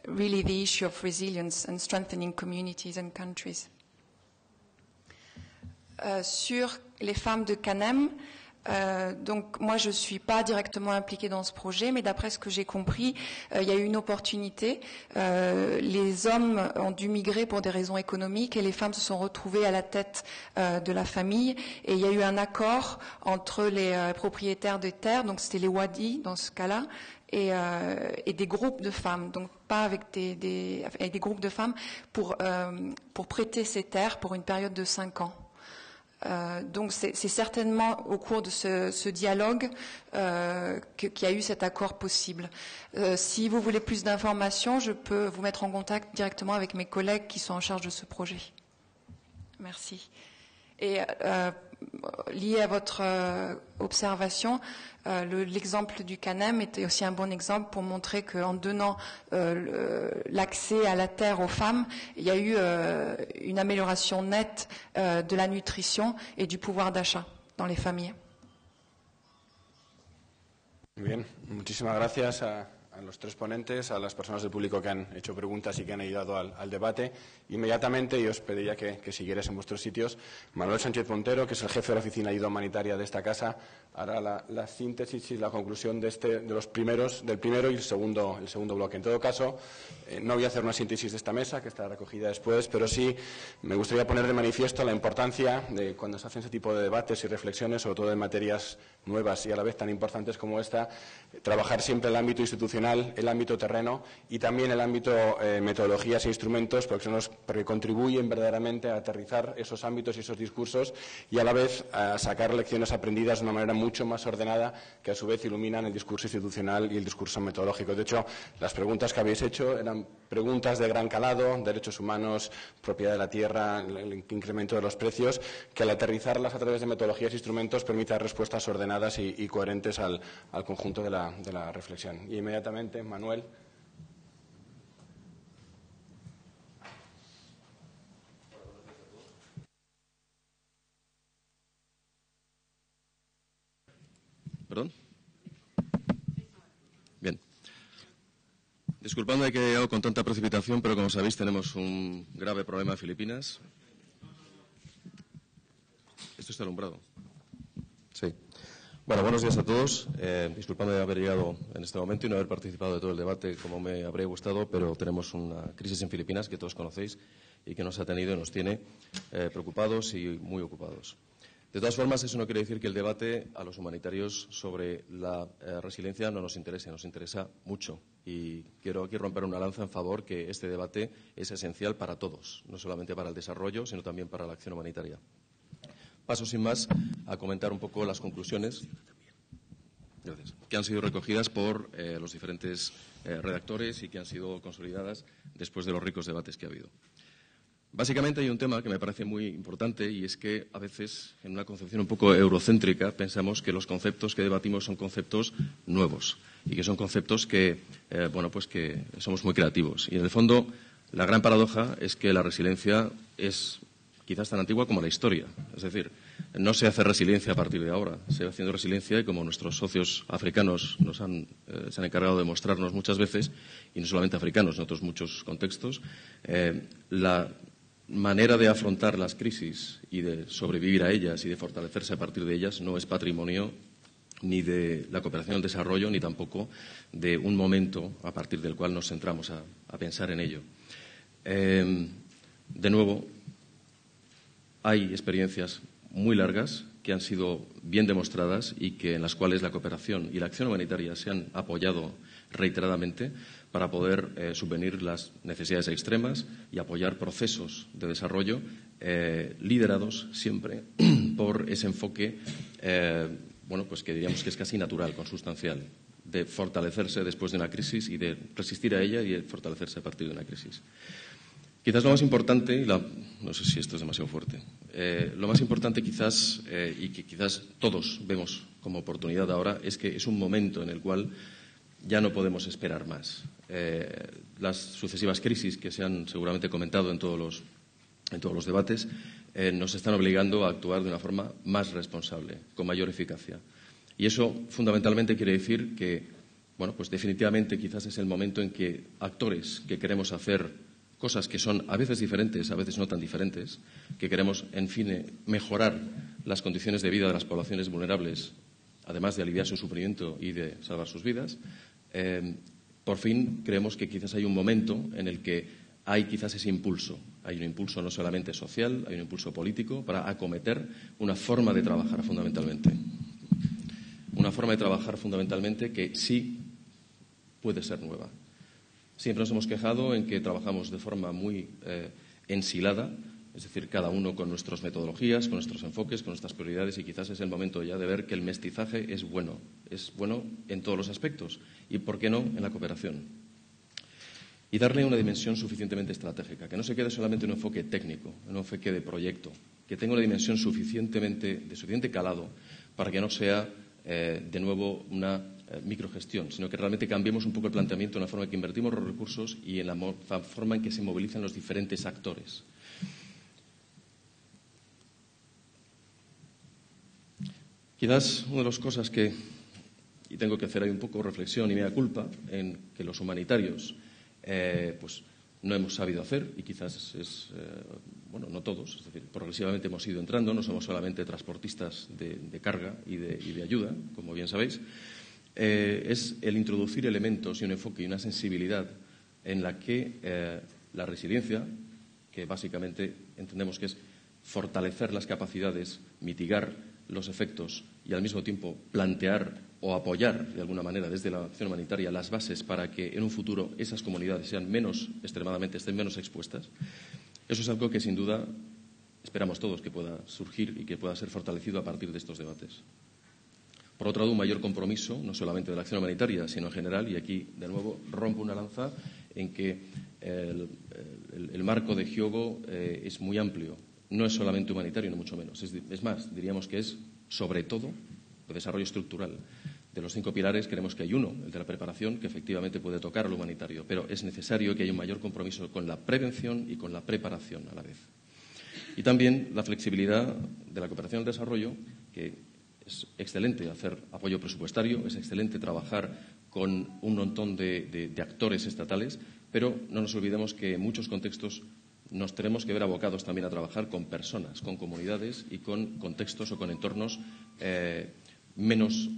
really the issue of resilience and strengthening communities and countries. Sur les femmes de Canem, donc moi je ne suis pas directement impliquée dans ce projet, mais d'après ce que j'ai compris, il y a eu une opportunité. Les hommes ont dû migrer pour des raisons économiques et les femmes se sont retrouvées à la tête de la famille. Et il y a eu un accord entre les propriétaires de terres, donc c'était les Wadi dans ce cas-là, et des groupes de femmes, donc pas avec avec des groupes de femmes pour prêter ces terres pour une période de 5 ans. Donc c'est certainement au cours de ce dialogue qu'il y a eu cet accord possible. Si vous voulez plus d'informations, je peux vous mettre en contact directement avec mes collègues qui sont en charge de ce projet. Merci. Et lié à votre observation, l'exemple du CANEM était aussi un bon exemple pour montrer qu'en donnant l'accès à la terre aux femmes, il y a eu une amélioration nette de la nutrition et du pouvoir d'achat dans les familles. Bien, muchísimas gracias a los tres ponentes, a las personas del público que han hecho preguntas y que han ayudado al debate. Inmediatamente, yo os pediría que siguierais en vuestros sitios. Manuel Sánchez Montero, que es el jefe de la Oficina de Ayuda Humanitaria de esta casa, hará la síntesis y la conclusión del primero y el segundo bloque. En todo caso, no voy a hacer una síntesis de esta mesa, que estará recogida después, pero sí me gustaría poner de manifiesto la importancia de, cuando se hacen ese tipo de debates y reflexiones, sobre todo en materias nuevas y a la vez tan importantes como esta, trabajar siempre el ámbito institucional, el ámbito terreno y también el ámbito metodologías e instrumentos, porque contribuyen verdaderamente a aterrizar esos ámbitos y esos discursos y a la vez a sacar lecciones aprendidas de una manera mucho más ordenada, que a su vez iluminan el discurso institucional y el discurso metodológico. De hecho, las preguntas que habéis hecho eran preguntas de gran calado: derechos humanos, propiedad de la tierra, el incremento de los precios, que al aterrizarlas a través de metodologías e instrumentos permite dar respuestas ordenadas y coherentes al conjunto de la reflexión. Y inmediatamente, Manuel. ¿Perdón? Bien. Disculpadme que he llegado con tanta precipitación, pero como sabéis tenemos un grave problema en Filipinas. ¿Esto está alumbrado? Sí. Bueno, buenos días a todos. Disculpadme de haber llegado en este momento y no haber participado de todo el debate como me habría gustado, pero tenemos una crisis en Filipinas que todos conocéis y que nos ha tenido y nos tiene preocupados y muy ocupados. De todas formas, eso no quiere decir que el debate a los humanitarios sobre la resiliencia no nos interesa mucho. Y quiero aquí romper una lanza en favor que este debate es esencial para todos, no solamente para el desarrollo, sino también para la acción humanitaria. Paso sin más a comentar un poco las conclusiones que han sido recogidas por los diferentes redactores y que han sido consolidadas después de los ricos debates que ha habido. Básicamente hay un tema que me parece muy importante y es que a veces, en una concepción un poco eurocéntrica, pensamos que los conceptos que debatimos son conceptos nuevos y que son conceptos que somos muy creativos. Y en el fondo, la gran paradoja es que la resiliencia es quizás tan antigua como la historia. Es decir, no se hace resiliencia a partir de ahora, se va haciendo resiliencia y como nuestros socios africanos se han encargado de mostrarnos muchas veces, y no solamente africanos, en otros muchos contextos, la manera de afrontar las crisis y de sobrevivir a ellas y de fortalecerse a partir de ellas no es patrimonio ni de la cooperación al desarrollo, ni tampoco de un momento a partir del cual nos centramos a pensar en ello. De nuevo, hay experiencias muy largas que han sido bien demostradas y en las cuales la cooperación y la acción humanitaria se han apoyado reiteradamente para poder subvenir las necesidades extremas y apoyar procesos de desarrollo liderados siempre por ese enfoque que diríamos que es casi natural, consustancial, de fortalecerse después de una crisis y de resistir a ella y de fortalecerse a partir de una crisis. Quizás lo más importante, no sé si esto es demasiado fuerte, lo más importante quizás, y que quizás todos vemos como oportunidad ahora, es que es un momento en el cual ya no podemos esperar más. Las sucesivas crisis que se han seguramente comentado en todos los debates nos están obligando a actuar de una forma más responsable, con mayor eficacia. Y eso fundamentalmente quiere decir que, definitivamente quizás es el momento en que actores que queremos hacer cosas que son a veces diferentes, a veces no tan diferentes, que queremos, en fin, mejorar las condiciones de vida de las poblaciones vulnerables, además de aliviar su sufrimiento y de salvar sus vidas, por fin creemos que quizás hay un momento en el que hay quizás ese impulso. Hay un impulso no solamente social, hay un impulso político para acometer una forma de trabajar fundamentalmente. Una forma de trabajar fundamentalmente que sí puede ser nueva. Siempre nos hemos quejado en que trabajamos de forma muy ensilada, es decir, cada uno con nuestras metodologías, con nuestros enfoques, con nuestras prioridades, y quizás es el momento ya de ver que el mestizaje es bueno en todos los aspectos y, ¿por qué no?, en la cooperación. Y darle una dimensión suficientemente estratégica, que no se quede solamente en un enfoque técnico, en un enfoque de proyecto, que tenga una dimensión de suficiente calado para que no sea, de nuevo, una microgestión, sino que realmente cambiemos un poco el planteamiento en la forma en que invertimos los recursos y en la forma en que se movilizan los diferentes actores. Quizás una de las cosas que, y tengo que hacer ahí un poco reflexión y mea culpa, en que los humanitarios pues no hemos sabido hacer, y quizás es, bueno, no todos, es decir, progresivamente hemos ido entrando, no somos solamente transportistas de carga y de ayuda, como bien sabéis, es el introducir elementos y un enfoque y una sensibilidad en la que la resiliencia, que básicamente entendemos que es fortalecer las capacidades, mitigar los efectos y al mismo tiempo plantear o apoyar de alguna manera desde la acción humanitaria las bases para que en un futuro esas comunidades sean estén menos expuestas. Eso es algo que sin duda esperamos todos que pueda surgir y que pueda ser fortalecido a partir de estos debates. Por otro lado, un mayor compromiso, no solamente de la acción humanitaria, sino en general, y aquí de nuevo rompo una lanza en que el marco de Hyogo es muy amplio. No es solamente humanitario, ni mucho menos. Es más, diríamos que es, sobre todo, el desarrollo estructural. De los 5 pilares, creemos que hay uno, el de la preparación, que efectivamente puede tocar a lo humanitario, pero es necesario que haya un mayor compromiso con la prevención y con la preparación a la vez. Y también la flexibilidad de la cooperación al desarrollo, que es excelente hacer apoyo presupuestario, es excelente trabajar con un montón de actores estatales, pero no nos olvidemos que en muchos contextos nos tenemos que ver abocados también a trabajar con personas, con comunidades y con contextos o con entornos menos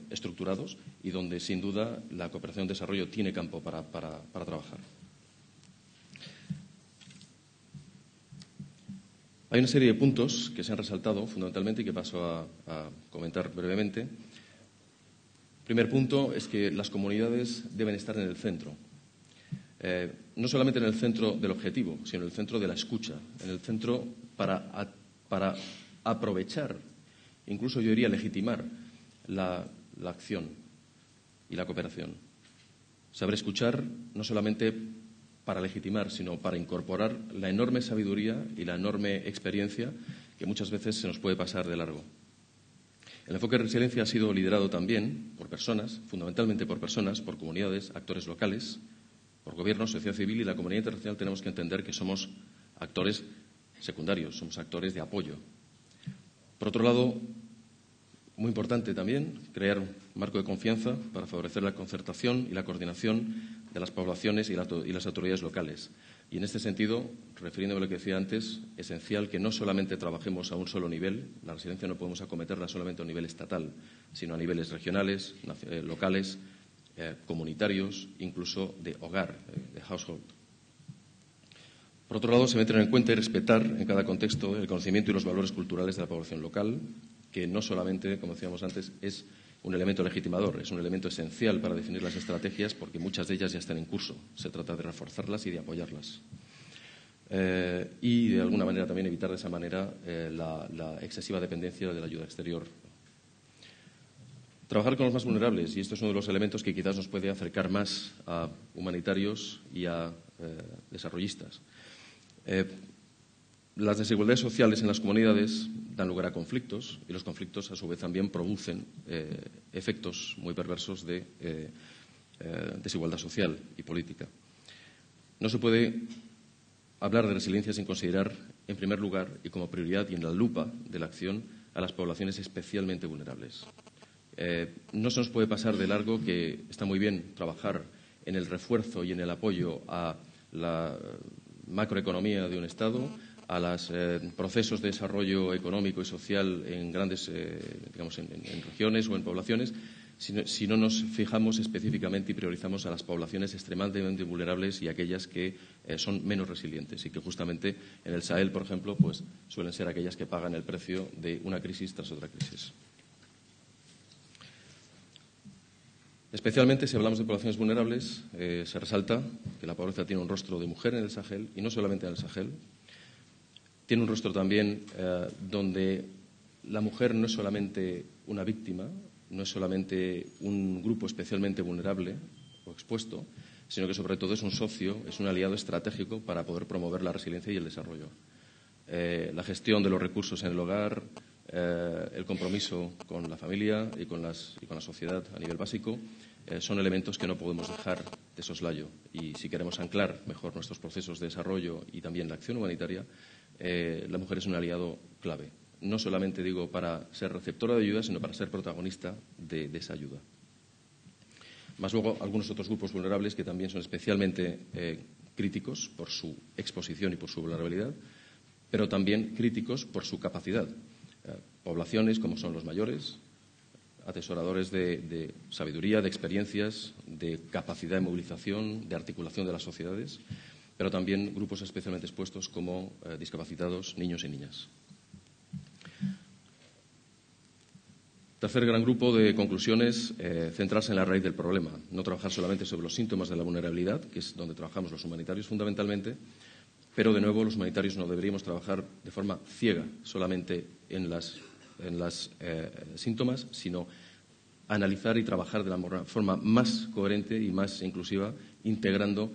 estructurados y donde, sin duda, la cooperación de desarrollo tiene campo para trabajar. Hay una serie de puntos que se han resaltado fundamentalmente y que paso a comentar brevemente. El primer punto es que las comunidades deben estar en el centro. No solamente en el centro del objetivo, sino en el centro de la escucha, en el centro para aprovechar, incluso yo diría legitimar la acción y la cooperación. Saber escuchar no solamente para legitimar, sino para incorporar la enorme sabiduría y la enorme experiencia que muchas veces se nos puede pasar de largo. El enfoque de resiliencia ha sido liderado también por personas, fundamentalmente por personas, por comunidades, actores locales, por gobiernos, sociedad civil y la comunidad internacional. Tenemos que entender que somos actores secundarios, somos actores de apoyo. Por otro lado, muy importante también crear un marco de confianza para favorecer la concertación y la coordinación de las poblaciones y las autoridades locales. Y en este sentido, refiriéndome a lo que decía antes, esencial que no solamente trabajemos a un solo nivel. La resiliencia no podemos acometerla solamente a un nivel estatal, sino a niveles regionales, locales, comunitarios, incluso de hogar, de household. Por otro lado, se debe tener en cuenta y respetar en cada contexto el conocimiento y los valores culturales de la población local, que no solamente, como decíamos antes, es un elemento legitimador, es un elemento esencial para definir las estrategias, porque muchas de ellas ya están en curso. Se trata de reforzarlas y de apoyarlas. Y, de alguna manera, también evitar de esa manera la excesiva dependencia de la ayuda exterior. Trabajar con los más vulnerables, y esto es uno de los elementos que quizás nos puede acercar más a humanitarios y a desarrollistas. Las desigualdades sociales en las comunidades dan lugar a conflictos y los conflictos, a su vez, también producen efectos muy perversos de desigualdad social y política. No se puede hablar de resiliencia sin considerar, en primer lugar y como prioridad y en la lupa de la acción, a las poblaciones especialmente vulnerables. No se nos puede pasar de largo que está muy bien trabajar en el refuerzo y en el apoyo a la macroeconomía de un Estado, a los procesos de desarrollo económico y social en grandes, en regiones o en poblaciones, si no nos fijamos específicamente y priorizamos a las poblaciones extremadamente vulnerables y aquellas que son menos resilientes y que justamente en el Sahel, por ejemplo, pues suelen ser aquellas que pagan el precio de una crisis tras otra crisis. Especialmente si hablamos de poblaciones vulnerables, se resalta que la pobreza tiene un rostro de mujer en el Sahel, y no solamente en el Sahel. Tiene un rostro también donde la mujer no es solamente una víctima, no es solamente un grupo especialmente vulnerable o expuesto, sino que sobre todo es un socio, es un aliado estratégico para poder promover la resiliencia y el desarrollo. La gestión de los recursos en el hogar, el compromiso con la familia y con la sociedad a nivel básico son elementos que no podemos dejar de soslayo. Y si queremos anclar mejor nuestros procesos de desarrollo y también la acción humanitaria, la mujer es un aliado clave. No solamente digo para ser receptora de ayuda, sino para ser protagonista de esa ayuda. Más luego, algunos otros grupos vulnerables que también son especialmente críticos por su exposición y por su vulnerabilidad, pero también críticos por su capacidad. Poblaciones como son los mayores, atesoradores de sabiduría, de experiencias, de capacidad de movilización, de articulación de las sociedades, pero también grupos especialmente expuestos como discapacitados, niños y niñas. Tercer gran grupo de conclusiones, centrarse en la raíz del problema, no trabajar solamente sobre los síntomas de la vulnerabilidad, que es donde trabajamos los humanitarios fundamentalmente, pero de nuevo los humanitarios no deberíamos trabajar de forma ciega solamente en las síntomas, sino analizar y trabajar de la forma más coherente y más inclusiva, integrando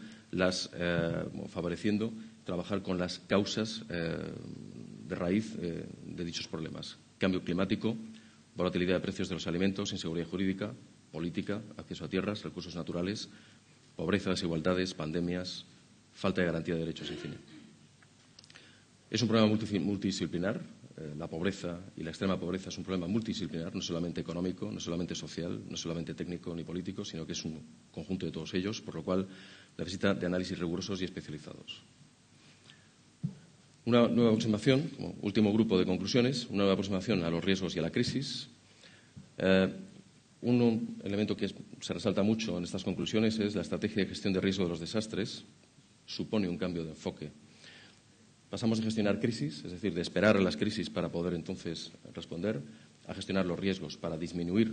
favoreciendo trabajar con las causas de raíz de dichos problemas. Cambio climático, volatilidad de precios de los alimentos, inseguridad jurídica, política, acceso a tierras, recursos naturales, pobreza, desigualdades, pandemias, falta de garantía de derechos, en fin. Es un problema multidisciplinar. La pobreza y la extrema pobreza es un problema multidisciplinar, no solamente económico, no solamente social, no solamente técnico ni político, sino que es un conjunto de todos ellos, por lo cual necesita de análisis rigurosos y especializados. Una nueva aproximación, como último grupo de conclusiones, una nueva aproximación a los riesgos y a la crisis. Un elemento que se resalta mucho en estas conclusiones es la estrategia de gestión de riesgo de los desastres. Supone un cambio de enfoque. Pasamos de gestionar crisis, es decir, de esperar a las crisis para poder entonces responder, a gestionar los riesgos para disminuir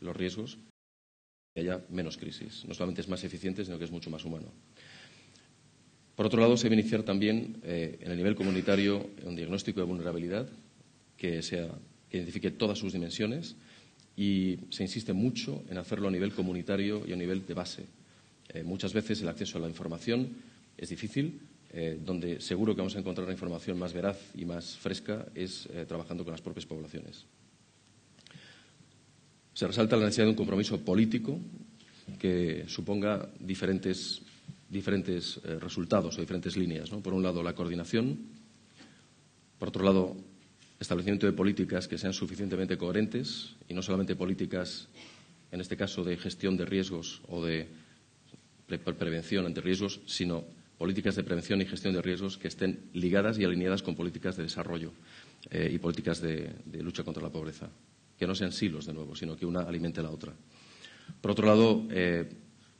los riesgos y haya menos crisis. No solamente es más eficiente, sino que es mucho más humano. Por otro lado, se debe iniciar también en el nivel comunitario un diagnóstico de vulnerabilidad que identifique todas sus dimensiones y se insiste mucho en hacerlo a nivel comunitario y a nivel de base. Muchas veces el acceso a la información es difícil, donde seguro que vamos a encontrar una información más veraz y más fresca es trabajando con las propias poblaciones. Se resalta la necesidad de un compromiso político que suponga diferentes resultados o diferentes líneas, ¿no? Por un lado, la coordinación. Por otro lado, establecimiento de políticas que sean suficientemente coherentes y no solamente políticas, en este caso, de gestión de riesgos o de prevención ante riesgos, sino políticas de prevención y gestión de riesgos que estén ligadas y alineadas con políticas de desarrollo y políticas de lucha contra la pobreza, que no sean silos, de nuevo, sino que una alimente a la otra. Por otro lado,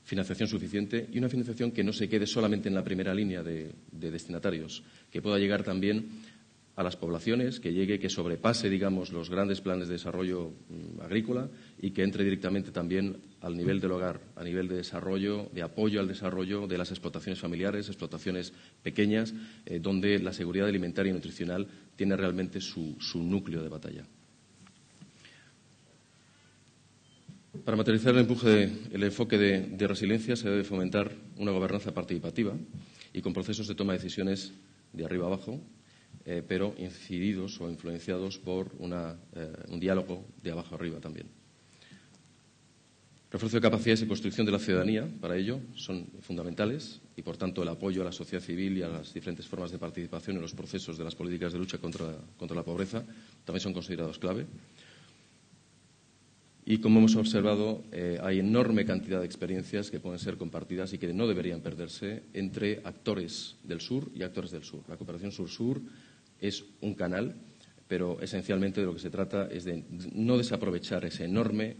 financiación suficiente y una financiación que no se quede solamente en la primera línea de destinatarios, que pueda llegar también a las poblaciones, que sobrepase, digamos, los grandes planes de desarrollo agrícola y que entre directamente también al nivel del hogar, a nivel de desarrollo, de apoyo al desarrollo de las explotaciones familiares, explotaciones pequeñas, donde la seguridad alimentaria y nutricional tiene realmente su núcleo de batalla. Para materializar el enfoque de resiliencia se debe fomentar una gobernanza participativa y con procesos de toma de decisiones de arriba abajo, pero incididos o influenciados por un diálogo de abajo arriba también. Refuerzo de capacidades y construcción de la ciudadanía, para ello, son fundamentales y, por tanto, el apoyo a la sociedad civil y a las diferentes formas de participación en los procesos de las políticas de lucha contra la pobreza también son considerados clave. Y, como hemos observado, hay enorme cantidad de experiencias que pueden ser compartidas y que no deberían perderse entre actores del sur y actores del sur. La cooperación sur-sur es un canal, pero esencialmente de lo que se trata es de no desaprovechar ese enorme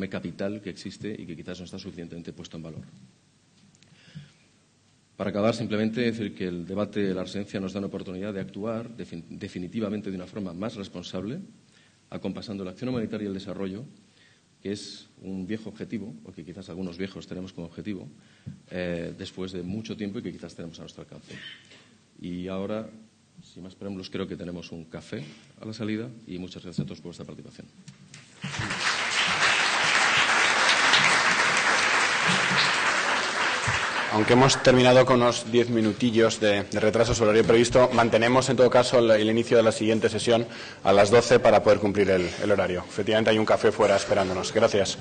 capital que existe y que quizás no está suficientemente puesto en valor. Para acabar, simplemente decir que el debate de la resiliencia nos da una oportunidad de actuar definitivamente de una forma más responsable, acompasando la acción humanitaria y el desarrollo que es un viejo objetivo, o que quizás algunos viejos tenemos como objetivo, después de mucho tiempo y que quizás tenemos a nuestro alcance. Y ahora, sin más preámbulos, creo que tenemos un café a la salida y muchas gracias a todos por vuestra participación. Aunque hemos terminado con unos 10 minutillos de retraso sobre el horario previsto, mantenemos en todo caso el inicio de la siguiente sesión a las 12 para poder cumplir el horario. Efectivamente hay un café fuera esperándonos. Gracias.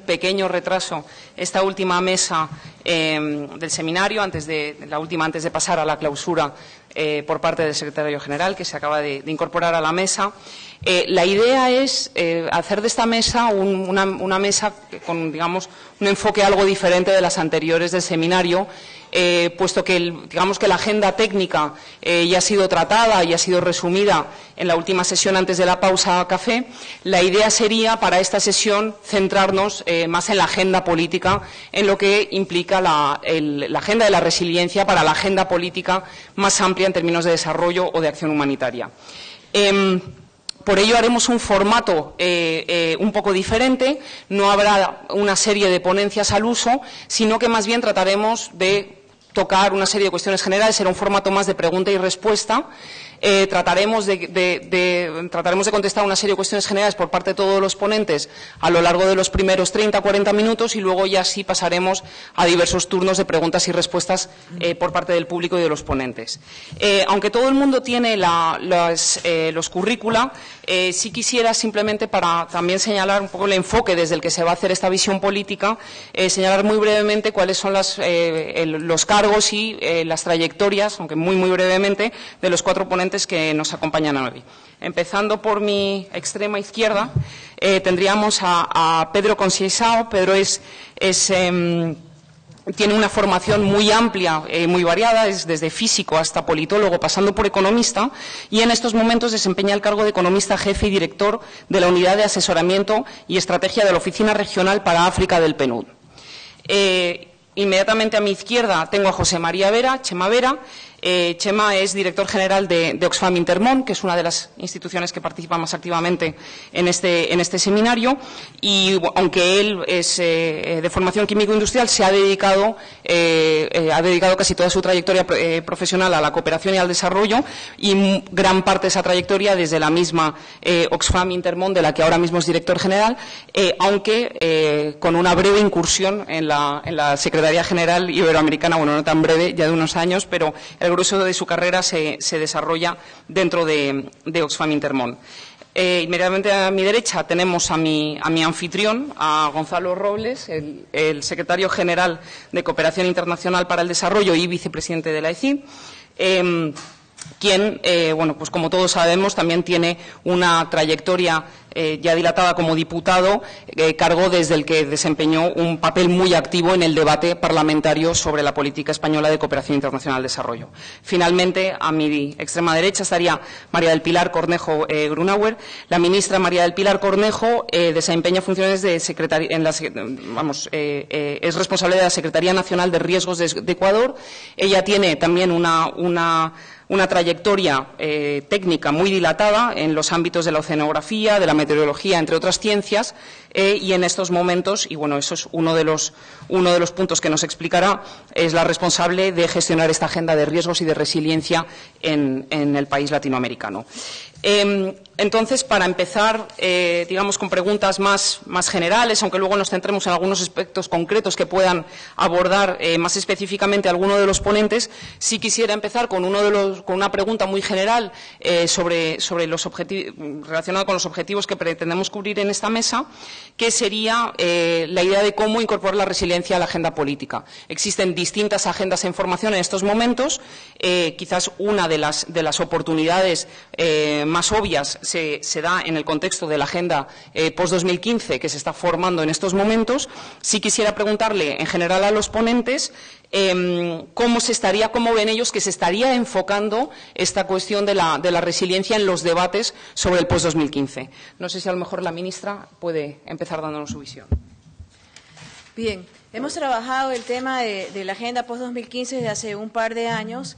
pequeño retraso esta última mesa del seminario, antes de pasar a la clausura por parte del secretario general, que se acaba de incorporar a la mesa. La idea es hacer de esta mesa una mesa con, digamos, un enfoque algo diferente de las anteriores del seminario, puesto que, digamos que la agenda técnica ya ha sido tratada y ha sido resumida en la última sesión antes de la pausa café. La idea sería, para esta sesión, centrarnos más en la agenda política, en lo que implica la agenda de la resiliencia para la agenda política más amplia en términos de desarrollo o de acción humanitaria. Por ello haremos un formato un poco diferente. No habrá una serie de ponencias al uso, sino que más bien trataremos de tocar una serie de cuestiones generales. Será un formato más de pregunta y respuesta. Trataremos de contestar una serie de cuestiones generales por parte de todos los ponentes a lo largo de los primeros 30-40 minutos y luego ya sí pasaremos a diversos turnos de preguntas y respuestas por parte del público y de los ponentes. Aunque todo el mundo tiene los currícula, sí quisiera simplemente, para también señalar un poco el enfoque desde el que se va a hacer esta visión política, señalar muy brevemente cuáles son los cargos y las trayectorias, aunque muy brevemente, de los 4 ponentes que nos acompañan hoy. Empezando por mi extrema izquierda, tendríamos a Pedro Conceição. Pedro tiene una formación muy amplia, muy variada, es desde físico hasta politólogo, pasando por economista, y en estos momentos desempeña el cargo de economista jefe y director de la Unidad de Asesoramiento y Estrategia de la Oficina Regional para África del PNUD. Inmediatamente a mi izquierda tengo a José María Vera, Chema Vera. Chema es director general de Oxfam Intermón, que es una de las instituciones que participa más activamente en este seminario, y aunque él es de formación químico-industrial, se ha dedicado casi toda su trayectoria profesional a la cooperación y al desarrollo, y gran parte de esa trayectoria desde la misma Oxfam Intermón, de la que ahora mismo es director general, aunque con una breve incursión en la Secretaría General Iberoamericana, bueno, no tan breve, ya de unos años, pero el grueso de su carrera se desarrolla dentro de Oxfam Intermón. Inmediatamente a mi derecha tenemos a mi anfitrión, a Gonzalo Robles, el secretario general de Cooperación Internacional para el Desarrollo y vicepresidente de la AECID, quien, bueno, pues como todos sabemos, también tiene una trayectoria ya dilatada como diputado, cargo desde el que desempeñó un papel muy activo en el debate parlamentario sobre la política española de cooperación internacional al desarrollo. Finalmente, a mi extrema derecha estaría María del Pilar Cornejo Grunauer. La ministra María del Pilar Cornejo desempeña funciones de secretaria, es responsable de la Secretaría Nacional de Riesgos de Ecuador. Ella tiene también una trayectoria técnica muy dilatada en los ámbitos de la oceanografía, de la meteorología, entre otras ciencias, y en estos momentos, y bueno, eso es uno de los puntos que nos explicará, es la responsable de gestionar esta agenda de riesgos y de resiliencia en el país latinoamericano. Entonces, para empezar, digamos, con preguntas más generales, aunque luego nos centremos en algunos aspectos concretos que puedan abordar más específicamente alguno de los ponentes, sí quisiera empezar con una pregunta muy general relacionada con los objetivos que pretendemos cubrir en esta mesa, que sería la idea de cómo incorporar la resiliencia a la agenda política. Existen distintas agendas en formación en estos momentos. Quizás una de las oportunidades más obvias se da en el contexto de la agenda post-2015 que se está formando en estos momentos. Sí quisiera preguntarle en general a los ponentes cómo ven ellos que se estaría enfocando esta cuestión de la resiliencia en los debates sobre el post-2015. No sé si a lo mejor la ministra puede empezar dándonos su visión. Bien, hemos trabajado el tema de la agenda post-2015 desde hace un par de años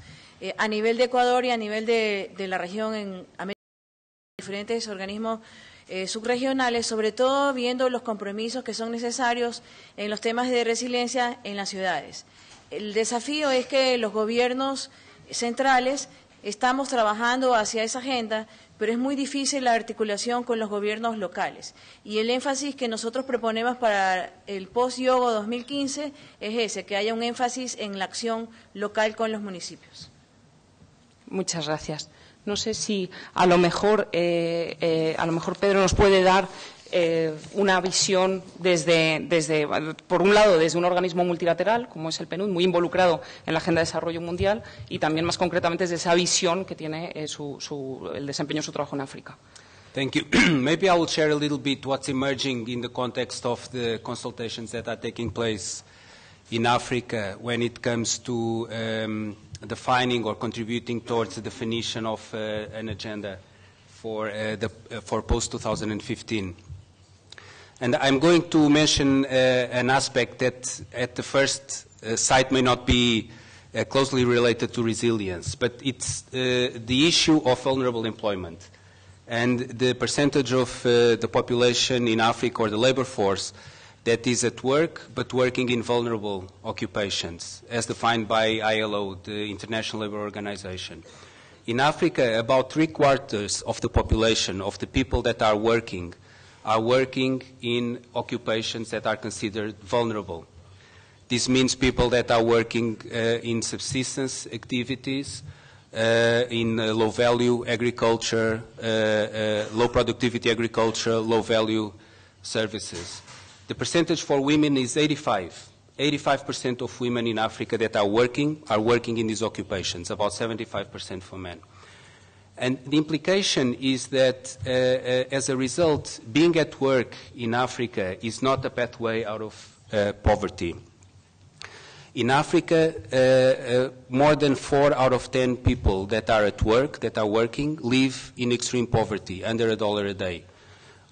a nivel de Ecuador y a nivel de la región en América, diferentes organismos subregionales, sobre todo viendo los compromisos que son necesarios en los temas de resiliencia en las ciudades. El desafío es que los gobiernos centrales estamos trabajando hacia esa agenda, pero es muy difícil la articulación con los gobiernos locales. Y el énfasis que nosotros proponemos para el post-Yogo 2015 es ese, que haya un énfasis en la acción local con los municipios. Muchas gracias. No sé si a lo mejor Pedro nos puede dar una visión por un lado, desde un organismo multilateral, como es el PNUD, muy involucrado en la Agenda de Desarrollo Mundial, y también, más concretamente, desde esa visión que tiene el desempeño de su trabajo en África. Thank you. Maybe I will share a little bit what's emerging in the context of the consultations that are taking place in Africa when it comes to defining or contributing towards the definition of an agenda for post-2015. And I'm going to mention an aspect that at the first sight may not be closely related to resilience, but it's the issue of vulnerable employment and the percentage of the population in Africa or the labor force that is at work but working in vulnerable occupations, as defined by ILO, the International Labour Organization. In Africa, about 3/4 of the population, of the people that are working in occupations that are considered vulnerable. This means people that are working in subsistence activities, in low-value agriculture, low productivity agriculture, low-value services. The percentage for women is 85% of women in Africa that are working in these occupations, about 75% for men. And the implication is that, as a result, being at work in Africa is not a pathway out of poverty. In Africa, more than 4 out of 10 people that are at work, that are working, live in extreme poverty, under $1 a day,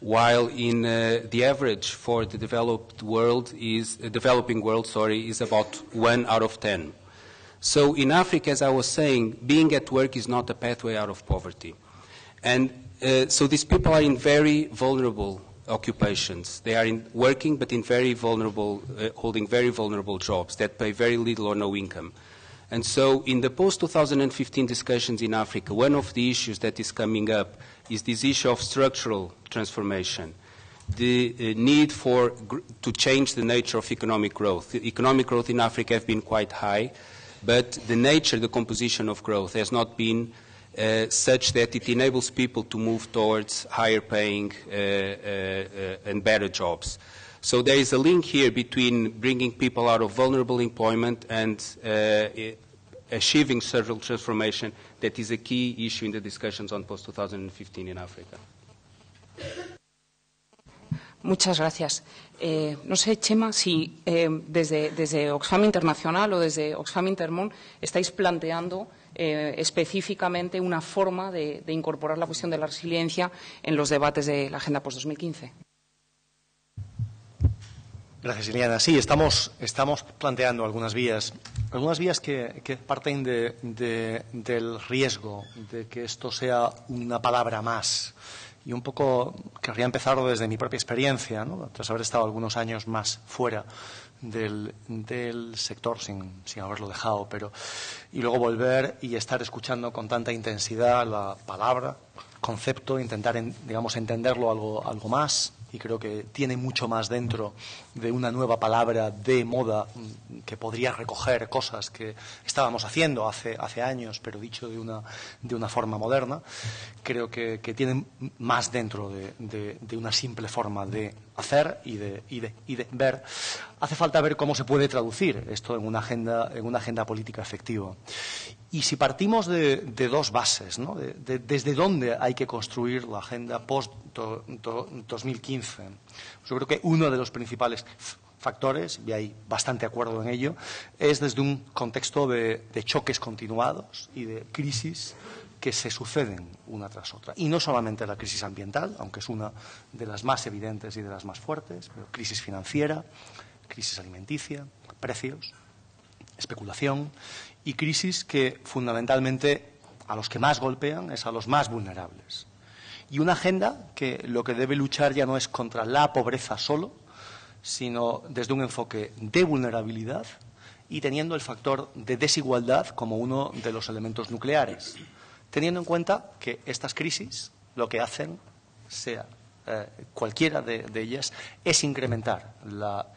while in the average for the developing world is about 1 out of 10. So in Africa, as I was saying, being at work is not a pathway out of poverty. And so these people are in very vulnerable occupations. They are working, but in very vulnerable, holding very vulnerable jobs that pay very little or no income. And so in the post-2015 discussions in Africa, one of the issues that is coming up is this issue of structural transformation, the need to change the nature of economic growth. The economic growth in Africa has been quite high, but the nature, the composition of growth has not been such that it enables people to move towards higher paying and better jobs. So there is a link here between bringing people out of vulnerable employment and achieving structural transformation that is a key issue in the discussions on post-2015 in Africa. Muchas gracias. No sé, Chema, si desde Oxfam Internacional o desde Oxfam Intermón estáis planteando específicamente una forma de incorporar la cuestión de la resiliencia en los debates de la Agenda post-2015. Gracias, Liliana. Sí, estamos planteando algunas vías que parten del riesgo de que esto sea una palabra más. Y un poco querría empezar desde mi propia experiencia, ¿no? Tras haber estado algunos años más fuera del sector sin haberlo dejado, y luego volver y estar escuchando con tanta intensidad la palabra, concepto, intentar entenderlo algo más, y creo que tiene mucho más dentro de una nueva palabra de moda que podría recoger cosas que estábamos haciendo hace años, pero dicho de una forma moderna. Creo que tiene más dentro de una simple forma de hacer y de ver. Hace falta ver cómo se puede traducir esto en una agenda política efectiva. Y si partimos de dos bases, ¿no? Desde dónde hay que construir la agenda post-2015, yo creo que uno de los principales factores, y hay bastante acuerdo en ello, es desde un contexto de choques continuados y de crisis que se suceden una tras otra. Y no solamente la crisis ambiental, aunque es una de las más evidentes y de las más fuertes, pero crisis financiera, crisis alimenticia, precios, especulación y crisis que fundamentalmente a los que más golpean es a los más vulnerables. Y una agenda que lo que debe luchar ya no es contra la pobreza solo, sino desde un enfoque de vulnerabilidad y teniendo el factor de desigualdad como uno de los elementos nucleares, teniendo en cuenta que estas crisis lo que hacen, sea cualquiera de ellas, es incrementar la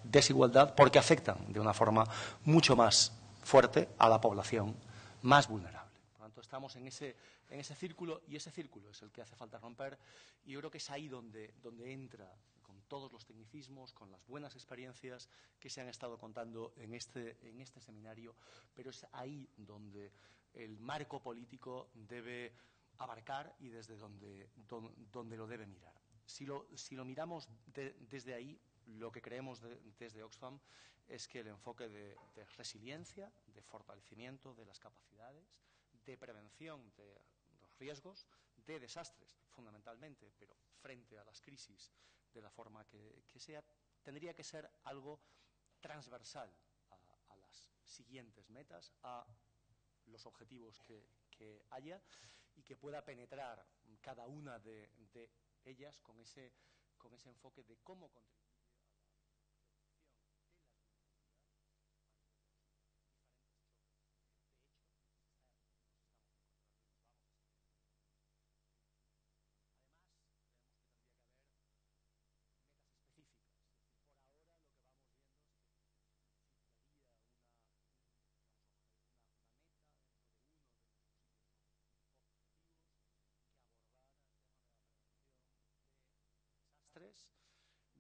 desigualdad porque afectan de una forma mucho más fuerte a la población más vulnerable. Por lo tanto, estamos en ese en ese círculo, y ese círculo es el que hace falta romper, y yo creo que es ahí donde entra, con todos los tecnicismos, con las buenas experiencias que se han estado contando en este seminario, pero es ahí donde el marco político debe abarcar y desde donde lo debe mirar. Si lo miramos desde ahí, lo que creemos desde Oxfam es que el enfoque de resiliencia, de fortalecimiento de las capacidades, de prevención de los riesgos, de desastres fundamentalmente, pero frente a las crisis de la forma que sea, tendría que ser algo transversal a las siguientes metas, a los objetivos que haya, y que pueda penetrar cada una de ellas con ese enfoque de cómo contribuir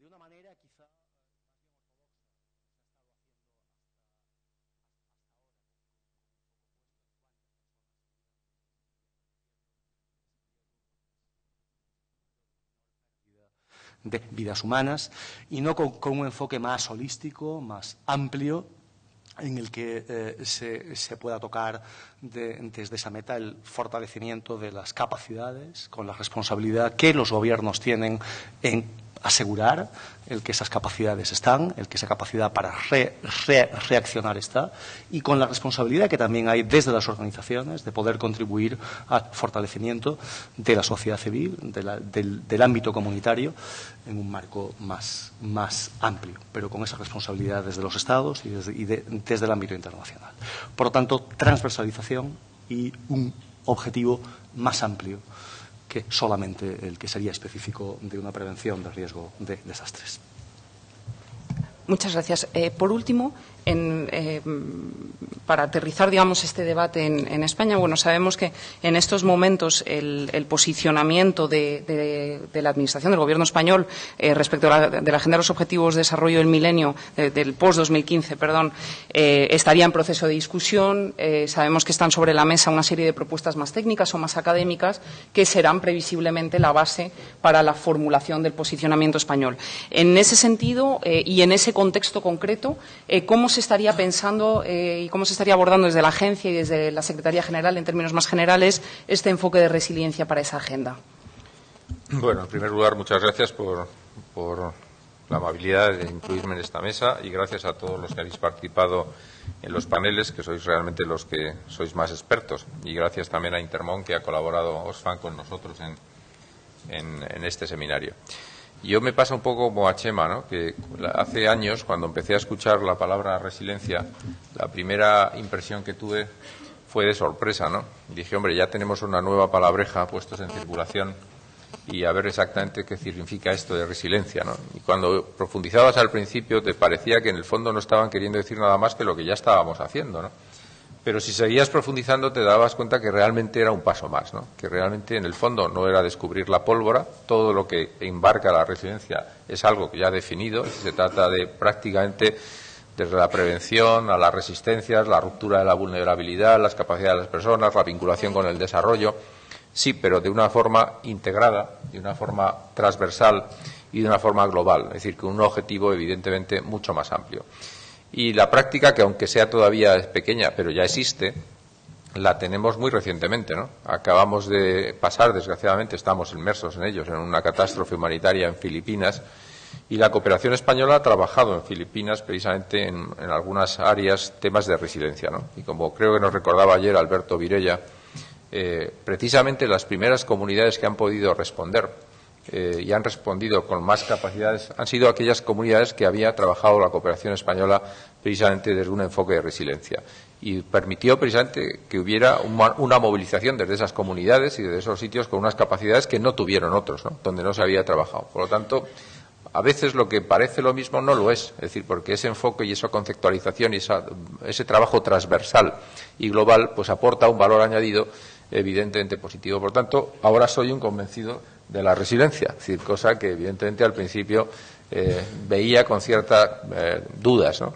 de una manera quizá más bien ortodoxa de vidas humanas, y no con un enfoque más holístico, más amplio, en el que se pueda tocar desde esa meta el fortalecimiento de las capacidades, con la responsabilidad que los gobiernos tienen en asegurar el que esas capacidades están, el que esa capacidad para reaccionar está, y con la responsabilidad que también hay desde las organizaciones de poder contribuir al fortalecimiento de la sociedad civil, del ámbito comunitario, en un marco más amplio, pero con esa responsabilidad desde los Estados y desde el ámbito internacional. Por lo tanto, transversalización y un objetivo más amplio que solamente el que sería específico de una prevención de riesgo de desastres. Muchas gracias. Por último, para aterrizar, digamos, este debate en España, bueno, sabemos que en estos momentos el posicionamiento de la Administración, del Gobierno español, respecto de la Agenda de los Objetivos de Desarrollo del Milenio, del post-2015, estaría en proceso de discusión. Sabemos que están sobre la mesa una serie de propuestas más técnicas o más académicas que serán previsiblemente la base para la formulación del posicionamiento español. En ese sentido y en ese contexto concreto, ¿cómo se estaría pensando y cómo se estaría abordando desde la Agencia y desde la Secretaría General, en términos más generales, este enfoque de resiliencia para esa agenda? Bueno, en primer lugar, muchas gracias por la amabilidad de incluirme en esta mesa, y gracias a todos los que habéis participado en los paneles, que sois realmente los que sois más expertos, y gracias también a Intermón, que ha colaborado Oxfam con nosotros en este seminario. Yo me pasa un poco como a Chema, ¿no? Que hace años, cuando empecé a escuchar la palabra resiliencia, la primera impresión que tuve fue de sorpresa, ¿no? Y dije, hombre, ya tenemos una nueva palabreja puestos en circulación, y a ver exactamente qué significa esto de resiliencia, ¿no? Y cuando profundizabas al principio te parecía que en el fondo no estaban queriendo decir nada más que lo que ya estábamos haciendo, ¿no? Pero si seguías profundizando te dabas cuenta que realmente era un paso más, ¿no? Que realmente en el fondo no era descubrir la pólvora, todo lo que embarca la resiliencia es algo que ya ha definido, se trata de prácticamente desde la prevención a las resistencias, la ruptura de la vulnerabilidad, las capacidades de las personas, la vinculación con el desarrollo, sí, pero de una forma integrada, de una forma transversal y de una forma global, es decir, con un objetivo evidentemente mucho más amplio. Y la práctica, que aunque sea todavía pequeña, pero ya existe, la tenemos muy recientemente, ¿no? Acabamos de pasar, desgraciadamente, estamos inmersos en ellos, en una catástrofe humanitaria en Filipinas, y la Cooperación Española ha trabajado en Filipinas precisamente en algunas áreas temas de resiliencia, ¿no? Y como creo que nos recordaba ayer Alberto Virella, precisamente las primeras comunidades que han podido responder y han respondido con más capacidades han sido aquellas comunidades que había trabajado la Cooperación Española precisamente desde un enfoque de resiliencia, y permitió precisamente que hubiera una movilización desde esas comunidades y desde esos sitios con unas capacidades que no tuvieron otros, ¿no? Donde no se había trabajado. Por lo tanto, a veces lo que parece lo mismo no lo es decir, porque ese enfoque y esa conceptualización y ese trabajo transversal y global pues aporta un valor añadido evidentemente positivo. Por tanto, ahora soy un convencido de la resiliencia, es decir, cosa que evidentemente al principio veía con ciertas dudas, ¿no?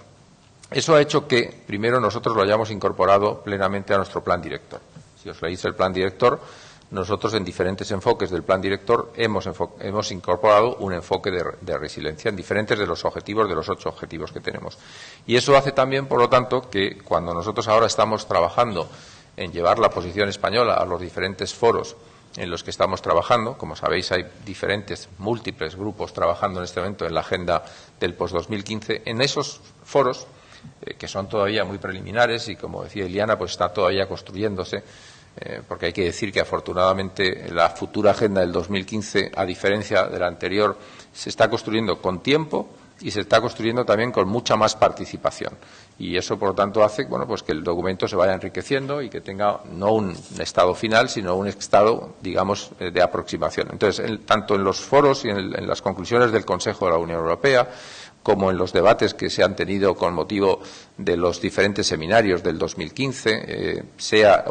Eso ha hecho que, primero, nosotros lo hayamos incorporado plenamente a nuestro plan director. Si os leéis el plan director, nosotros en diferentes enfoques del plan director hemos incorporado un enfoque de resiliencia en diferentes de los objetivos, de los 8 objetivos que tenemos. Y eso hace también, por lo tanto, que cuando nosotros ahora estamos trabajando en llevar la posición española a los diferentes foros en los que estamos trabajando, como sabéis, hay múltiples grupos trabajando en este momento en la agenda del post-2015, en esos foros, que son todavía muy preliminares y, como decía Iliana, pues está todavía construyéndose, porque hay que decir que afortunadamente la futura agenda del 2015, a diferencia de la anterior, se está construyendo con tiempo y se está construyendo también con mucha más participación. Y eso, por lo tanto, hace pues que el documento se vaya enriqueciendo y que tenga no un estado final, sino un estado, digamos, de aproximación. Entonces, tanto en los foros y en las conclusiones del Consejo de la Unión Europea, como en los debates que se han tenido con motivo de los diferentes seminarios del 2015, sea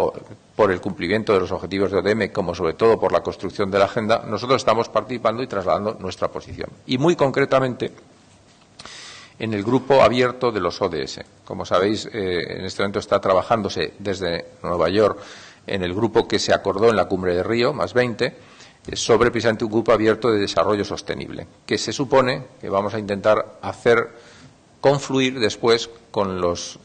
por el cumplimiento de los objetivos de ODM, como sobre todo por la construcción de la agenda, nosotros estamos participando y trasladando nuestra posición. Y muy concretamente, en el grupo abierto de los ODS. Como sabéis, en este momento está trabajándose desde Nueva York en el grupo que se acordó en la cumbre de Río, +20, sobre precisamente un grupo abierto de desarrollo sostenible, que se supone que vamos a intentar hacer confluir después con los,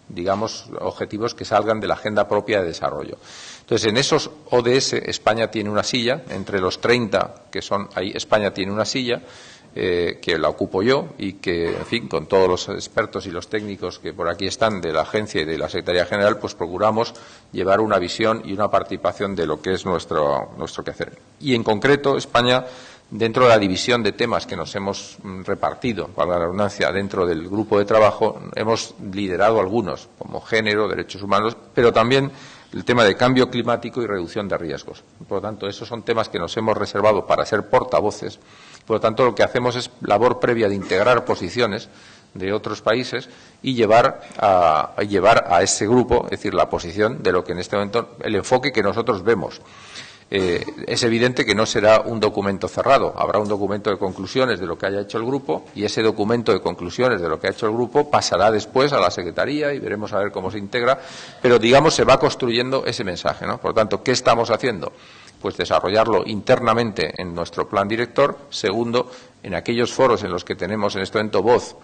digamos, objetivos que salgan de la agenda propia de desarrollo. Entonces, en esos ODS España tiene una silla, entre los 30 que son ahí, España tiene una silla, que la ocupo yo y que, en fin, con todos los expertos y los técnicos que por aquí están de la Agencia y de la Secretaría General, pues procuramos llevar una visión y una participación de lo que es nuestro quehacer. Y, en concreto, España, dentro de la división de temas que nos hemos repartido, para la redundancia, dentro del grupo de trabajo, hemos liderado algunos, como género, derechos humanos, pero también el tema de cambio climático y reducción de riesgos. Por lo tanto, esos son temas que nos hemos reservado para ser portavoces. Por lo tanto, lo que hacemos es labor previa de integrar posiciones de otros países y llevar a ese grupo, es decir, la posición de lo que en este momento, el enfoque que nosotros vemos. Es evidente que no será un documento cerrado, habrá un documento de conclusiones de lo que haya hecho el grupo y ese documento de conclusiones de lo que ha hecho el grupo pasará después a la Secretaría y veremos a ver cómo se integra, pero digamos se va construyendo ese mensaje, ¿no? Por lo tanto, ¿qué estamos haciendo? Pues desarrollarlo internamente en nuestro plan director. Segundo, en aquellos foros en los que tenemos en este momento voz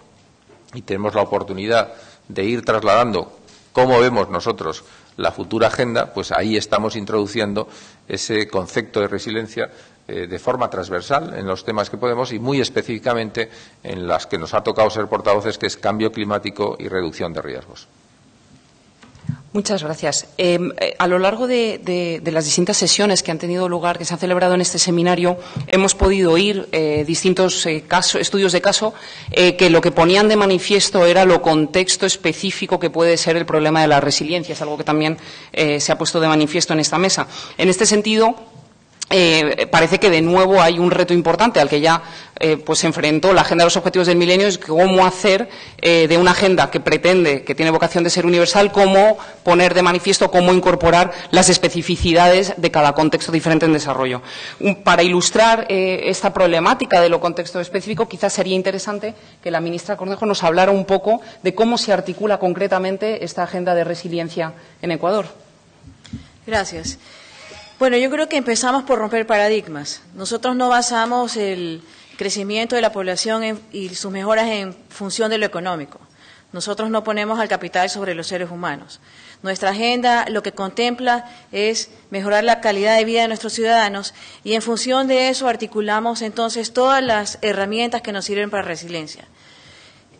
y tenemos la oportunidad de ir trasladando cómo vemos nosotros la futura agenda, pues ahí estamos introduciendo ese concepto de resiliencia de forma transversal en los temas que podemos y muy específicamente en las que nos ha tocado ser portavoces, que es cambio climático y reducción de riesgos. Muchas gracias. A lo largo de las distintas sesiones que han tenido lugar, que se han celebrado en este seminario, hemos podido oír distintos estudios de caso que lo que ponían de manifiesto era lo contexto específico que puede ser el problema de la resiliencia. Es algo que también se ha puesto de manifiesto en esta mesa. En este sentido, parece que de nuevo hay un reto importante al que ya pues se enfrentó la Agenda de los Objetivos del Milenio, es cómo hacer de una agenda que pretende, que tiene vocación de ser universal, cómo poner de manifiesto, cómo incorporar las especificidades de cada contexto diferente en desarrollo. Para ilustrar esta problemática de lo contexto específico, quizás sería interesante que la ministra Cornejo nos hablara un poco de cómo se articula concretamente esta agenda de resiliencia en Ecuador. Gracias. Bueno, yo creo que empezamos por romper paradigmas. Nosotros no basamos el crecimiento de la población y sus mejoras en función de lo económico. Nosotros no ponemos al capital sobre los seres humanos. Nuestra agenda lo que contempla es mejorar la calidad de vida de nuestros ciudadanos y en función de eso articulamos entonces todas las herramientas que nos sirven para resiliencia.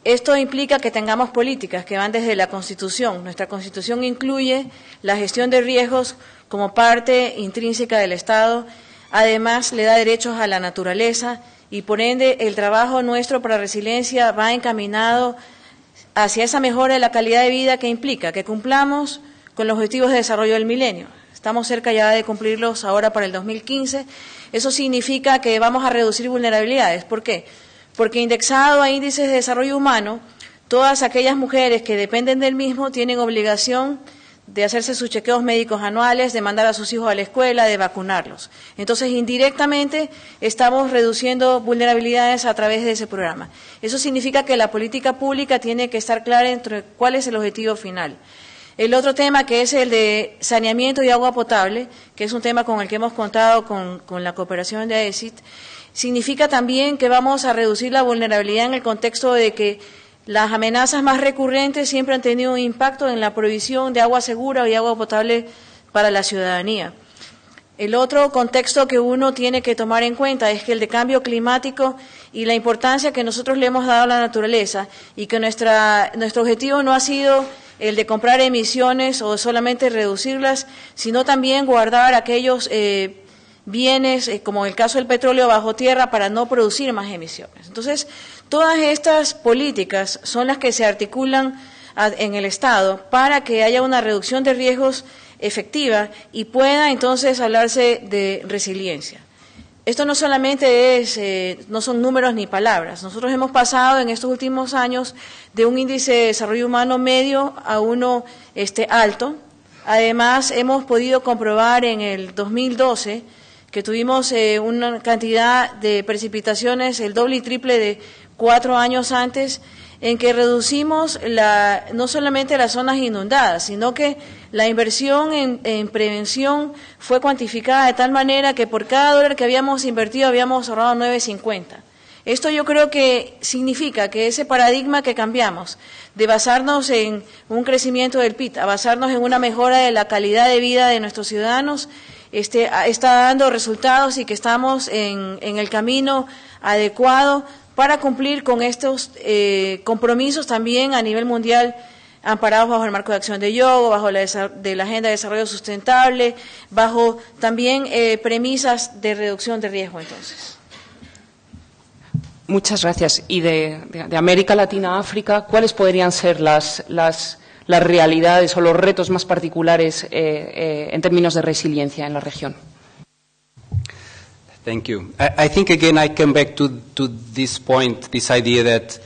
Esto implica que tengamos políticas que van desde la Constitución. Nuestra Constitución incluye la gestión de riesgos como parte intrínseca del Estado. Además, le da derechos a la naturaleza y, por ende, el trabajo nuestro para resiliencia va encaminado hacia esa mejora de la calidad de vida que implica que cumplamos con los objetivos de desarrollo del milenio. Estamos cerca ya de cumplirlos ahora para el 2015. Eso significa que vamos a reducir vulnerabilidades. ¿Por qué? Porque indexado a índices de desarrollo humano, todas aquellas mujeres que dependen del mismo tienen obligación de hacerse sus chequeos médicos anuales, de mandar a sus hijos a la escuela, de vacunarlos. Entonces, indirectamente, estamos reduciendo vulnerabilidades a través de ese programa. Eso significa que la política pública tiene que estar clara entre cuál es el objetivo final. El otro tema, que es el de saneamiento y agua potable, que es un tema con el que hemos contado con la cooperación de AECID, significa también que vamos a reducir la vulnerabilidad en el contexto de que las amenazas más recurrentes siempre han tenido un impacto en la provisión de agua segura y agua potable para la ciudadanía. El otro contexto que uno tiene que tomar en cuenta es que el de cambio climático y la importancia que nosotros le hemos dado a la naturaleza, y que nuestro objetivo no ha sido el de comprar emisiones o solamente reducirlas, sino también guardar aquellos bienes, como en el caso del petróleo, bajo tierra para no producir más emisiones. Entonces, todas estas políticas son las que se articulan en el Estado para que haya una reducción de riesgos efectiva y pueda entonces hablarse de resiliencia. Esto no solamente no son números ni palabras. Nosotros hemos pasado en estos últimos años de un índice de desarrollo humano medio a uno alto. Además, hemos podido comprobar en el 2012 que tuvimos una cantidad de precipitaciones el doble y triple de 4 años antes, en que reducimos no solamente las zonas inundadas, sino que la inversión en prevención fue cuantificada de tal manera que por cada dólar que habíamos invertido habíamos ahorrado 9.50. Esto yo creo que significa que ese paradigma que cambiamos de basarnos en un crecimiento del PIB a basarnos en una mejora de la calidad de vida de nuestros ciudadanos está dando resultados, y que estamos en el camino adecuado para cumplir con estos compromisos también a nivel mundial, amparados bajo el marco de acción de Yogo, bajo la Agenda de Desarrollo Sustentable, bajo también premisas de reducción de riesgo. Entonces, muchas gracias. Y de América Latina a África, ¿cuáles podrían ser las realidades o los retos más particulares en términos de resiliencia en la región? Thank you. I think, again, I come back to this point, this idea that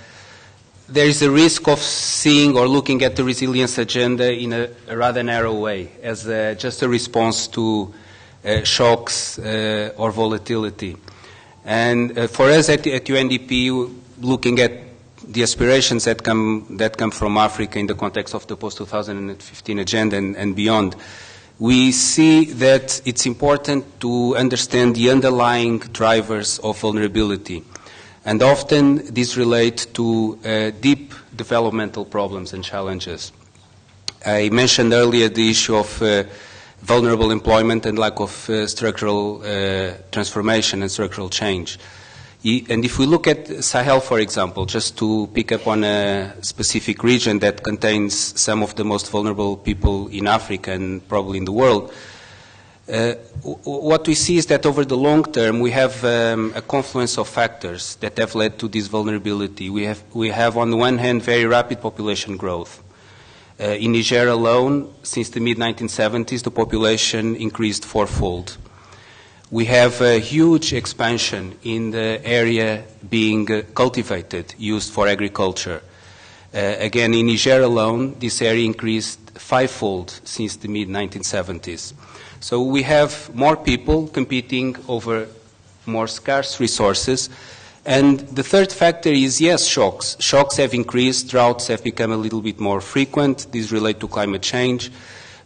there is a risk of seeing or looking at the resilience agenda in a rather narrow way, as just a response to shocks or volatility. And for us at UNDP, looking at the aspirations that come from Africa in the context of the post-2015 agenda and beyond, we see that it's important to understand the underlying drivers of vulnerability. And often these relate to deep developmental problems and challenges. I mentioned earlier the issue of vulnerable employment and lack of structural transformation and structural change. And if we look at Sahel, for example, just to pick up on a specific region that contains some of the most vulnerable people in Africa and probably in the world, what we see is that over the long term we have a confluence of factors that have led to this vulnerability. We have on the one hand very rapid population growth. In Niger alone, since the mid-1970s, the population increased fourfold. We have a huge expansion in the area being cultivated, used for agriculture. Again, in Niger alone, this area increased fivefold since the mid-1970s. So we have more people competing over more scarce resources. And the third factor is, yes, shocks. Shocks have increased, droughts have become a little bit more frequent. These relate to climate change.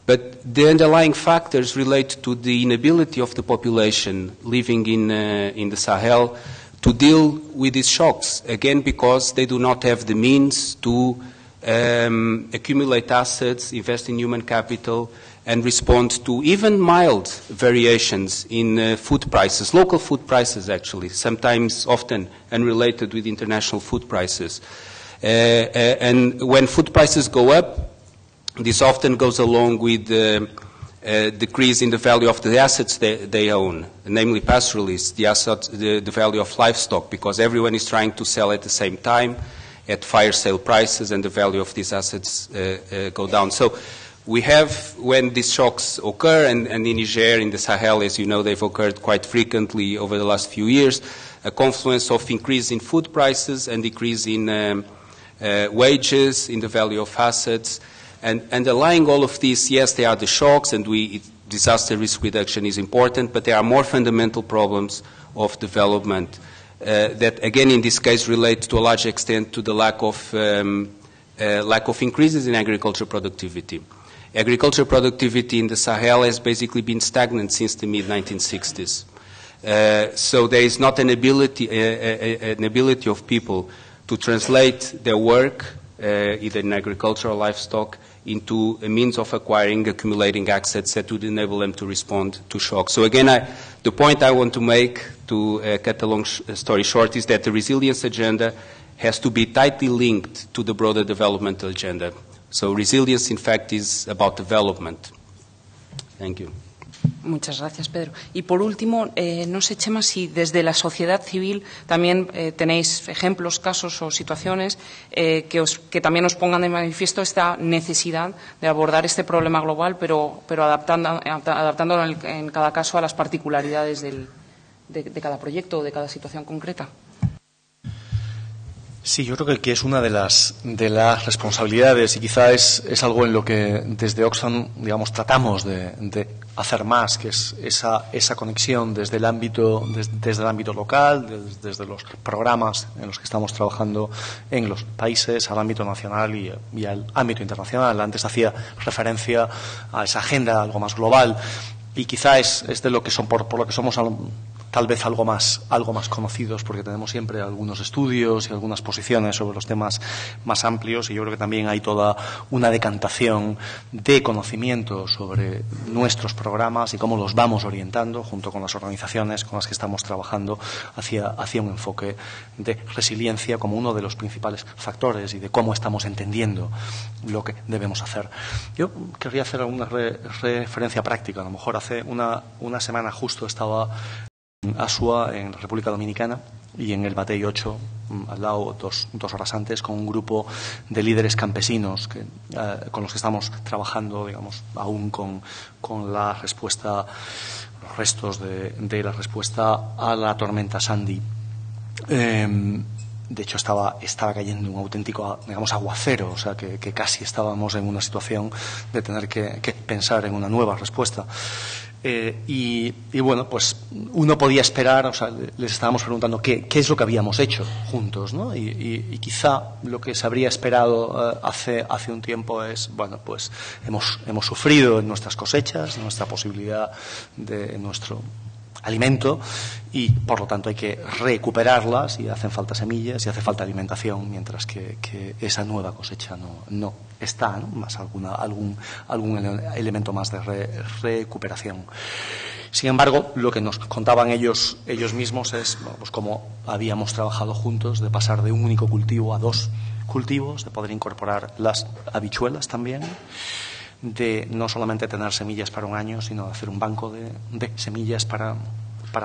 But the underlying factors relate to the inability of the population living in the Sahel to deal with these shocks, again, because they do not have the means to accumulate assets, invest in human capital, and respond to even mild variations in food prices, local food prices actually, sometimes often unrelated with international food prices. And when food prices go up, this often goes along with a decrease in the value of the assets they own, namely pastoralists, the value of livestock, because everyone is trying to sell at the same time at fire sale prices, and the value of these assets go down. So we have, when these shocks occur, and in Niger, in the Sahel, as you know, they've occurred quite frequently over the last few years, a confluence of increase in food prices and decrease in wages, in the value of assets, And underlying all of this, yes, there are the shocks, and disaster risk reduction is important, but there are more fundamental problems of development that, again, in this case, relate to a large extent to the lack of increases in agricultural productivity. Agricultural productivity in the Sahel has basically been stagnant since the mid-1960s. So there is not an ability of people to translate their work, either in agriculture or livestock, into a means of acquiring, accumulating assets that would enable them to respond to shocks. So again, the point I want to make, to cut a long story short, is that the resilience agenda has to be tightly linked to the broader developmental agenda. So resilience, in fact, is about development. Thank you. Muchas gracias, Pedro. Y por último, no sé, Chema, si desde la sociedad civil también tenéis ejemplos, casos o situaciones que también os pongan de manifiesto esta necesidad de abordar este problema global, pero adaptándolo en cada caso a las particularidades de cada proyecto o de cada situación concreta. Sí, yo creo que es una de las responsabilidades, y quizá es algo en lo que desde Oxfam, digamos, tratamos de hacer más, que es esa conexión desde el ámbito local, desde los programas en los que estamos trabajando en los países, al ámbito nacional y al ámbito internacional. Antes hacía referencia a esa agenda algo más global, y quizá es de lo que por lo que somos tal vez algo más conocidos, porque tenemos siempre algunos estudios y algunas posiciones sobre los temas más amplios, y yo creo que también hay toda una decantación de conocimiento sobre nuestros programas y cómo los vamos orientando junto con las organizaciones con las que estamos trabajando hacia un enfoque de resiliencia como uno de los principales factores y de cómo estamos entendiendo lo que debemos hacer. Yo querría hacer alguna referencia práctica. A lo mejor hace una semana justo estaba en Asua, en la República Dominicana, y en el Batey 8, al lado, dos horas antes, con un grupo de líderes campesinos con los que estamos trabajando, digamos, aún con la respuesta, los restos de la respuesta a la tormenta Sandy. De hecho, estaba cayendo un auténtico, digamos, aguacero, o sea, que casi estábamos en una situación de tener que pensar en una nueva respuesta. Y bueno, pues uno podía esperar, o sea, les estábamos preguntando qué es lo que habíamos hecho juntos, ¿no? Y quizá lo que se habría esperado hace un tiempo es, bueno, pues hemos sufrido en nuestras cosechas, en nuestra posibilidad de nuestro alimento, y por lo tanto hay que recuperarlas, y hacen falta semillas y hace falta alimentación, mientras que esa nueva cosecha no está, ¿no? Más algún elemento más de recuperación. Sin embargo, lo que nos contaban ellos mismos es, bueno, pues cómo habíamos trabajado juntos de pasar de un único cultivo a 2 cultivos, de poder incorporar las habichuelas también, de no solamente tener semillas para un año, sino de hacer un banco de semillas para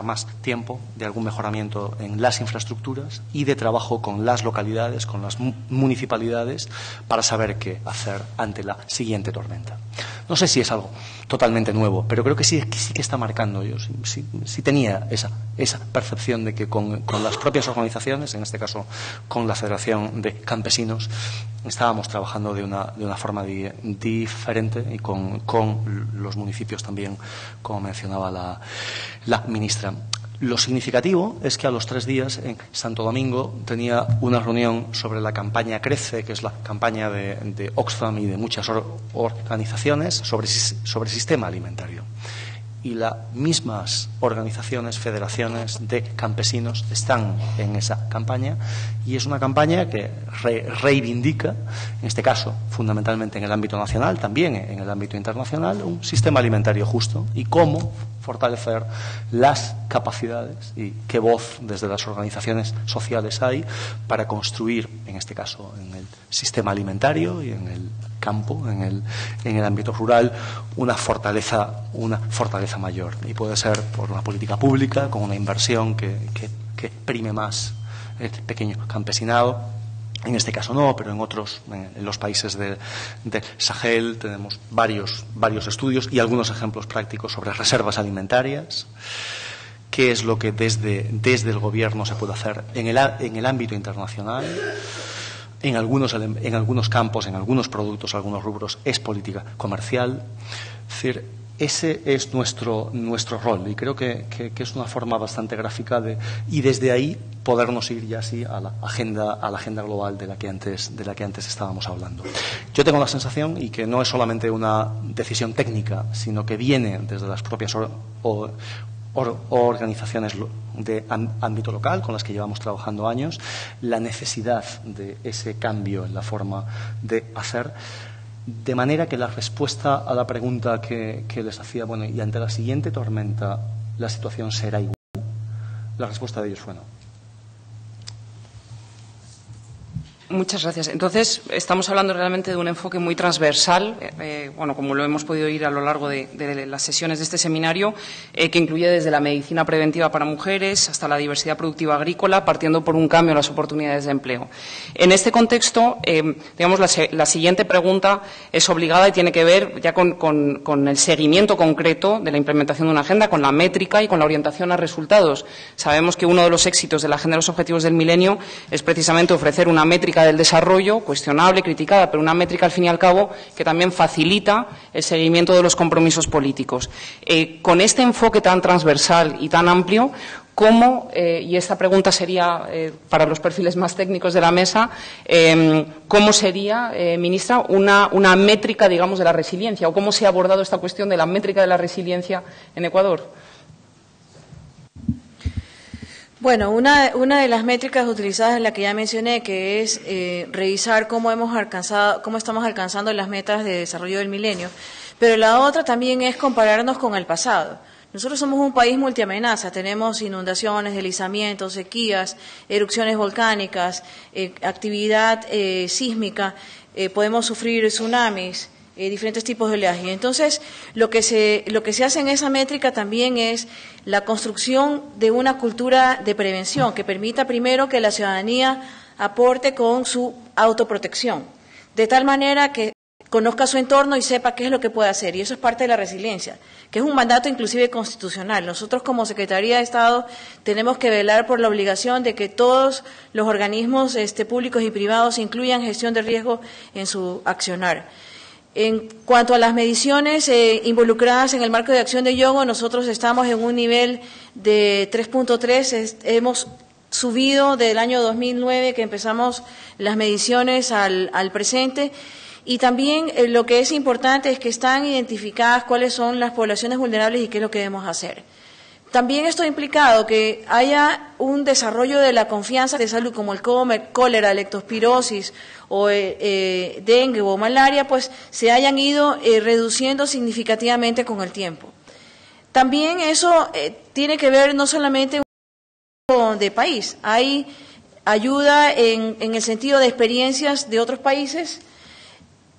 más tiempo, de algún mejoramiento en las infraestructuras y de trabajo con las localidades, con las municipalidades, para saber qué hacer ante la siguiente tormenta. No sé si es algo totalmente nuevo, pero creo que sí que está marcando. Yo sí tenía esa percepción de que con las propias organizaciones, en este caso con la Federación de Campesinos, estábamos trabajando de una forma diferente, y con los municipios también, como mencionaba la ministra. Lo significativo es que a los 3 días en Santo Domingo tenía una reunión sobre la campaña Crece, que es la campaña de Oxfam y de muchas organizaciones sobre sistema alimentario. Y las mismas organizaciones, federaciones de campesinos están en esa campaña, y es una campaña que reivindica, en este caso fundamentalmente en el ámbito nacional, también en el ámbito internacional, un sistema alimentario justo y cómo fortalecer las capacidades y qué voz desde las organizaciones sociales hay para construir, en este caso en el sistema alimentario y en el campo, en el ámbito rural, una fortaleza mayor. Y puede ser por una política pública, con una inversión que prime más el pequeño campesinado. En este caso no, pero en otros, en los países del Sahel, tenemos varios estudios y algunos ejemplos prácticos sobre reservas alimentarias. ¿Qué es lo que desde el gobierno se puede hacer en el ámbito internacional? en algunos campos, en algunos productos, algunos rubros, es política comercial. Es decir, ese es nuestro rol, y creo que es una forma bastante gráfica y desde ahí podernos ir ya así a la agenda global de la que antes estábamos hablando. Yo tengo la sensación, y que no es solamente una decisión técnica, sino que viene desde las propias organizaciones de ámbito local con las que llevamos trabajando años, la necesidad de ese cambio en la forma de hacer. De manera que la respuesta a la pregunta que les hacía, bueno, y ante la siguiente tormenta, ¿la situación será igual? La respuesta de ellos fue no. Muchas gracias. Entonces, estamos hablando realmente de un enfoque muy transversal, bueno, como lo hemos podido oír a lo largo de las sesiones de este seminario, que incluye desde la medicina preventiva para mujeres hasta la diversidad productiva agrícola, partiendo por un cambio en las oportunidades de empleo. En este contexto, digamos, la siguiente pregunta es obligada y tiene que ver ya con el seguimiento concreto de la implementación de una agenda, con la métrica y con la orientación a resultados. Sabemos que uno de los éxitos de la Agenda de los Objetivos del Milenio es precisamente ofrecer una métrica del desarrollo, cuestionable, criticada, pero una métrica, al fin y al cabo, que también facilita el seguimiento de los compromisos políticos. Con este enfoque tan transversal y tan amplio, ¿cómo, y esta pregunta sería para los perfiles más técnicos de la mesa, cómo sería, ministra, una métrica, digamos, de la resiliencia, o cómo se ha abordado esta cuestión de la métrica de la resiliencia en Ecuador? Bueno, una de las métricas utilizadas es la que ya mencioné, que es revisar cómo estamos alcanzando las metas de desarrollo del milenio, pero la otra también es compararnos con el pasado. Nosotros somos un país multiamenaza, tenemos inundaciones, deslizamientos, sequías, erupciones volcánicas, actividad sísmica, podemos sufrir tsunamis, diferentes tipos de oleaje. Entonces, lo que se hace en esa métrica también es la construcción de una cultura de prevención que permita primero que la ciudadanía aporte con su autoprotección, de tal manera que conozca su entorno y sepa qué es lo que puede hacer. Y eso es parte de la resiliencia, que es un mandato inclusive constitucional. Nosotros como Secretaría de Estado tenemos que velar por la obligación de que todos los organismos públicos y privados incluyan gestión de riesgo en su accionar. En cuanto a las mediciones involucradas en el marco de acción de Yogo, nosotros estamos en un nivel de 3.3, hemos subido del año 2009 que empezamos las mediciones al presente, y también lo que es importante es que están identificadas cuáles son las poblaciones vulnerables y qué es lo que debemos hacer. También esto ha implicado que haya un desarrollo de la confianza de salud, como el cólera, leptospirosis o dengue o malaria, pues se hayan ido reduciendo significativamente con el tiempo. También eso tiene que ver no solamente de país, hay ayuda en el sentido de experiencias de otros países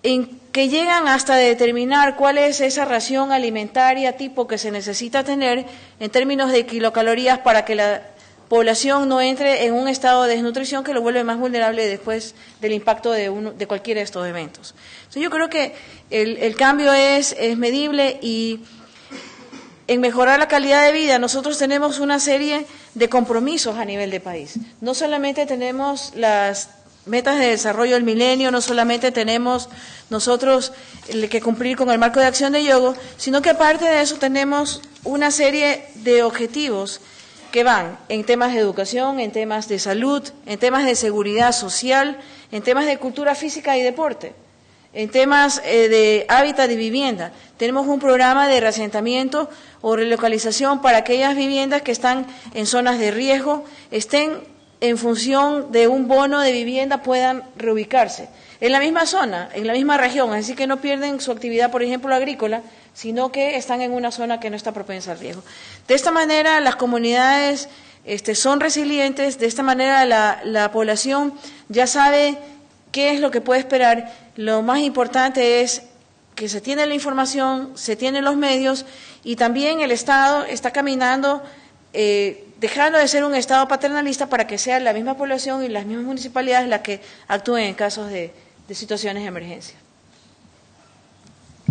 en que llegan hasta determinar cuál es esa ración alimentaria tipo que se necesita tener en términos de kilocalorías para que la población no entre en un estado de desnutrición que lo vuelve más vulnerable después del impacto de cualquiera de estos eventos. Entonces, yo creo que el cambio es medible, y en mejorar la calidad de vida nosotros tenemos una serie de compromisos a nivel de país. No solamente tenemos las metas de desarrollo del milenio, no solamente tenemos nosotros que cumplir con el marco de acción de Yogo, sino que aparte de eso tenemos una serie de objetivos que van en temas de educación, en temas de salud, en temas de seguridad social, en temas de cultura física y deporte, en temas de hábitat y vivienda. Tenemos un programa de reasentamiento o relocalización para aquellas viviendas que están en zonas de riesgo, estén en función de un bono de vivienda, puedan reubicarse en la misma zona, en la misma región, así que no pierden su actividad, por ejemplo, agrícola, sino que están en una zona que no está propensa al riesgo. De esta manera, las comunidades son resilientes, de esta manera la población ya sabe qué es lo que puede esperar. Lo más importante es que se tiene la información, se tienen los medios, y también el Estado está caminando dejando de ser un Estado paternalista para que sea la misma población y las mismas municipalidades las que actúen en casos de situaciones de emergencia.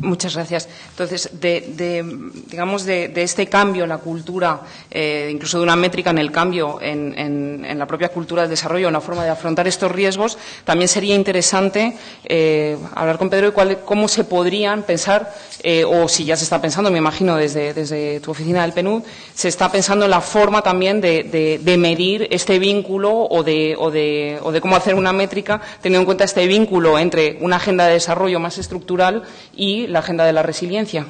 Muchas gracias. Entonces, digamos, de este cambio en la cultura, incluso de una métrica en el cambio en la propia cultura del desarrollo, en la forma de afrontar estos riesgos, también sería interesante hablar con Pedro de cómo se podrían pensar, o si ya se está pensando, me imagino, desde tu oficina del PNUD, se está pensando en la forma también de medir este vínculo o de cómo hacer una métrica, teniendo en cuenta este vínculo entre una agenda de desarrollo más estructural y la agenda de la resiliencia.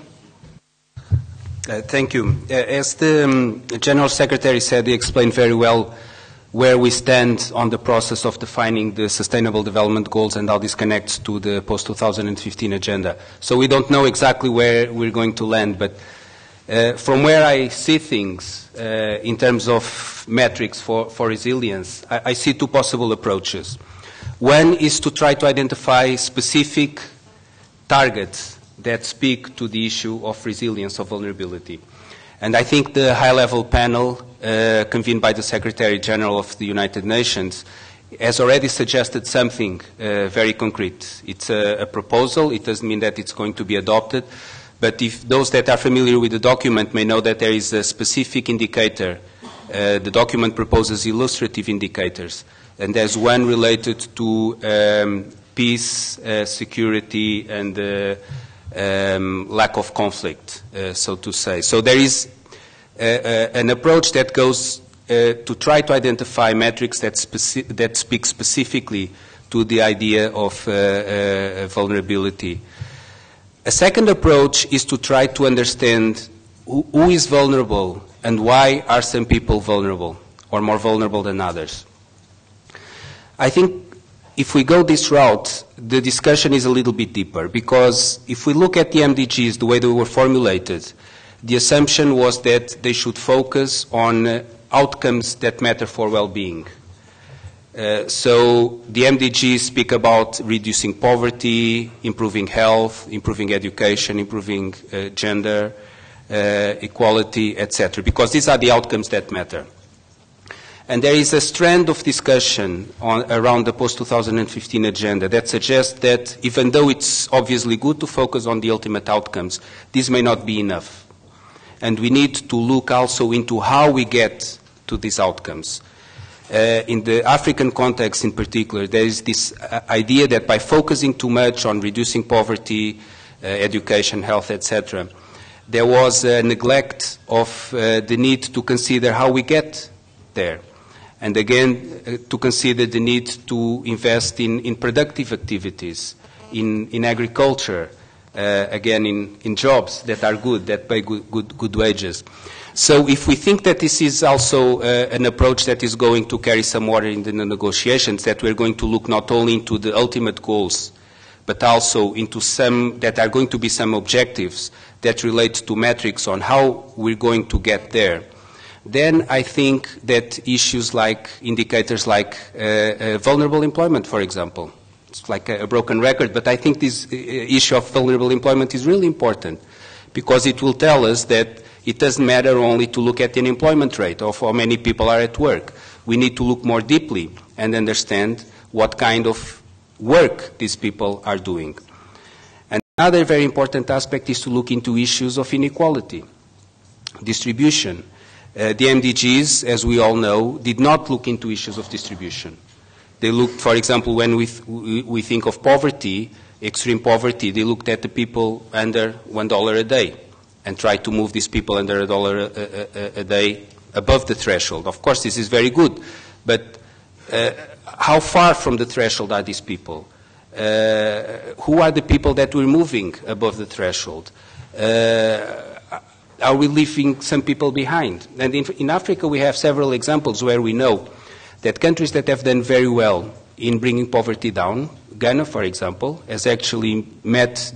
Thank you. As the General Secretary said, he explained very well where we stand on the process of defining the Sustainable Development Goals and how this connects to the post-2015 agenda. So we don't know exactly where we're going to land, but from where I see things in terms of metrics for resilience, I see two possible approaches. One is to try to identify specific targets that speak to the issue of resilience, of vulnerability. And I think the high-level panel convened by the Secretary General of the United Nations has already suggested something very concrete. It's a proposal. It doesn't mean that it's going to be adopted. But if those that are familiar with the document may know that there is a specific indicator. The document proposes illustrative indicators. And there's one related to peace, security, and lack of conflict, so to say. So there is an approach that goes to try to identify metrics that speak specifically to the idea of vulnerability. A second approach is to try to understand who is vulnerable and why are some people vulnerable or more vulnerable than others. I think if we go this route, the discussion is a little bit deeper, because if we look at the MDGs, the way they were formulated, the assumption was that they should focus on outcomes that matter for well-being. So the MDGs speak about reducing poverty, improving health, improving education, improving gender equality, etc., because these are the outcomes that matter. And there is a strand of discussion around the post-2015 agenda that suggests that even though it's obviously good to focus on the ultimate outcomes, this may not be enough. And we need to look also into how we get to these outcomes. In the African context in particular, there is this idea that by focusing too much on reducing poverty, education, health, etc., there was a neglect of the need to consider how we get there. And again, to consider the need to invest in productive activities, in agriculture, again, in jobs that are good, that pay good wages. So if we think that this is also an approach that is going to carry some water in the negotiations, that we're going to look not only into the ultimate goals, but also into some, that are going to be some objectives that relate to metrics on how we're going to get there, then I think that issues like indicators like vulnerable employment, for example, it's like a broken record, but I think this issue of vulnerable employment is really important, because it will tell us that it doesn't matter only to look at the unemployment rate of how many people are at work. We need to look more deeply and understand what kind of work these people are doing. And another very important aspect is to look into issues of inequality, distribution. The MDGs, as we all know, did not look into issues of distribution. They looked, for example, when we think of poverty, extreme poverty, they looked at the people under $1 a day and tried to move these people under $1 a day above the threshold. Of course, this is very good, but how far from the threshold are these people? Who are the people that we're moving above the threshold? Are we leaving some people behind? And in Africa, we have several examples where we know that countries that have done very well in bringing poverty down, Ghana, for example, has actually met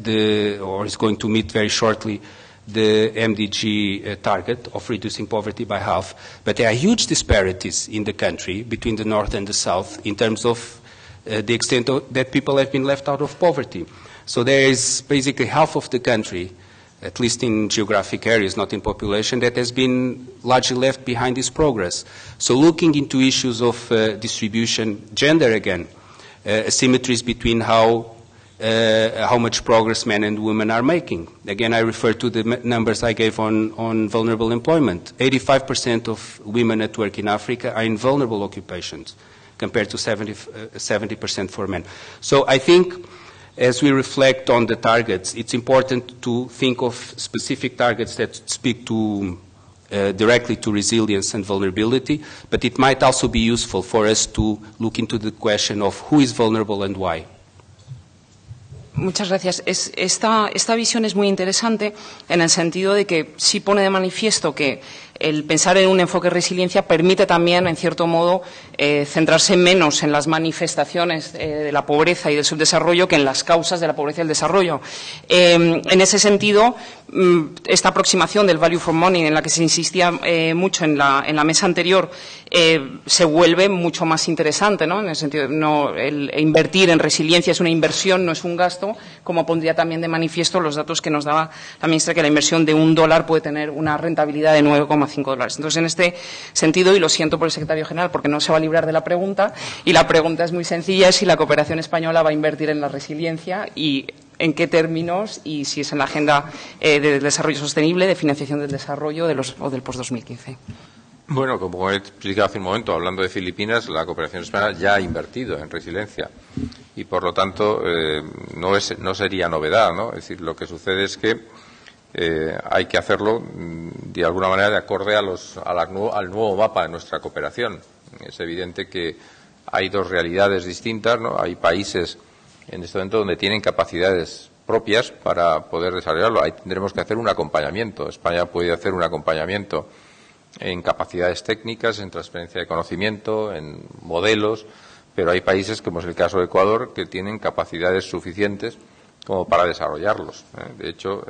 or is going to meet very shortly the MDG target of reducing poverty by half. But there are huge disparities in the country between the north and the south in terms of the extent that people have been left out of poverty. So there is basically half of the country, at least in geographic areas, not in population, that has been largely left behind this progress. So looking into issues of distribution, gender again, asymmetries between how how much progress men and women are making. Again, I refer to the numbers I gave on vulnerable employment. 85% of women at work in Africa are in vulnerable occupations, compared to 70% for men. So I think as we reflect on the targets, it's important to think of specific targets that speak to directly to resilience and vulnerability, but it might also be useful for us to look into the question of who is vulnerable and why. Muchas gracias. Esta visión es muy interesante en el sentido de que sí pone de manifiesto que el pensar en un enfoque de resiliencia permite también, en cierto modo, centrarse menos en las manifestaciones de la pobreza y del subdesarrollo que en las causas de la pobreza y el desarrollo. En ese sentido, esta aproximación del value for money, en la que se insistía mucho en la mesa anterior, se vuelve mucho más interesante, ¿no? En el sentido, el invertir en resiliencia es una inversión, no es un gasto, como pondría también de manifiesto los datos que nos daba la ministra, que la inversión de $1 puede tener una rentabilidad de $9,5. Entonces, en este sentido, y lo siento por el secretario general porque no se va a librar de la pregunta, y la pregunta es muy sencilla, es si la cooperación española va a invertir en la resiliencia y en qué términos, y si es en la agenda de desarrollo sostenible, de financiación del desarrollo o del post-2015. Bueno, como he explicado hace un momento, hablando de Filipinas, la cooperación española ya ha invertido en resiliencia y, por lo tanto, no sería novedad, ¿no? Es decir, lo que sucede es que hay que hacerlo de alguna manera de acorde al nuevo mapa de nuestra cooperación. Es evidente que hay dos realidades distintas, ¿no? Hay países en este momento donde tienen capacidades propias para poder desarrollarlo. Ahí tendremos que hacer un acompañamiento. España puede hacer un acompañamiento en capacidades técnicas, en transferencia de conocimiento, en modelos, pero hay países, como es el caso de Ecuador, que tienen capacidades suficientes como para desarrollarlos. De hecho,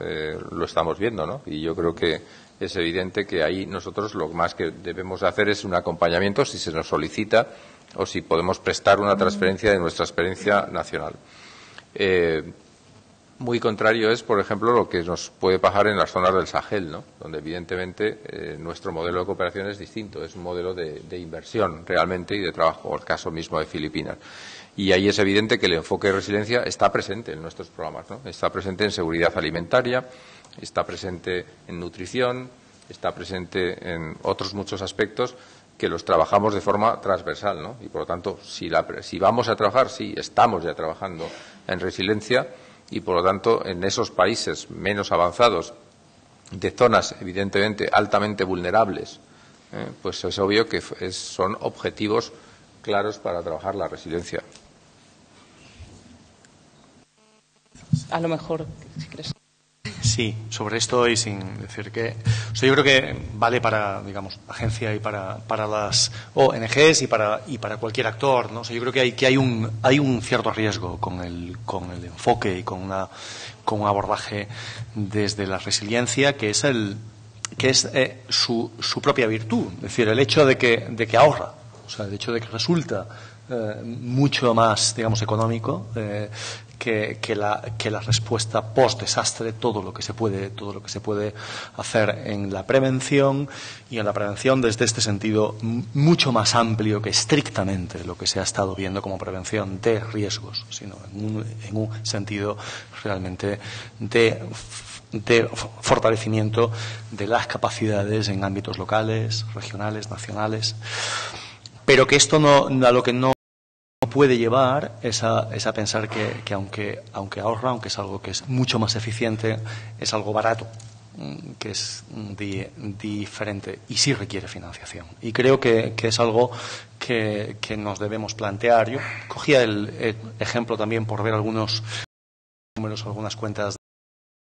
lo estamos viendo, ¿no? Y yo creo que es evidente que ahí nosotros lo más que debemos hacer es un acompañamiento si se nos solicita o si podemos prestar una transferencia de nuestra experiencia nacional. Muy contrario es, por ejemplo, lo que nos puede pasar en las zonas del Sahel, ¿no? Donde evidentemente nuestro modelo de cooperación es distinto, es un modelo de inversión realmente y de trabajo, el caso mismo de Filipinas. Y ahí es evidente que el enfoque de resiliencia está presente en nuestros programas, ¿no? Está presente en seguridad alimentaria, está presente en nutrición, está presente en otros muchos aspectos que los trabajamos de forma transversal, ¿no? Y por lo tanto, si vamos a trabajar, sí, estamos ya trabajando en resiliencia y por lo tanto en esos países menos avanzados, de zonas evidentemente altamente vulnerables, pues es obvio que son objetivos claros para trabajar la resiliencia. A lo mejor, si crees. Sí, sobre esto y sin decir que... O sea, yo creo que vale para, digamos, Agencia y para las ONGs y para cualquier actor, ¿no? O sea, yo creo que hay un cierto riesgo con el enfoque y con un abordaje desde la resiliencia que es su propia virtud. Es decir, el hecho de que ahorra, o sea, el hecho de que resulta mucho más, digamos, económico que la respuesta post-desastre, todo lo que se puede hacer en la prevención, y en la prevención desde este sentido mucho más amplio que estrictamente lo que se ha estado viendo como prevención de riesgos, sino en un sentido realmente de fortalecimiento de las capacidades en ámbitos locales, regionales, nacionales, pero que esto a lo que no puede llevar es a pensar que aunque ahorra, aunque es algo que es mucho más eficiente, es algo barato, que es diferente y sí requiere financiación. Y creo que es algo que nos debemos plantear. Yo cogía el ejemplo también por ver algunos números, algunas cuentas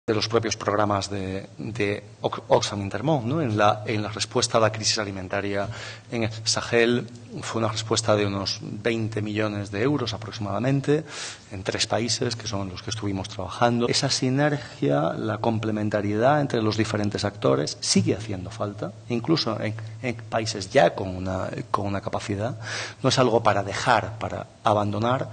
de los propios programas de Oxfam Intermón, ¿no? En la respuesta a la crisis alimentaria en el Sahel fue una respuesta de unos 20 millones de euros aproximadamente en 3 países que son los que estuvimos trabajando. Esa sinergia, la complementariedad entre los diferentes actores sigue haciendo falta, incluso en países ya con una capacidad. No es algo para dejar, para abandonar.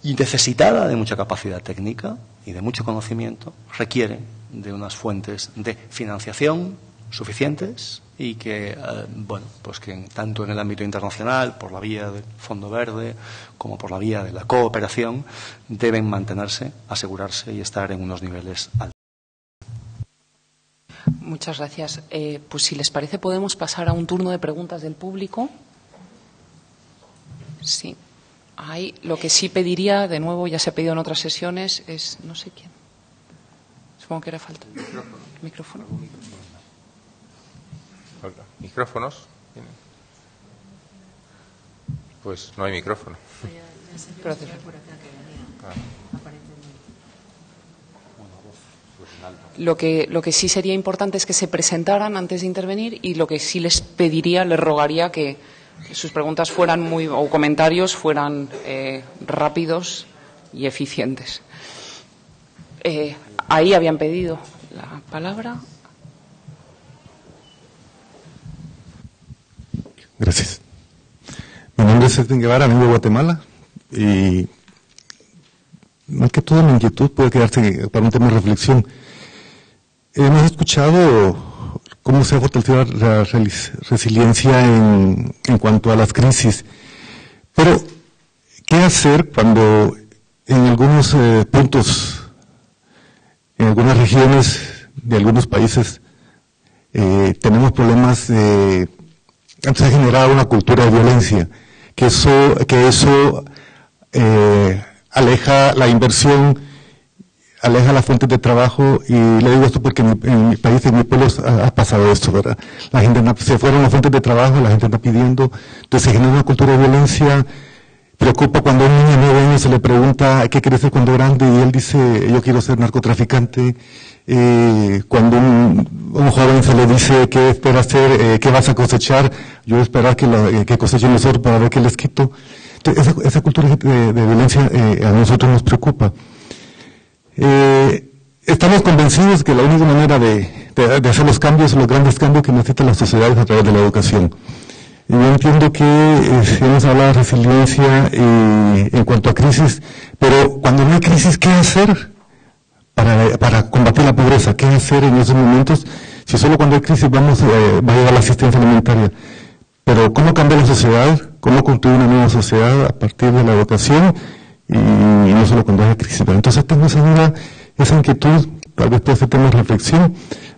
Y necesitada de mucha capacidad técnica y de mucho conocimiento, requiere de unas fuentes de financiación suficientes y que, bueno, pues que tanto en el ámbito internacional, por la vía del Fondo Verde, como por la vía de la cooperación, deben mantenerse, asegurarse y estar en unos niveles altos. Muchas gracias. Pues si les parece, podemos pasar a un turno de preguntas del público. Sí. Ahí, lo que sí pediría, de nuevo, ya se ha pedido en otras sesiones, es, no sé quién. Supongo que era falta. Micrófono. ¿Micrófonos? Pues no hay micrófono. Gracias. Lo que sí sería importante es que se presentaran antes de intervenir, y lo que sí les pediría, les rogaría que sus preguntas fueran o comentarios fueran rápidos y eficientes. Ahí habían pedido la palabra. Gracias. Mi nombre es Edwin Guevara, vengo de Guatemala, y más que todo mi inquietud puede quedarse para un tema de reflexión. Hemos escuchado cómo se ha fortalecido la resiliencia en cuanto a las crisis, pero ¿qué hacer cuando en algunos puntos, en algunas regiones de algunos países, tenemos problemas de... Antes ha generado una cultura de violencia, que eso aleja la inversión, aleja las fuentes de trabajo, y le digo esto porque en mi país, en mi pueblo, ha pasado esto, ¿verdad? La gente se fueron las fuentes de trabajo, la gente anda pidiendo, entonces se genera una cultura de violencia. Preocupa cuando a un niño de 9 años se le pregunta ¿qué quiere ser cuando grande? Y él dice, yo quiero ser narcotraficante. Cuando un joven se le dice qué espera hacer, qué vas a cosechar, yo voy a esperar que cosechen nosotros para ver qué les quito. Entonces, esa cultura de violencia a nosotros nos preocupa. Estamos convencidos que la única manera de hacer los cambios, los grandes cambios que necesitan las sociedades, a través de la educación. Y yo entiendo que hemos hablado de resiliencia en cuanto a crisis, pero cuando no hay crisis, ¿qué hacer para combatir la pobreza? ¿Qué hacer en esos momentos? Si solo cuando hay crisis va a llegar la asistencia alimentaria. Pero ¿cómo cambiar la sociedad? ¿Cómo construir una nueva sociedad a partir de la educación? Y no solo cuando hay crisis. Pero entonces tengo esa duda, esa inquietud, tal vez puede ser tema de reflexión,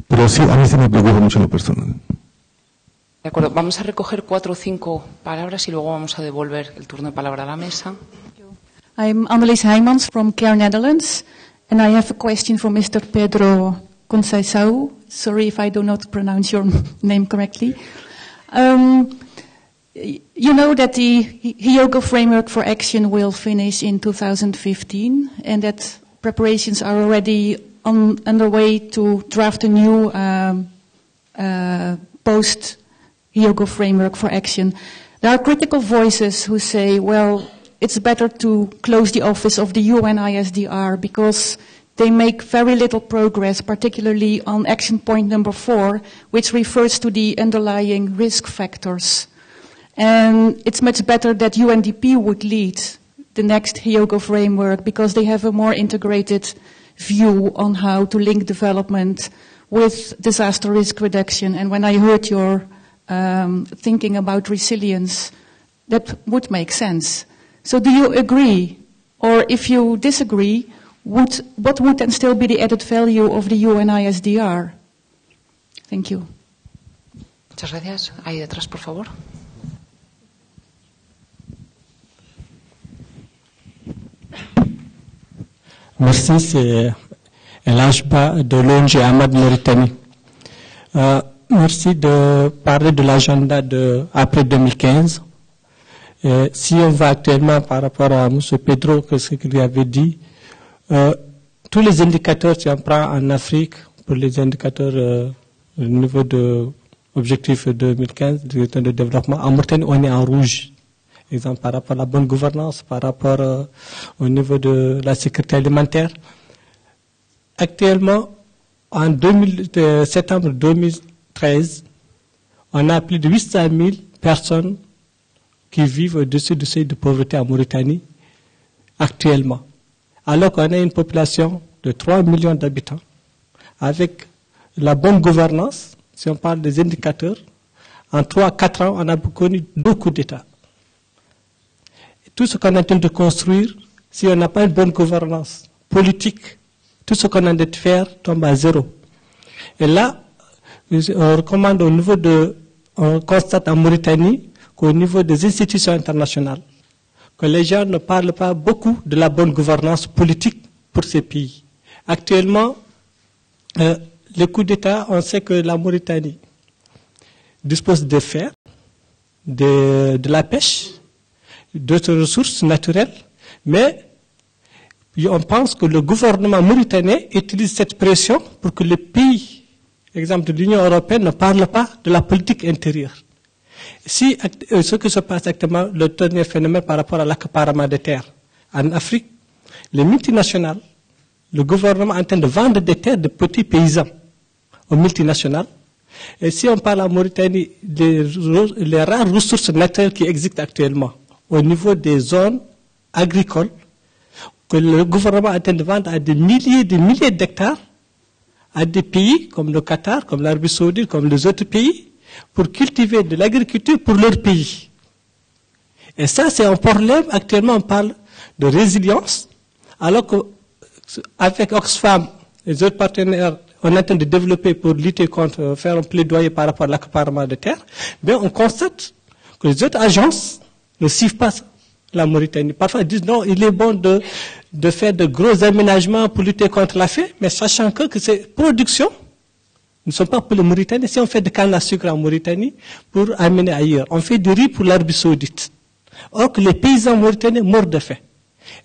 pero sí, a mí sí me preocupa mucho en lo personal. De acuerdo, vamos a recoger 4 o 5 palabras y luego vamos a devolver el turno de palabra a la mesa. I'm Annelies Heijmans from CARE Netherlands, and I have a question for Mr. Pedro Conceição. Sorry if I do not pronounce your name correctly. You know that the Hyogo Framework for Action will finish in 2015, and that preparations are already underway to draft a new post-Hyogo Framework for Action. There are critical voices who say, well, it's better to close the office of the UNISDR because they make very little progress, particularly on action point number 4, which refers to the underlying risk factors. And it's much better that UNDP would lead the next Hyogo framework because they have a more integrated view on how to link development with disaster risk reduction. And when I heard your thinking about resilience, that would make sense. So do you agree? Or if you disagree, what would then still be the added value of the UNISDR? Thank you. Muchas gracias. Ahí detrás, por favor. Merci, c'est l'AJBA de l'ONG Ahmad Mauritanie. Merci de parler de l'agenda après 2015. Si on va actuellement par rapport à M. Pedro, ce qu'il avait dit, tous les indicateurs, si on prend en Afrique, pour les indicateurs au niveau de l'objectif 2015, de développement, en Mauritanie, on est en rouge. Exemple, par rapport à la bonne gouvernance, par rapport au niveau de la sécurité alimentaire. Actuellement, en septembre 2013, on a plus de 800 000 personnes qui vivent au-dessus du seuil de pauvreté en Mauritanie, actuellement. Alors qu'on a une population de 3 millions d'habitants, avec la bonne gouvernance, si on parle des indicateurs, en 3-4 ans, on a connu beaucoup d'États. Tout ce qu'on est en train de construire, si on n'a pas une bonne gouvernance politique, tout ce qu'on a de faire tombe à zéro. Et là, on recommande on constate en Mauritanie qu'au niveau des institutions internationales, que les gens ne parlent pas beaucoup de la bonne gouvernance politique pour ces pays. Actuellement, les coups d'État, on sait que la Mauritanie dispose de fer, de la pêche, d'autres ressources naturelles, mais on pense que le gouvernement mauritanien utilise cette pression pour que les pays, exemple de l'Union européenne, ne parlent pas de la politique intérieure. Si ce qui se passe actuellement, le dernier phénomène par rapport à l'accaparement des terres, en Afrique, les multinationales, le gouvernement est en train de vendre des terres de petits paysans aux multinationales. Et si on parle en Mauritanie, les rares ressources naturelles qui existent actuellement au niveau des zones agricoles, que le gouvernement est en train de vendre à des milliers d'hectares à des pays comme le Qatar, comme l'Arabie Saoudite, comme les autres pays, pour cultiver de l'agriculture pour leur pays. Et ça, c'est un problème. Actuellement, on parle de résilience, alors qu'avec Oxfam et les autres partenaires, on est en train de développer pour lutter contre, faire un plaidoyer par rapport à l'accaparement de terre, bien, on constate que les autres agences ne suivent pas la Mauritanie. Parfois, ils disent non, il est bon de faire de gros aménagements pour lutter contre la faim, mais sachant que ces productions ne sont pas pour les Mauritaniens. Si on fait de canne à sucre en Mauritanie, pour amener ailleurs, on fait du riz pour l'Arabie Saoudite. Or que les paysans mauritaniens meurent de faim.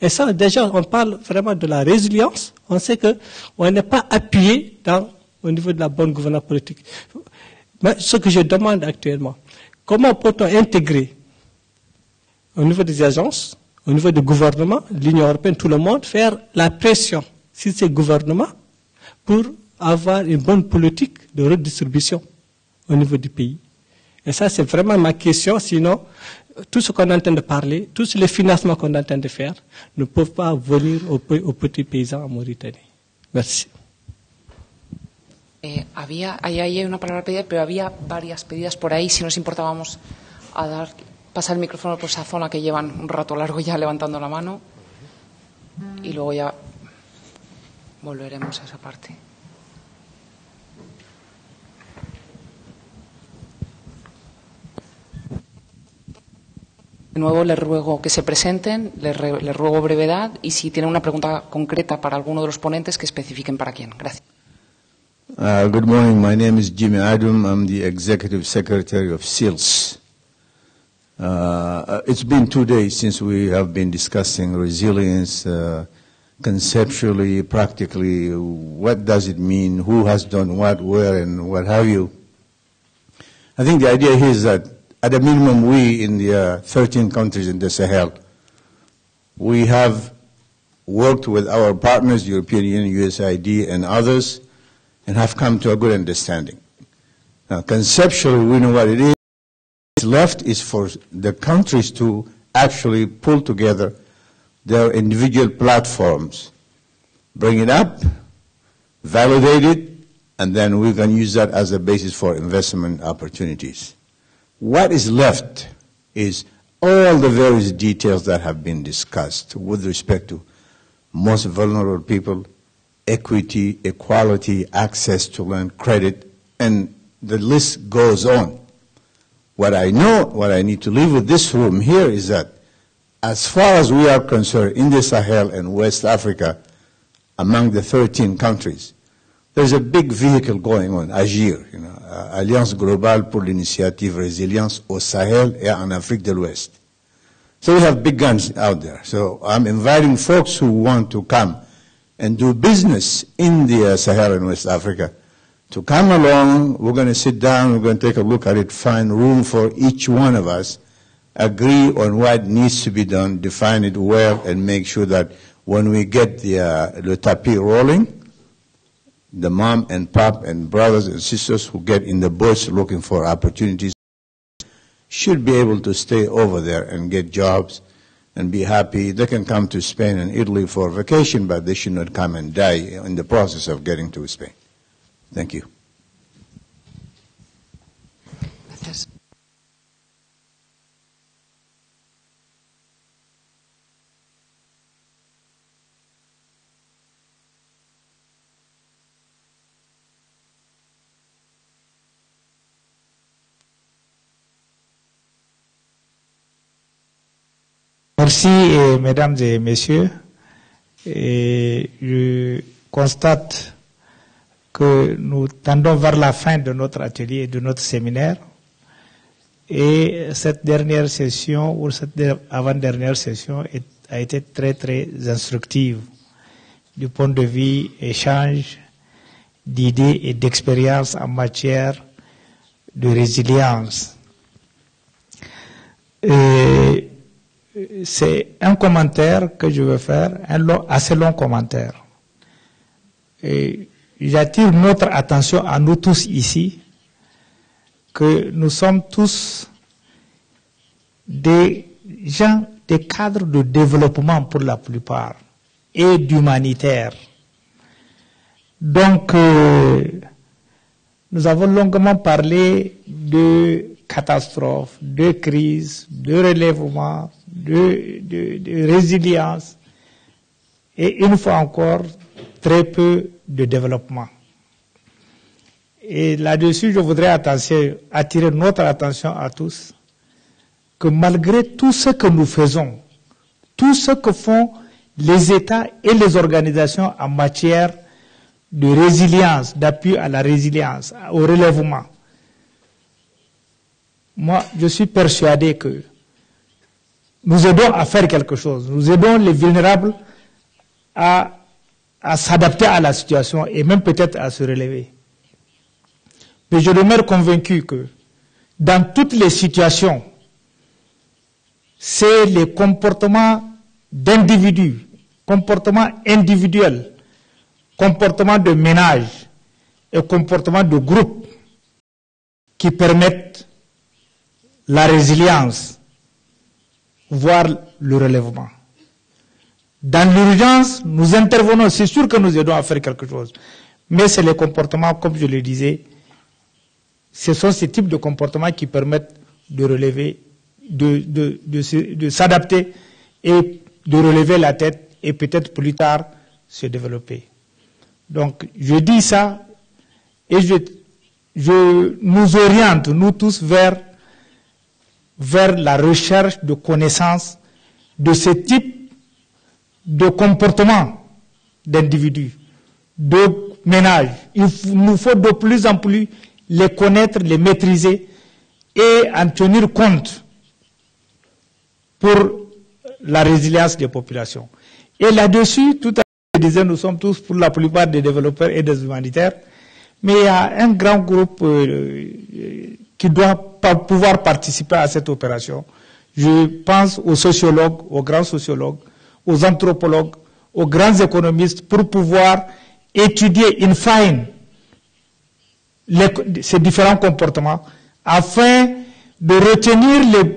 Et ça, déjà, on parle vraiment de la résilience. On sait qu'on n'est pas appuyé au niveau de la bonne gouvernance politique. Mais ce que je demande actuellement, comment peut-on intégrer au niveau des agences, au niveau du gouvernement, l'Union européenne, tout le monde, faire la pression sur ces gouvernements pour avoir une bonne politique de redistribution au niveau du pays. Et ça, c'est vraiment ma question. Sinon, tout ce qu'on est en train de parler, tous les financements qu'on est en train de faire, ne peuvent pas venir aux petits paysans en Mauritanie. Merci. Ahí hay una palabra pedida, pero había varias pedidas por ahí. Si nos importábamos pasar el micrófono por esa zona que llevan un rato largo ya levantando la mano y luego ya volveremos a esa parte. De nuevo les ruego que se presenten, les ruego brevedad y si tienen una pregunta concreta para alguno de los ponentes que especifiquen para quién. Gracias. Good morning. My name is Jimmy Adam. I'm the Executive Secretary of SEALS. It's been 2 days since we have been discussing resilience conceptually, practically. What does it mean? Who has done what, where, and what have you? I think the idea here is that at a minimum, we in the 13 countries in the Sahel, we have worked with our partners, European Union, USAID, and others, and have come to a good understanding. Now, conceptually, we know what it is. What's left is for the countries to actually pull together their individual platforms, bring it up, validate it, and then we can use that as a basis for investment opportunities. What is left is all the various details that have been discussed with respect to most vulnerable people, equity, equality, access to land, credit, and the list goes on. What I know, what I need to leave with this room here is that as far as we are concerned in the Sahel and West Africa, among the 13 countries, there's a big vehicle going on, AGIR, Alliance Globale pour l'Initiative Résilience au Sahel et en Afrique de l'Ouest. So we have big guns out there. So I'm inviting folks who want to come and do business in the Sahel and West Africa to come along. We're going to sit down, we're going to take a look at it, find room for each one of us, agree on what needs to be done, define it well, and make sure that when we get the tapis rolling, the mom and pop and brothers and sisters who get in the boats looking for opportunities should be able to stay over there and get jobs and be happy. They can come to Spain and Italy for vacation, but they should not come and die in the process of getting to Spain. Thank you. Merci, mesdames et messieurs. Je constate que nous tendons vers la fin de notre atelier et de notre séminaire. Et cette dernière session, ou cette avant-dernière session, a été très, très instructive du point de vue échange d'idées et d'expériences en matière de résilience. Et c'est un commentaire que je veux faire, assez long commentaire. Et j'attire notre attention à nous tous ici, que nous sommes tous des gens, des cadres de développement pour la plupart, et d'humanitaire. Donc, nous avons longuement parlé de catastrophes, de crises, de relèvement, de résilience, et une fois encore, très peu de développement. Et là-dessus, je voudrais attirer notre attention à tous, que malgré tout ce que nous faisons, tout ce que font les États et les organisations en matière de résilience, d'appui à la résilience, au relèvement, moi, je suis persuadé que nous aidons à faire quelque chose. Nous aidons les vulnérables à s'adapter à la situation et même peut-être à se relever. Mais je demeure convaincu que dans toutes les situations, c'est les comportements d'individus, comportements individuels, comportements de ménage et comportements de groupe qui permettent la résilience, voire le relèvement. Dans l'urgence, nous intervenons, c'est sûr que nous aidons à faire quelque chose, mais c'est les comportements, comme je le disais, ce sont ces types de comportements qui permettent de relever, de s'adapter et de relever la tête et peut-être plus tard se développer. Donc, je dis ça et je nous oriente, nous tous, vers la recherche de connaissances de ce type de comportement d'individus, de ménage. Il nous faut de plus en plus les connaître, les maîtriser et en tenir compte pour la résilience des populations. Et là-dessus, tout à l'heure, je disais, nous sommes tous pour la plupart des développeurs et des humanitaires, mais il y a un grand groupe qui doit pouvoir participer à cette opération. Je pense aux sociologues, aux grands sociologues, aux anthropologues, aux grands économistes pour pouvoir étudier in fine ces différents comportements afin de retenir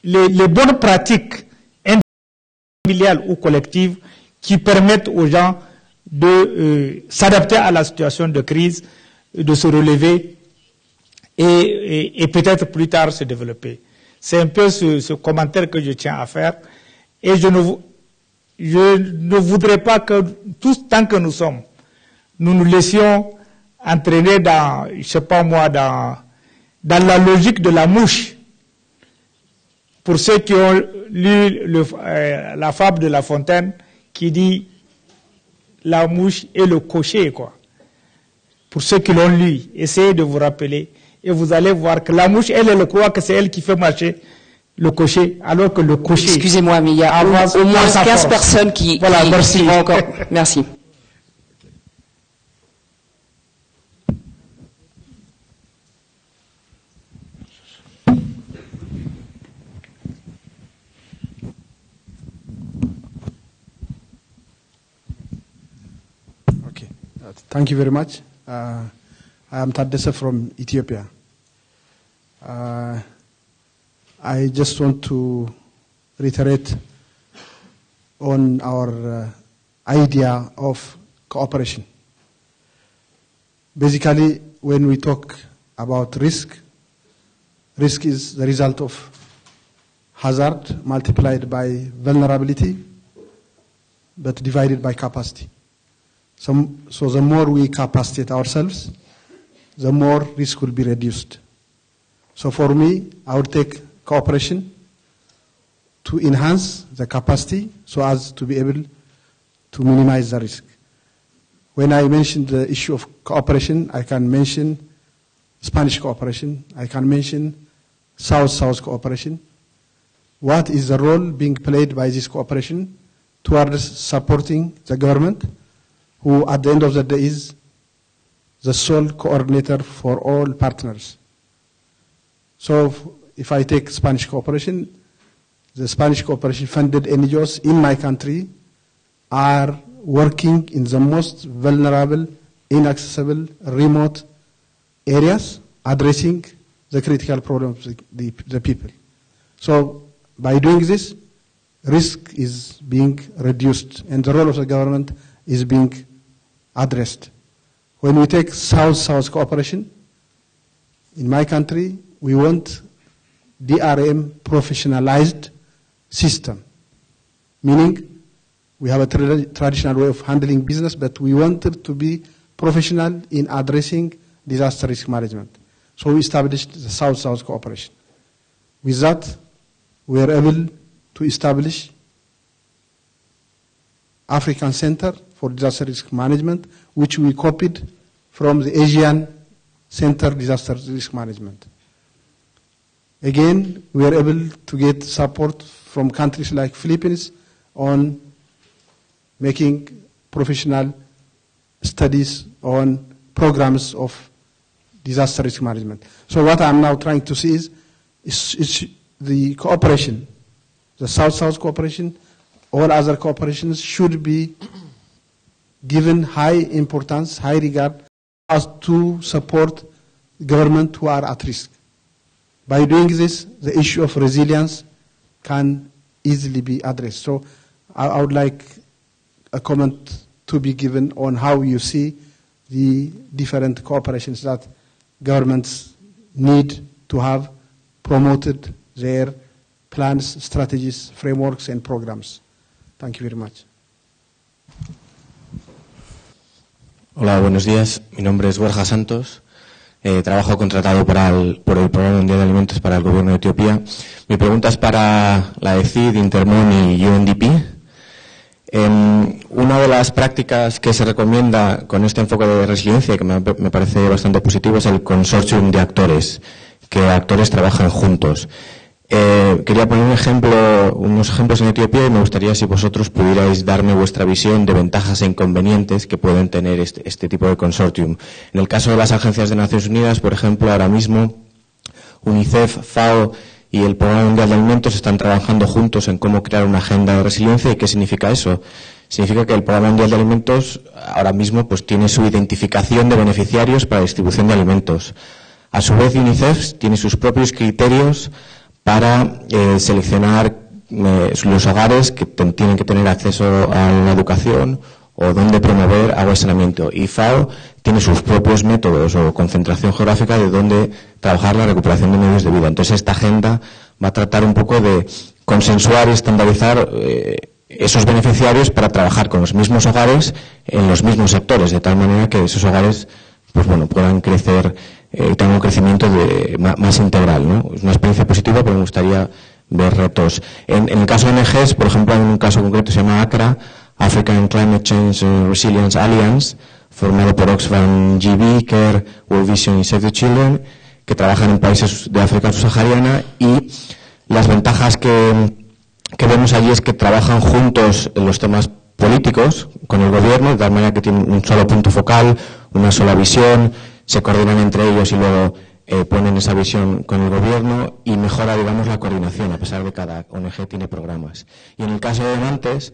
les bonnes pratiques individuelles ou collectives qui permettent aux gens de s'adapter à la situation de crise, de se relever et peut-être plus tard se développer. C'est un peu ce commentaire que je tiens à faire. Et je ne voudrais pas que, tous tant que nous sommes, nous nous laissions entraîner dans, je sais pas moi, dans la logique de la mouche. Pour ceux qui ont lu la fable de La Fontaine, qui dit la mouche et le cocher, quoi. Pour ceux qui l'ont lu, essayez de vous rappeler. Et vous allez voir que la mouche, elle croit que c'est elle qui fait marcher le cocher, alors que le cocher... Excusez-moi, mais il y a au moins 15 personnes qui... Voilà, merci. Qui encore. Merci. Okay. Thank you very much. I am Tadessa from Ethiopia. I just want to reiterate on our idea of cooperation. Basically, when we talk about risk is the result of hazard multiplied by vulnerability, but divided by capacity. So the more we capacitate ourselves, the more risk will be reduced. So for me, I would take cooperation to enhance the capacity so as to be able to minimize the risk. When I mentioned the issue of cooperation, I can mention Spanish cooperation, I can mention South-South cooperation. What is the role being played by this cooperation towards supporting the government, who at the end of the day is the sole coordinator for all partners? So if I take Spanish cooperation, the Spanish cooperation funded NGOs in my country are working in the most vulnerable, inaccessible, remote areas, addressing the critical problems of the people. So by doing this, risk is being reduced and the role of the government is being addressed. When we take South-South cooperation, in my country, we want DRM professionalized system, meaning we have a traditional way of handling business, but we wanted to be professional in addressing disaster risk management. So we established the South-South cooperation. With that, we are able to establish African Center for Disaster Risk Management, which we copied from the Asian Center Disaster Risk Management. Again, we are able to get support from countries like Philippines on making professional studies on programs of disaster risk management. So what I'm now trying to see is the cooperation, the South-South cooperation, all other cooperations should be given high importance, high regard, as to support government who are at risk. By doing this, the issue of resilience can easily be addressed. So I would like a comment to be given on how you see the different cooperations that governments need to have promoted their plans, strategies, frameworks, and programs. Thank you very much. Hola, buenos días. Mi nombre es Borja Santos. Trabajo contratado por el Programa Mundial de Alimentos para el Gobierno de Etiopía. Mi pregunta es para la AECID, Intermon y UNDP. Una de las prácticas que se recomienda con este enfoque de resiliencia, que me parece bastante positivo, es el consortium de actores, que actores trabajan juntos. Quería poner unos ejemplos en Etiopía y me gustaría si vosotros pudierais darme vuestra visión de ventajas e inconvenientes que pueden tener este tipo de consortium. En el caso de las agencias de Naciones Unidas, por ejemplo, ahora mismo UNICEF, FAO y el Programa Mundial de Alimentos están trabajando juntos en cómo crear una agenda de resiliencia. ¿Y qué significa eso? Significa que el Programa Mundial de Alimentos ahora mismo pues tiene su identificación de beneficiarios para la distribución de alimentos. A su vez, UNICEF tiene sus propios criterios para seleccionar los hogares que tienen que tener acceso a la educación o dónde promover agua y saneamiento. Y FAO tiene sus propios métodos o concentración geográfica de dónde trabajar la recuperación de medios de vida. Entonces, esta agenda va a tratar un poco de consensuar y estandarizar esos beneficiarios para trabajar con los mismos hogares en los mismos sectores, de tal manera que esos hogares pues bueno, puedan crecer y tengan un crecimiento más integral, ¿no? Es una experiencia positiva, pero me gustaría ver retos. En el caso de ONGs, por ejemplo, en un caso concreto se llama ACRA, African Climate Change Resilience Alliance, formado por Oxfam GB, CARE, World Vision y Save the Children, que trabajan en países de África subsahariana, y las ventajas que vemos allí es que trabajan juntos en los temas políticos con el gobierno, de tal manera que tienen un solo punto focal, una sola visión, se coordinan entre ellos y luego ponen esa visión con el gobierno y mejora, digamos, la coordinación, a pesar de que cada ONG tiene programas. Y en el caso de donantes,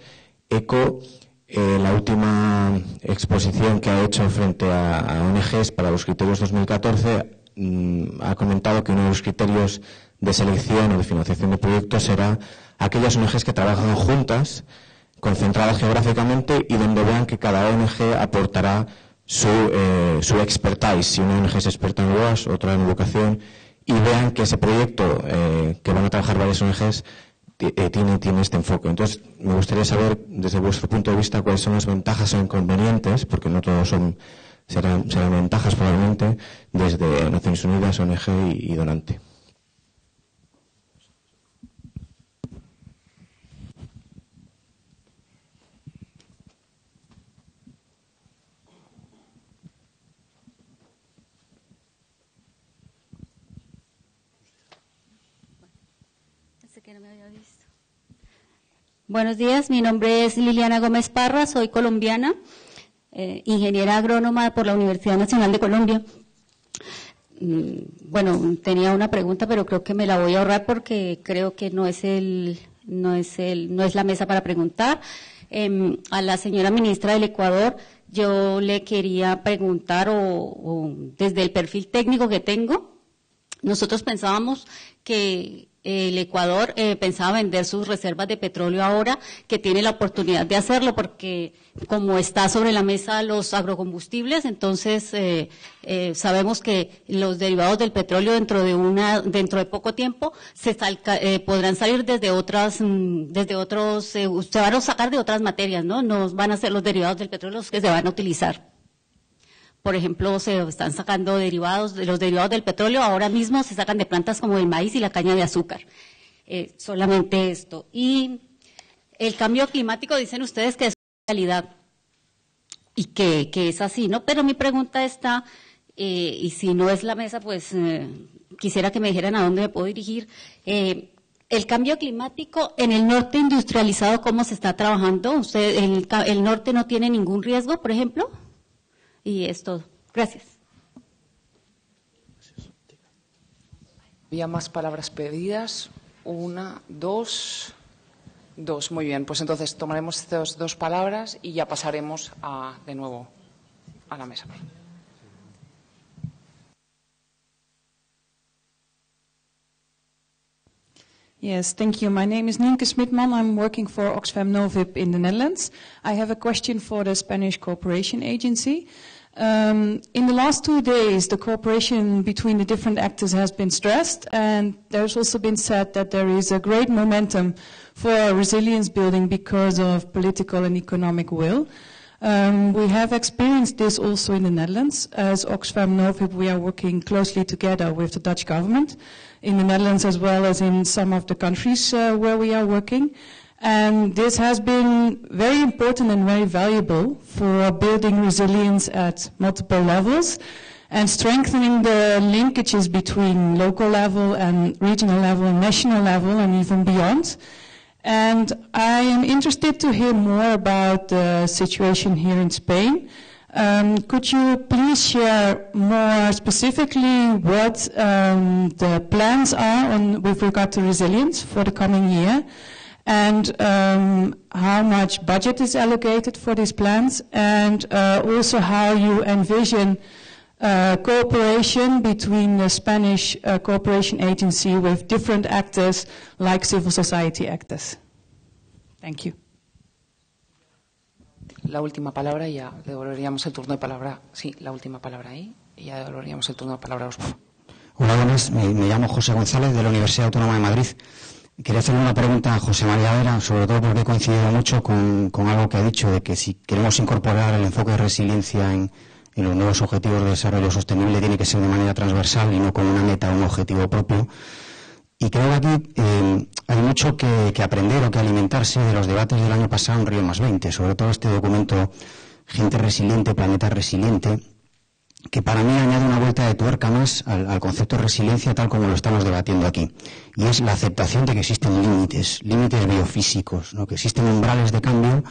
ECO, la última exposición que ha hecho frente a ONGs para los criterios 2014, ha comentado que uno de los criterios de selección o de financiación de proyectos será aquellas ONGs que trabajan juntas, concentradas geográficamente y donde vean que cada ONG aportará su expertise. Si una ONG es experta en WASH, otra en educación, y vean que ese proyecto que van a trabajar varias ONGs tiene este enfoque. Entonces, me gustaría saber, desde vuestro punto de vista, cuáles son las ventajas o inconvenientes, porque no todos serán ventajas probablemente, desde Naciones Unidas, ONG y donante. que no me había visto. Buenos días, mi nombre es Liliana Gómez Parra, soy colombiana, ingeniera agrónoma por la Universidad Nacional de Colombia. Bueno, tenía una pregunta, pero creo que me la voy a ahorrar porque creo que no es la mesa para preguntar. A la señora ministra del Ecuador, yo le quería preguntar, desde el perfil técnico que tengo, nosotros pensábamos que el Ecuador pensaba vender sus reservas de petróleo ahora, que tiene la oportunidad de hacerlo, porque como está sobre la mesa los agrocombustibles, entonces sabemos que los derivados del petróleo dentro de poco tiempo podrán salir se van a sacar de otras materias, ¿no? No van a ser los derivados del petróleo los que se van a utilizar. Por ejemplo, se están sacando los derivados del petróleo, ahora mismo se sacan de plantas como el maíz y la caña de azúcar. Solamente esto. Y el cambio climático, dicen ustedes que es una realidad y que es así, ¿no? Pero mi pregunta está, y si no es la mesa, pues quisiera que me dijeran a dónde me puedo dirigir. El cambio climático en el norte industrializado, ¿cómo se está trabajando? ¿El norte no tiene ningún riesgo, por ejemplo? Y es todo. Gracias. ¿Había más palabras pedidas? Una, dos. Muy bien, pues entonces tomaremos estas dos palabras y ya pasaremos de nuevo a la mesa. Yes, thank you. My name is Nienke Smitman. I'm working for Oxfam Novib in the Netherlands. I have a question for the Spanish Cooperation Agency. In the last 2 days, the cooperation between the different actors has been stressed, and there's also been said that there is a great momentum for resilience building because of political and economic will. We have experienced this also in the Netherlands. As Oxfam Novib, we are working closely together with the Dutch government in the Netherlands as well as in some of the countries where we are working. And this has been very important and very valuable for building resilience at multiple levels and strengthening the linkages between local level and regional level and national level and even beyond. And I am interested to hear more about the situation here in Spain. Could you please share more specifically what the plans are with regard to resilience for the coming year? And how much budget is allocated for these plans, and also how you envision cooperation between the Spanish Cooperation Agency with different actors like civil society actors. Thank you. La última palabra y ya devolveríamos el turno de palabra. Sí, la última palabra ahí y ya devolveríamos el turno de palabra a los. Hola, buenas. Me llamo José González de la Universidad Autónoma de Madrid. Quería hacerle una pregunta a José María Vera, sobre todo porque he coincidido mucho con algo que ha dicho, de que si queremos incorporar el enfoque de resiliencia en los nuevos objetivos de desarrollo sostenible, tiene que ser de manera transversal y no como una meta o un objetivo propio. Y creo que aquí hay mucho que aprender o que alimentarse de los debates del año pasado en Río +20, sobre todo este documento Gente Resiliente, Planeta Resiliente, que para mí añade una vuelta de tuerca más al concepto de resiliencia tal como lo estamos debatiendo aquí. Y es la aceptación de que existen límites biofísicos, ¿no? Que existen umbrales de cambio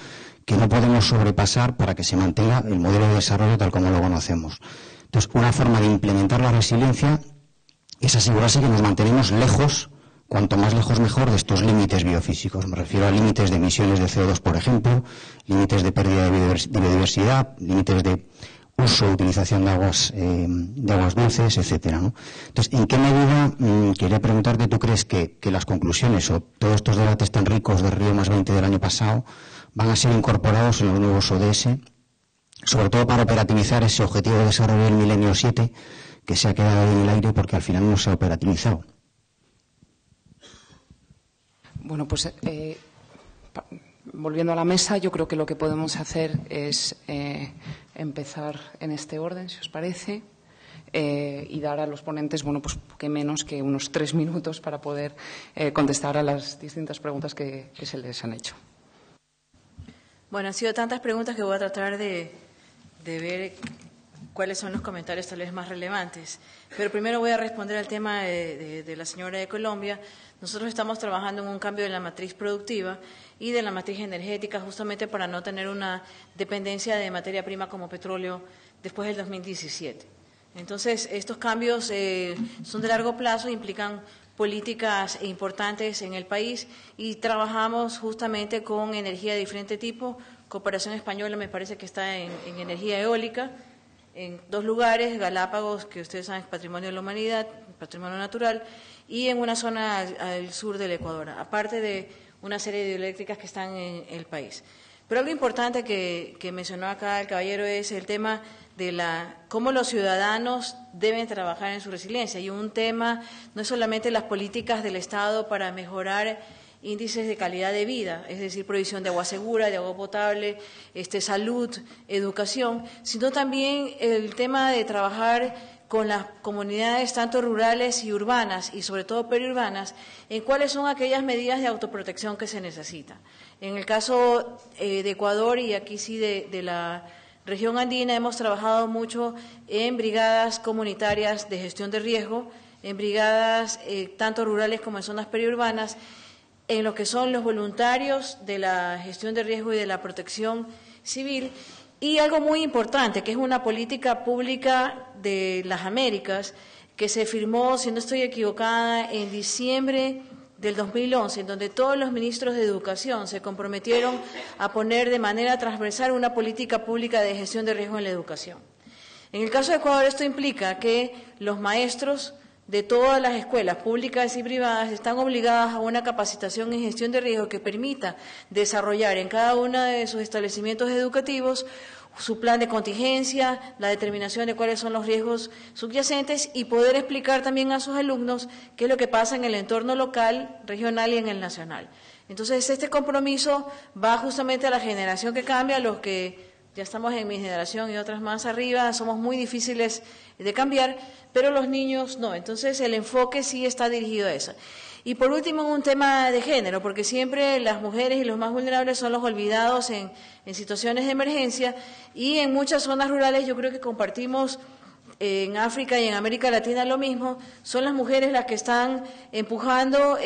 que no podemos sobrepasar para que se mantenga el modelo de desarrollo tal como lo conocemos. Entonces, una forma de implementar la resiliencia es asegurarse que nos mantenemos lejos, cuanto más lejos mejor, de estos límites biofísicos. Me refiero a límites de emisiones de CO2, por ejemplo, límites de pérdida de biodiversidad, límites de uso o utilización de aguas dulces, etcétera, ¿no? Entonces, ¿en qué medida, quería preguntarte, tú crees que las conclusiones o todos estos debates tan ricos de Río +20 del año pasado van a ser incorporados en los nuevos ODS, sobre todo para operativizar ese objetivo de desarrollo del milenio 7 que se ha quedado ahí en el aire porque al final no se ha operativizado? Bueno, pues volviendo a la mesa, yo creo que lo que podemos hacer es empezar en este orden, si os parece, y dar a los ponentes, bueno, pues que menos que unos 3 minutos para poder contestar a las distintas preguntas que se les han hecho. Bueno, han sido tantas preguntas que voy a tratar de ver cuáles son los comentarios tal vez más relevantes. Pero primero voy a responder al tema de la señora de Colombia. Nosotros estamos trabajando en un cambio de la matriz productiva y de la matriz energética justamente para no tener una dependencia de materia prima como petróleo después del 2017. Entonces, estos cambios son de largo plazo, implican políticas importantes en el país y trabajamos justamente con energía de diferente tipo. Cooperación Española me parece que está en energía eólica, en 2 lugares, Galápagos, que ustedes saben es patrimonio de la humanidad, patrimonio natural, y en una zona al sur del Ecuador, aparte de una serie de hidroeléctricas que están en el país. Pero algo importante que mencionó acá el caballero es el tema de cómo los ciudadanos deben trabajar en su resiliencia. Y un tema no es solamente las políticas del Estado para mejorar índices de calidad de vida, es decir, provisión de agua segura, de agua potable, salud, educación, sino también el tema de trabajar con las comunidades tanto rurales y urbanas y sobre todo periurbanas, en cuáles son aquellas medidas de autoprotección que se necesitan. En el caso de Ecuador y aquí sí de la región andina hemos trabajado mucho en brigadas comunitarias de gestión de riesgo, en brigadas tanto rurales como en zonas periurbanas, en lo que son los voluntarios de la gestión de riesgo y de la protección civil. Y algo muy importante, que es una política pública de las Américas, que se firmó, si no estoy equivocada, en diciembre del 2011, en donde todos los ministros de Educación se comprometieron a poner de manera transversal una política pública de gestión de riesgo en la educación. En el caso de Ecuador, esto implica que los maestros de todas las escuelas públicas y privadas están obligadas a una capacitación en gestión de riesgo que permita desarrollar en cada uno de sus establecimientos educativos su plan de contingencia, la determinación de cuáles son los riesgos subyacentes y poder explicar también a sus alumnos qué es lo que pasa en el entorno local, regional y en el nacional. Entonces, este compromiso va justamente a la generación que cambia, a los que ya estamos en mi generación y otras más arriba, somos muy difíciles de cambiar, pero los niños no. Entonces, el enfoque sí está dirigido a eso. Y por último, un tema de género, porque siempre las mujeres y los más vulnerables son los olvidados en situaciones de emergencia y en muchas zonas rurales yo creo que compartimos en África y en América Latina lo mismo, son las mujeres las que están empujando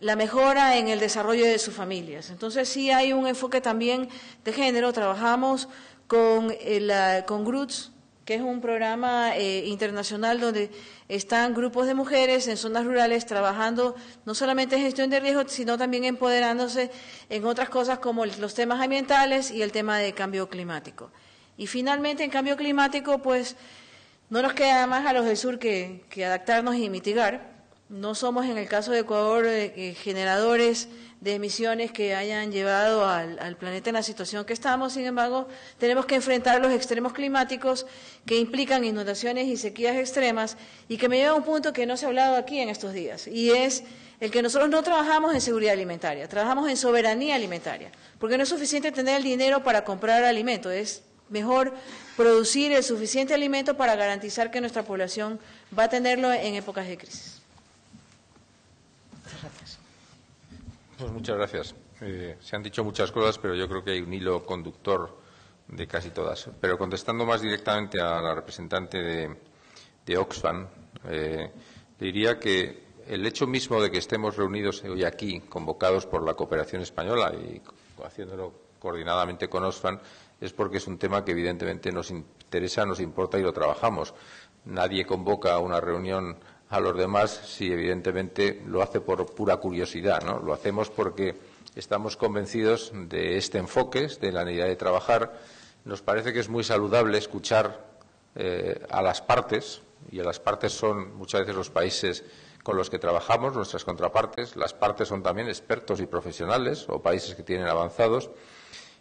la mejora en el desarrollo de sus familias. Entonces sí hay un enfoque también de género, trabajamos con GRUTS, que es un programa internacional donde están grupos de mujeres en zonas rurales trabajando no solamente en gestión de riesgos, sino también empoderándose en otras cosas como los temas ambientales y el tema de cambio climático. Y finalmente, en cambio climático, pues no nos queda más a los del sur que adaptarnos y mitigar. No somos, en el caso de Ecuador, generadores de emisiones que hayan llevado al planeta en la situación que estamos. Sin embargo, tenemos que enfrentar los extremos climáticos que implican inundaciones y sequías extremas y que me lleva a un punto que no se ha hablado aquí en estos días, y es el que nosotros no trabajamos en seguridad alimentaria, trabajamos en soberanía alimentaria, porque no es suficiente tener el dinero para comprar alimento, es mejor producir el suficiente alimento para garantizar que nuestra población va a tenerlo en épocas de crisis. Pues muchas gracias. Se han dicho muchas cosas, pero yo creo que hay un hilo conductor de casi todas. Pero contestando más directamente a la representante de Oxfam, diría que el hecho mismo de que estemos reunidos hoy aquí, convocados por la Cooperación Española y haciéndolo coordinadamente con Oxfam, es porque es un tema que evidentemente nos interesa, nos importa y lo trabajamos. Nadie convoca a una reunión a los demás si evidentemente lo hace por pura curiosidad, ¿no? Lo hacemos porque estamos convencidos de este enfoque, de la necesidad de trabajar. Nos parece que es muy saludable escuchar a las partes, y a las partes son muchas veces los países con los que trabajamos, nuestras contrapartes. Las partes son también expertos y profesionales o países que tienen avanzados,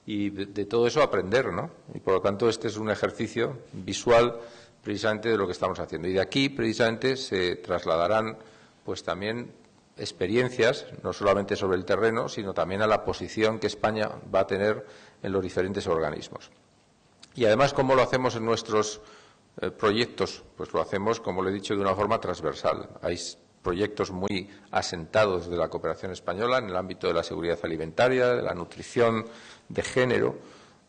y de todo eso aprender, ¿no? Y por lo tanto este es un ejercicio visual precisamente de lo que estamos haciendo. Y de aquí precisamente se trasladarán pues también experiencias, no solamente sobre el terreno, sino también a la posición que España va a tener en los diferentes organismos. Y además, ¿cómo lo hacemos en nuestros proyectos? Pues lo hacemos, como le he dicho, de una forma transversal. Hay proyectos muy asentados de la Cooperación Española en el ámbito de la seguridad alimentaria, de la nutrición, de género,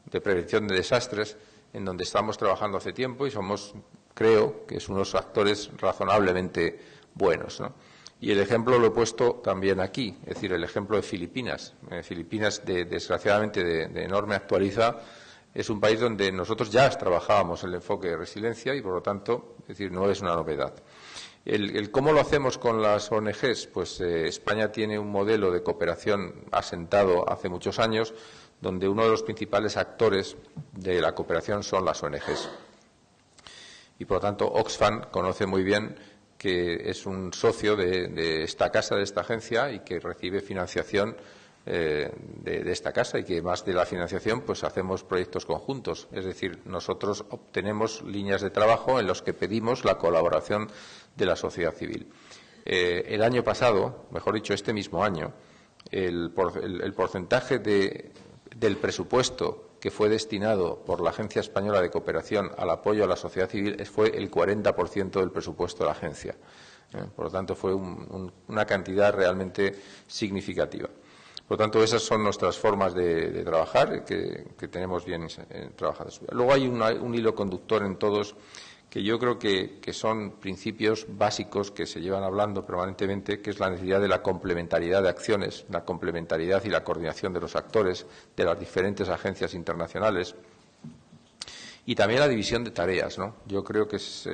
de prevención de desastres, en donde estamos trabajando hace tiempo y somos, creo, que es unos actores razonablemente buenos, ¿no? Y el ejemplo lo he puesto también aquí, es decir, el ejemplo de Filipinas. Filipinas, desgraciadamente, de enorme actualidad, es un país donde nosotros ya trabajábamos el enfoque de resiliencia y, por lo tanto, es decir, no es una novedad. ¿Cómo lo hacemos con las ONGs? Pues España tiene un modelo de cooperación asentado hace muchos años, donde uno de los principales actores de la cooperación son las ONGs. Y, por lo tanto, Oxfam conoce muy bien que es un socio de esta casa, de esta agencia, y que recibe financiación de esta casa, y que más de la financiación pues hacemos proyectos conjuntos. Es decir, nosotros obtenemos líneas de trabajo en los que pedimos la colaboración de la sociedad civil. El año pasado, mejor dicho, este mismo año, el porcentaje del presupuesto que fue destinado por la Agencia Española de Cooperación al apoyo a la sociedad civil fue el 40% del presupuesto de la agencia. Por lo tanto, fue una cantidad realmente significativa. Por lo tanto, esas son nuestras formas de trabajar, que tenemos bien trabajadas. Luego hay un hilo conductor en todos, que yo creo que son principios básicos que se llevan hablando permanentemente, que es la necesidad de la complementariedad de acciones, la complementariedad y la coordinación de los actores de las diferentes agencias internacionales, y también la división de tareas, ¿no? Yo creo que es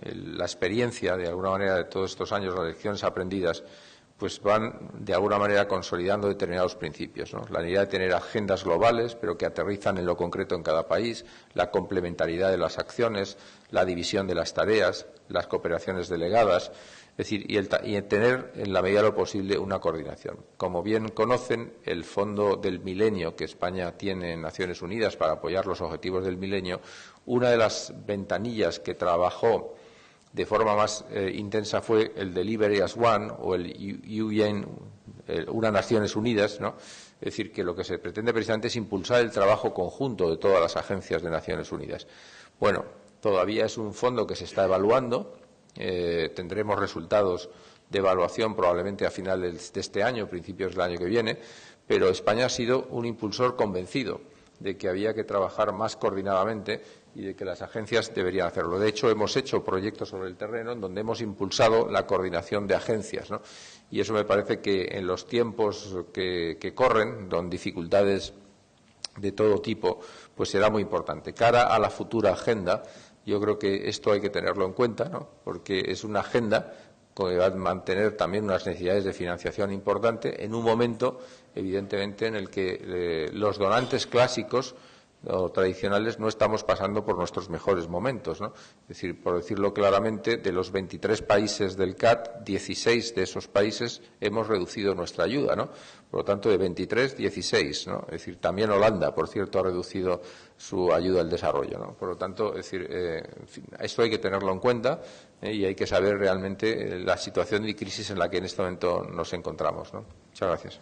la experiencia, de alguna manera, de todos estos años, las lecciones aprendidas, pues van de alguna manera consolidando determinados principios, ¿no? La idea de tener agendas globales, pero que aterrizan en lo concreto en cada país, la complementariedad de las acciones, la división de las tareas, las cooperaciones delegadas, es decir, y tener en la medida de lo posible una coordinación. Como bien conocen, el Fondo del Milenio que España tiene en Naciones Unidas para apoyar los objetivos del milenio, una de las ventanillas que trabajó de forma más intensa fue el Delivery as One o el UN, una Naciones Unidas, ¿no? Es decir, que lo que se pretende precisamente es impulsar el trabajo conjunto de todas las agencias de Naciones Unidas. Bueno, todavía es un fondo que se está evaluando, tendremos resultados de evaluación probablemente a finales de este año, principios del año que viene, pero España ha sido un impulsor convencido de que había que trabajar más coordinadamente y de que las agencias deberían hacerlo. De hecho, hemos hecho proyectos sobre el terreno en donde hemos impulsado la coordinación de agencias, ¿no? Y eso me parece que en los tiempos que corren, con dificultades de todo tipo, pues será muy importante. Cara a la futura agenda, yo creo que esto hay que tenerlo en cuenta, ¿no? Porque es una agenda que va a mantener también unas necesidades de financiación importante en un momento, evidentemente, en el que los donantes clásicos o tradicionales no estamos pasando por nuestros mejores momentos, ¿no? Es decir, por decirlo claramente, de los 23 países del CAT, 16 de esos países hemos reducido nuestra ayuda, ¿no? Por lo tanto, de 23, 16, ¿no? Es decir, también Holanda, por cierto, ha reducido su ayuda al desarrollo, ¿no? Por lo tanto, es decir, en fin, esto hay que tenerlo en cuenta y hay que saber realmente la situación de crisis en la que en este momento nos encontramos, ¿no? Muchas gracias.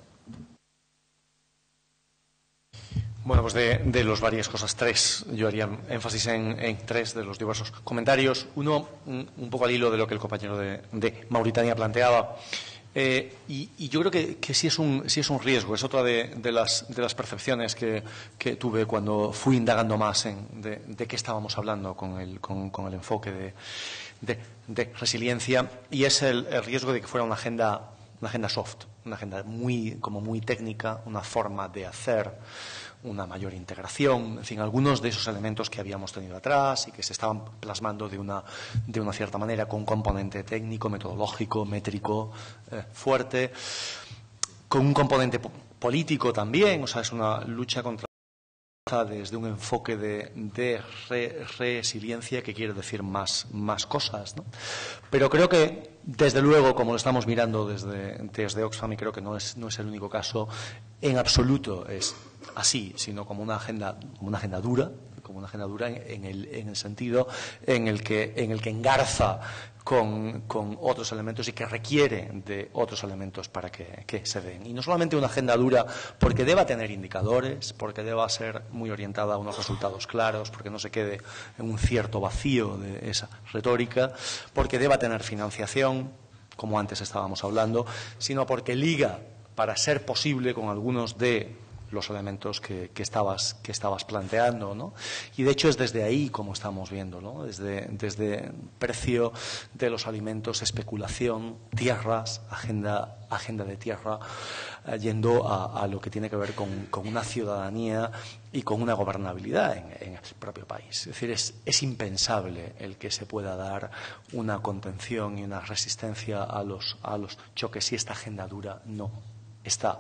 Bueno, pues de los varias cosas, tres. Yo haría énfasis en tres de los diversos comentarios. Uno, un poco al hilo de lo que el compañero de Mauritania planteaba. Y yo creo que sí es un riesgo. Es otra de las percepciones que tuve cuando fui indagando más de qué estábamos hablando con el enfoque de resiliencia. Y es el riesgo de que fuera una agenda soft, una agenda muy técnica, una forma de hacer, una mayor integración, en fin, algunos de esos elementos que habíamos tenido atrás y que se estaban plasmando de una cierta manera con un componente técnico, metodológico, métrico fuerte, con un componente político también, o sea, es una lucha contra desde un enfoque de resiliencia que quiere decir más cosas, ¿no? Pero creo que, desde luego, como lo estamos mirando desde Oxfam, y creo que no es el único caso, en absoluto es así, sino como una agenda dura, en el sentido en el que engarza con otros elementos y que requiere de otros elementos para que se den. Y no solamente una agenda dura porque deba tener indicadores, porque deba ser muy orientada a unos resultados claros, porque no se quede en un cierto vacío de esa retórica, porque deba tener financiación, como antes estábamos hablando, sino porque liga, para ser posible, con algunos de los elementos que estabas planteando, ¿no? Y de hecho es desde ahí como estamos viendo, ¿no? Desde precio de los alimentos, especulación, tierras, agenda de tierra, yendo a lo que tiene que ver con una ciudadanía y con una gobernabilidad en el propio país. Es decir, es impensable el que se pueda dar una contención y una resistencia a los choques si esta agenda dura no está.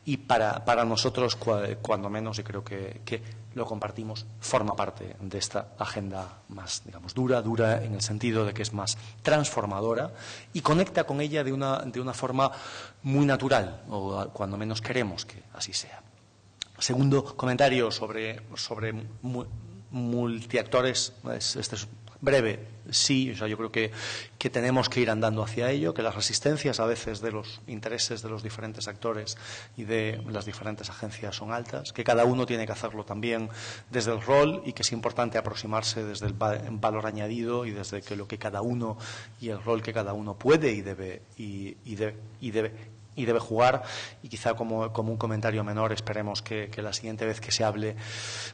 Y para nosotros, cuando menos, y creo que lo compartimos, forma parte de esta agenda más, digamos, dura en el sentido de que es más transformadora y conecta con ella de una forma muy natural, o cuando menos queremos que así sea. Segundo comentario sobre multiactores, este es breve, sí, o sea, yo creo que tenemos que ir andando hacia ello, que las resistencias a veces de los intereses de los diferentes actores y de las diferentes agencias son altas, que cada uno tiene que hacerlo también desde el rol y que es importante aproximarse desde el valor añadido y desde que lo que cada uno y el rol que cada uno puede y debe jugar. Y quizá como un comentario menor, esperemos que la siguiente vez que se hable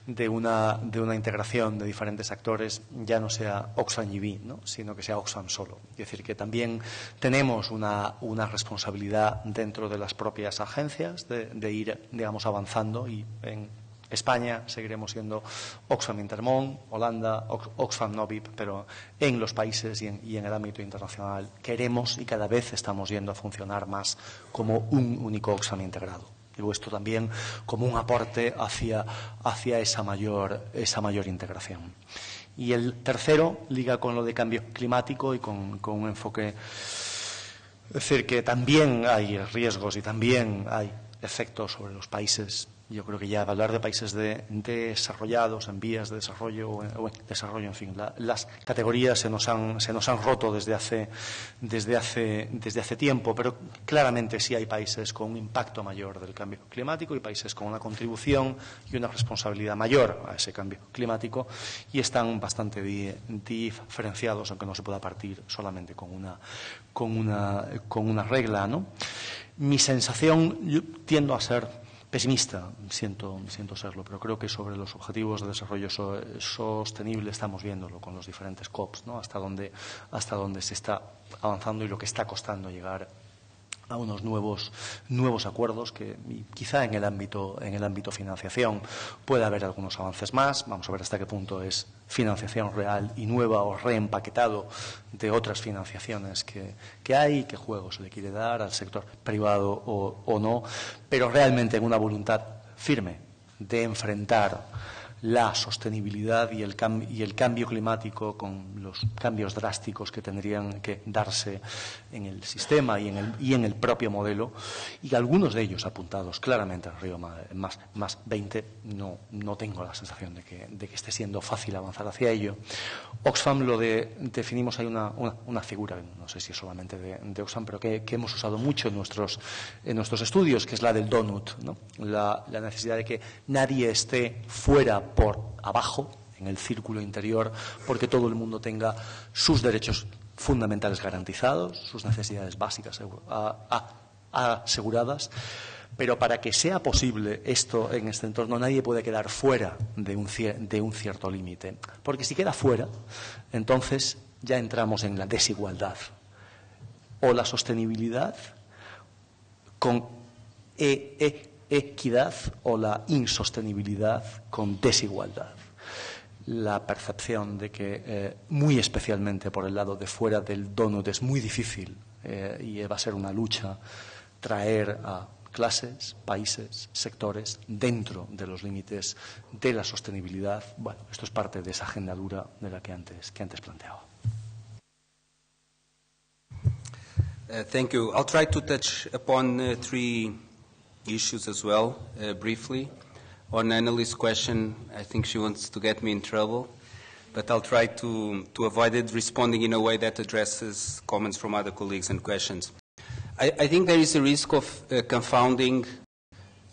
de una integración de diferentes actores ya no sea Oxfam y ¿no? Sino que sea Oxfam solo. Es decir, que también tenemos una responsabilidad dentro de las propias agencias de ir, digamos, avanzando, y en España seguiremos siendo Oxfam Intermón, Holanda, Oxfam Novib, pero en los países y en el ámbito internacional queremos y cada vez estamos yendo a funcionar más como un único Oxfam integrado. Digo esto también como un aporte hacia esa mayor integración. Y el tercero liga con lo de cambio climático y con un enfoque, es decir, que también hay riesgos y también hay efectos sobre los países. Yo creo que ya hablar de países desarrollados, en vías de desarrollo o en desarrollo, en fin, las categorías se nos han roto desde hace tiempo, pero claramente sí hay países con un impacto mayor del cambio climático y países con una contribución y una responsabilidad mayor a ese cambio climático, y están bastante diferenciados, aunque no se pueda partir solamente con una regla, ¿no? Mi sensación, yo tiendo a ser pesimista, siento serlo, pero creo que sobre los objetivos de desarrollo sostenible estamos viéndolo con los diferentes COPs, ¿no? Hasta dónde se está avanzando y lo que está costando llegar a unos nuevos acuerdos que quizá en el ámbito financiación pueda haber algunos avances más. Vamos a ver hasta qué punto es financiación real y nueva o reempaquetado de otras financiaciones que hay, qué juego se le quiere dar al sector privado o no, pero realmente en una voluntad firme de enfrentar la sostenibilidad y el cambio climático con los cambios drásticos que tendrían que darse en el sistema y en el propio modelo, y algunos de ellos apuntados claramente al río más 20, no tengo la sensación de que esté siendo fácil avanzar hacia ello. Oxfam definimos, hay una figura, no sé si es solamente de Oxfam, pero que hemos usado mucho en nuestros estudios, que es la del donut, ¿no? La necesidad de que nadie esté fuera por abajo, en el círculo interior, porque todo el mundo tenga sus derechos fundamentales garantizados, sus necesidades básicas aseguradas. Pero para que sea posible esto en este entorno, nadie puede quedar fuera de un cierto límite. Porque si queda fuera, entonces ya entramos en la desigualdad. O la sostenibilidad con equidad, o la insostenibilidad con desigualdad. La percepción de que, muy especialmente por el lado de fuera del donut, es muy difícil y va a ser una lucha traer a clases, países, sectores dentro de los límites de la sostenibilidad. Bueno, esto es parte de esa agenda dura de la que antes planteaba. Thank you. I'll try to touch upon three issues as well, briefly. On Annalie's question, I think she wants to get me in trouble, but I'll try to avoid it, responding in a way that addresses comments from other colleagues and questions. I think there is a risk of confounding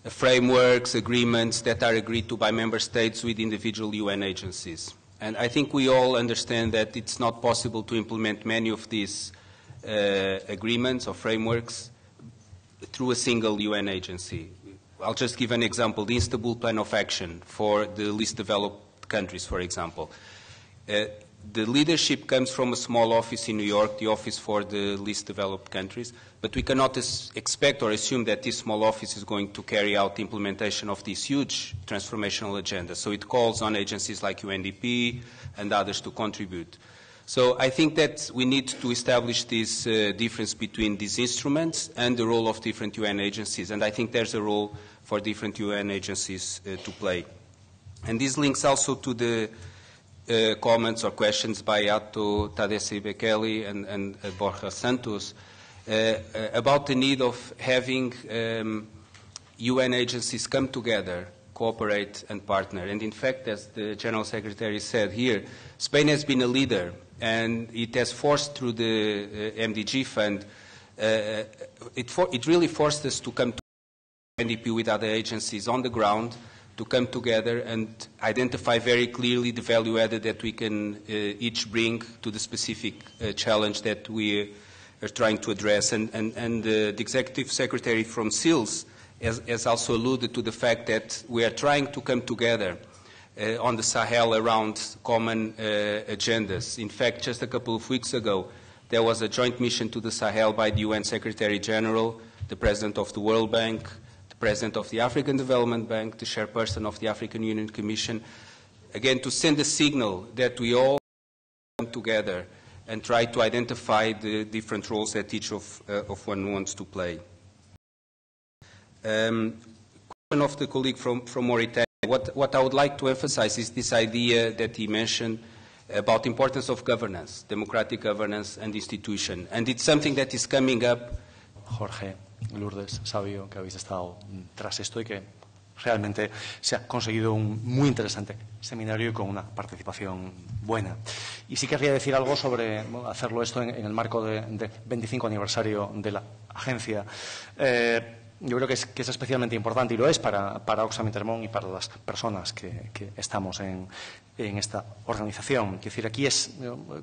frameworks, agreements that are agreed to by member states with individual UN agencies. And I think we all understand that it's not possible to implement many of these agreements or frameworks through a single UN agency. I'll just give an example, the Istanbul Plan of Action for the least developed countries, for example. The leadership comes from a small office in New York, the Office for the Least Developed Countries, but we cannot expect or assume that this small office is going to carry out the implementation of this huge transformational agenda. So it calls on agencies like UNDP and others to contribute. So I think that we need to establish this difference between these instruments and the role of different UN agencies, and I think there's a role for different UN agencies to play. And this links also to the comments or questions by Ato Tadesse Bekele and Borja Santos about the need of having UN agencies come together, cooperate and partner. And in fact, as the General Secretary said here, Spain has been a leader, and it has forced through the MDG fund, it really forced us to come to UNDP with other agencies on the ground, to come together and identify very clearly the value added that we can each bring to the specific challenge that we are trying to address. And the Executive Secretary from SEALS has also alluded to the fact that we are trying to come together on the Sahel around common agendas. In fact, just a couple of weeks ago, there was a joint mission to the Sahel by the UN Secretary General, the President of the World Bank, President of the African Development Bank, the chairperson of the African Union Commission, again, to send a signal that we all come together and try to identify the different roles that each of one wants to play. Question of the colleague from Mauritania. What I would like to emphasize is this idea that he mentioned about the importance of governance, democratic governance and institution. And it's something that is coming up. Jorge, Lourdes, Sabio, que habéis estado tras esto y que realmente se ha conseguido un muy interesante seminario y con una participación buena. Y sí querría decir algo sobre hacerlo esto en el marco de 25 aniversario de la Agencia. Yo creo que es especialmente importante, y lo es para Oxfam Intermón y para las personas que estamos en esta organización. Es decir, aquí es,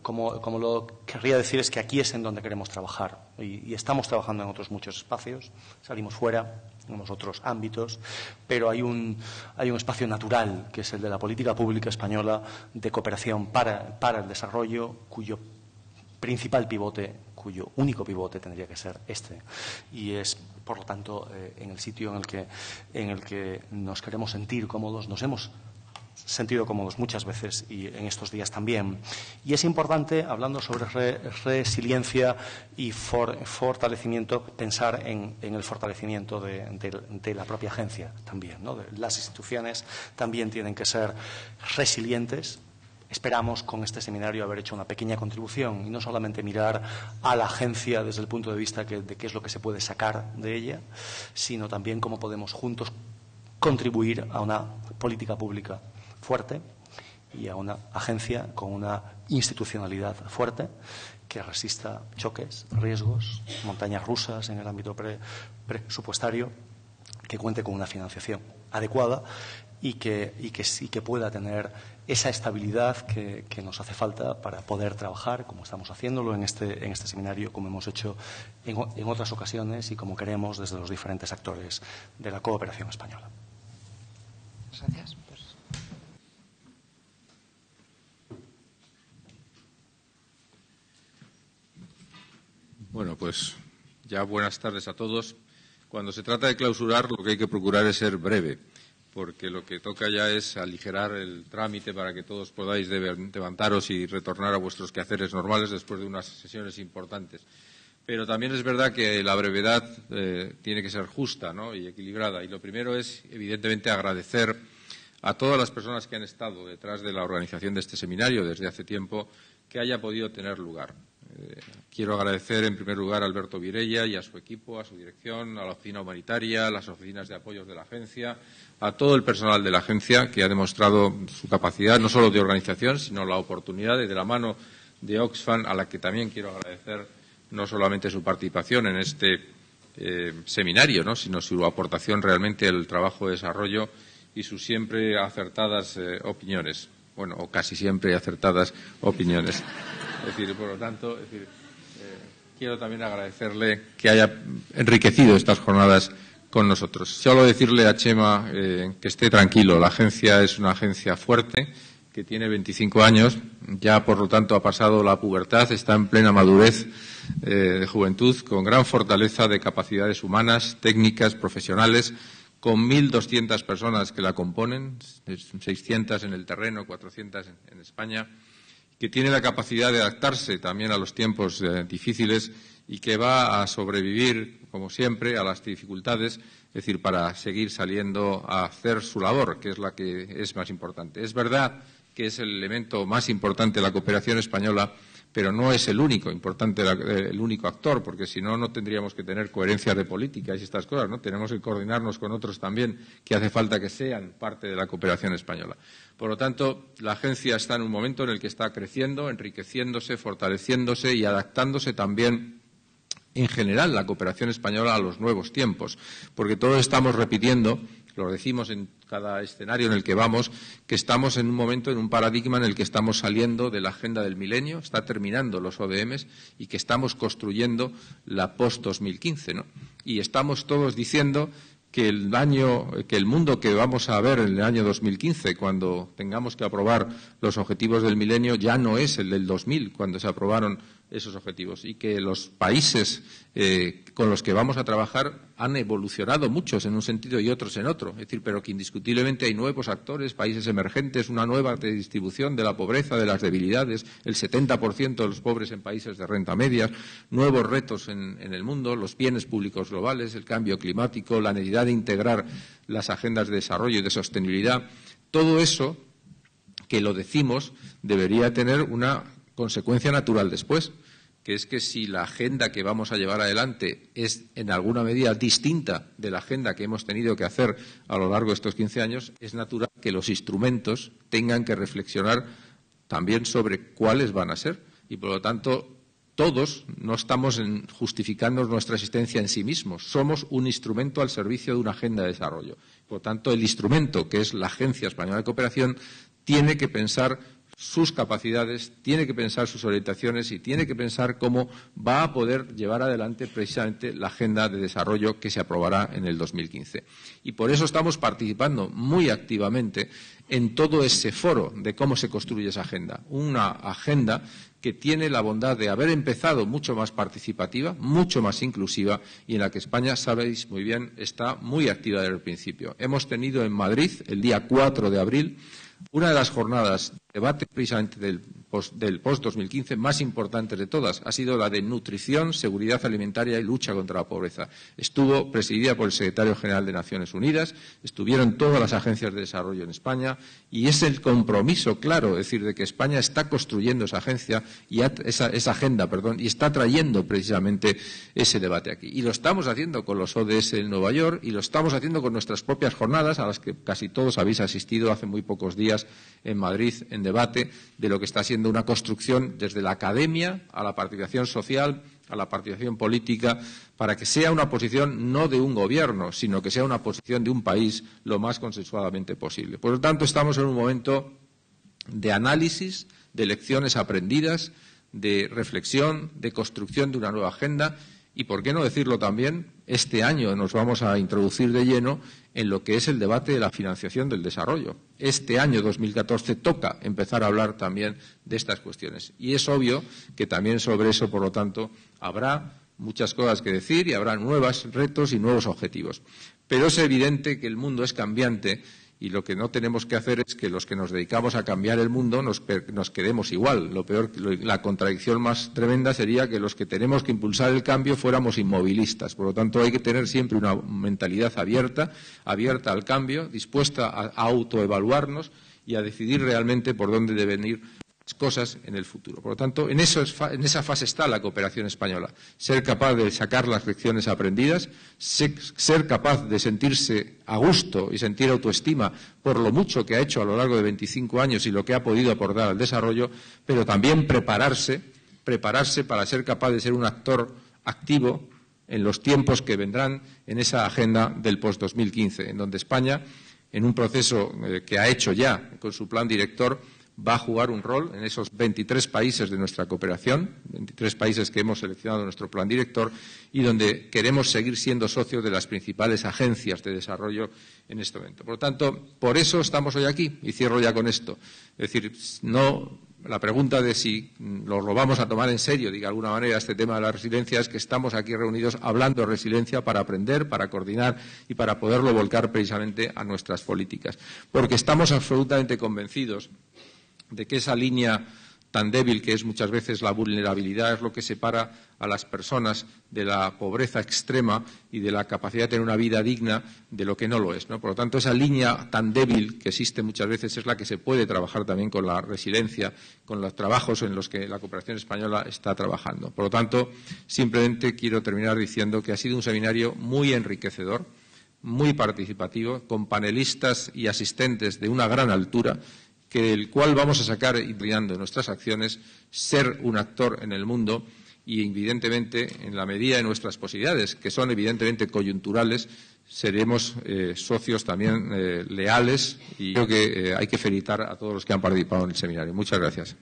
como lo querría decir, es que aquí es en donde queremos trabajar. Y estamos trabajando en otros muchos espacios, salimos fuera, en los otros ámbitos, pero hay un espacio natural, que es el de la política pública española de cooperación para el desarrollo, cuyo principal pivote, cuyo único pivote tendría que ser este. Y es, por lo tanto, en el sitio en el que nos queremos sentir cómodos, nos hemos sentido cómodos muchas veces y en estos días también. Y es importante, hablando sobre resiliencia y fortalecimiento, pensar en el fortalecimiento de la propia agencia también, ¿no? Las instituciones también tienen que ser resilientes. Esperamos con este seminario haber hecho una pequeña contribución y no solamente mirar a la agencia desde el punto de vista de qué es lo que se puede sacar de ella, sino también cómo podemos juntos contribuir a una política pública fuerte y a una agencia con una institucionalidad fuerte que resista choques, riesgos, montañas rusas en el ámbito presupuestario, que cuente con una financiación adecuada y que pueda tener esa estabilidad que nos hace falta para poder trabajar, como estamos haciéndolo en este seminario, como hemos hecho en otras ocasiones y como queremos desde los diferentes actores de la cooperación española. Gracias. Bueno, pues ya buenas tardes a todos. Cuando se trata de clausurar, lo que hay que procurar es ser breve, porque lo que toca ya es aligerar el trámite para que todos podáis levantaros y retornar a vuestros quehaceres normales después de unas sesiones importantes. Pero también es verdad que la brevedad tiene que ser justa, ¿no?, y equilibrada. Y lo primero es, evidentemente, agradecer a todas las personas que han estado detrás de la organización de este seminario desde hace tiempo que haya podido tener lugar. Quiero agradecer, en primer lugar, a Alberto Virella y a su equipo, a su dirección, a la oficina humanitaria, a las oficinas de apoyos de la Agencia, a todo el personal de la Agencia que ha demostrado su capacidad, no solo de organización, sino la oportunidad de la mano de Oxfam, a la que también quiero agradecer no solamente su participación en este seminario, ¿no?, sino su aportación realmente al trabajo de desarrollo y sus siempre acertadas opiniones. Bueno, o casi siempre acertadas opiniones. Es decir, por lo tanto, quiero también agradecerle que haya enriquecido estas jornadas con nosotros. Solo decirle a Chema que esté tranquilo. La agencia es una agencia fuerte, que tiene 25 años, ya por lo tanto ha pasado la pubertad, está en plena madurez de juventud, con gran fortaleza de capacidades humanas, técnicas, profesionales, con 1.200 personas que la componen, 600 en el terreno, 400 en España, que tiene la capacidad de adaptarse también a los tiempos difíciles y que va a sobrevivir, como siempre, a las dificultades, es decir, para seguir saliendo a hacer su labor, que es la que es más importante. Es verdad que es el elemento más importante de la cooperación española, pero no es el único importante, el único actor, porque si no, no tendríamos que tener coherencias de políticas y estas cosas, ¿no? Tenemos que coordinarnos con otros también, que hace falta que sean parte de la cooperación española. Por lo tanto, la agencia está en un momento en el que está creciendo, enriqueciéndose, fortaleciéndose y adaptándose también en general la cooperación española a los nuevos tiempos, porque todos estamos repitiendo, lo decimos en cada escenario en el que vamos, que estamos en un momento, en un paradigma en el que estamos saliendo de la agenda del milenio, está terminando los ODMs y que estamos construyendo la post-2015, ¿no? Y estamos todos diciendo que el mundo que vamos a ver en el año 2015, cuando tengamos que aprobar los objetivos del milenio, ya no es el del 2000, cuando se aprobaron esos objetivos, y que los países con los que vamos a trabajar han evolucionado muchos en un sentido y otros en otro. Es decir, pero que indiscutiblemente hay nuevos actores, países emergentes, una nueva distribución de la pobreza, de las debilidades, el 70% de los pobres en países de renta media, nuevos retos en el mundo, los bienes públicos globales, el cambio climático, la necesidad de integrar las agendas de desarrollo y de sostenibilidad. Todo eso, que lo decimos, debería tener una consecuencia natural después, que es que si la agenda que vamos a llevar adelante es en alguna medida distinta de la agenda que hemos tenido que hacer a lo largo de estos 15 años, es natural que los instrumentos tengan que reflexionar también sobre cuáles van a ser. Y, por lo tanto, todos no estamos justificando nuestra existencia en sí mismos. Somos un instrumento al servicio de una agenda de desarrollo. Por lo tanto, el instrumento, que es la Agencia Española de Cooperación, tiene que pensar sus capacidades, tiene que pensar sus orientaciones y tiene que pensar cómo va a poder llevar adelante precisamente la agenda de desarrollo que se aprobará en el 2015. Y por eso estamos participando muy activamente en todo ese foro de cómo se construye esa agenda. Una agenda que tiene la bondad de haber empezado mucho más participativa, mucho más inclusiva y en la que España, sabéis muy bien, está muy activa desde el principio. Hemos tenido en Madrid, el día 4 de abril, una de las jornadas de debate precisamente del post-2015 más importantes de todas. Ha sido la de nutrición, seguridad alimentaria y lucha contra la pobreza. Estuvo presidida por el secretario general de Naciones Unidas, estuvieron todas las agencias de desarrollo en España y es el compromiso claro, es decir, de que España está construyendo esa agencia y esa agenda, y está trayendo precisamente ese debate aquí. Y lo estamos haciendo con los ODS en Nueva York y lo estamos haciendo con nuestras propias jornadas, a las que casi todos habéis asistido hace muy pocos días en Madrid, en debate de lo que está siendo una construcción desde la academia a la participación social, a la participación política, para que sea una posición no de un gobierno, sino que sea una posición de un país lo más consensuadamente posible. Por lo tanto, estamos en un momento de análisis, de lecciones aprendidas, de reflexión, de construcción de una nueva agenda y, por qué no decirlo también, este año nos vamos a introducir de lleno en lo que es el debate de la financiación del desarrollo. Este año 2014 toca empezar a hablar también de estas cuestiones. Y es obvio que también sobre eso, por lo tanto, habrá muchas cosas que decir y habrá nuevos retos y nuevos objetivos. Pero es evidente que el mundo es cambiante y lo que no tenemos que hacer es que los que nos dedicamos a cambiar el mundo nos quedemos igual. Lo peor, la contradicción más tremenda sería que los que tenemos que impulsar el cambio fuéramos inmovilistas. Por lo tanto, hay que tener siempre una mentalidad abierta al cambio, dispuesta a autoevaluarnos y a decidir realmente por dónde deben ir las cosas en el futuro. Por lo tanto, en esa fase está la cooperación española. Ser capaz de sacar las lecciones aprendidas, ser capaz de sentirse a gusto y sentir autoestima por lo mucho que ha hecho a lo largo de 25 años y lo que ha podido aportar al desarrollo, pero también prepararse para ser capaz de ser un actor activo en los tiempos que vendrán en esa agenda del post-2015, en donde España, en un proceso que ha hecho ya con su plan director, va a jugar un rol en esos 23 países de nuestra cooperación, 23 países que hemos seleccionado en nuestro plan director y donde queremos seguir siendo socios de las principales agencias de desarrollo en este momento. Por lo tanto, por eso estamos hoy aquí y cierro ya con esto. Es decir, la pregunta de si lo vamos a tomar en serio, de alguna manera, este tema de la resiliencia, es que estamos aquí reunidos hablando de resiliencia para aprender, para coordinar y para poderlo volcar precisamente a nuestras políticas. Porque estamos absolutamente convencidos de que esa línea tan débil que es muchas veces la vulnerabilidad es lo que separa a las personas de la pobreza extrema y de la capacidad de tener una vida digna de lo que no lo es, ¿no? Por lo tanto, esa línea tan débil que existe muchas veces es la que se puede trabajar también con la resiliencia, con los trabajos en los que la Cooperación Española está trabajando. Por lo tanto, simplemente quiero terminar diciendo que ha sido un seminario muy enriquecedor, muy participativo, con panelistas y asistentes de una gran altura, del cual vamos a sacar, inclinando nuestras acciones, ser un actor en el mundo y, evidentemente, en la medida de nuestras posibilidades, que son evidentemente coyunturales, seremos socios también leales y creo que hay que felicitar a todos los que han participado en el seminario. Muchas gracias.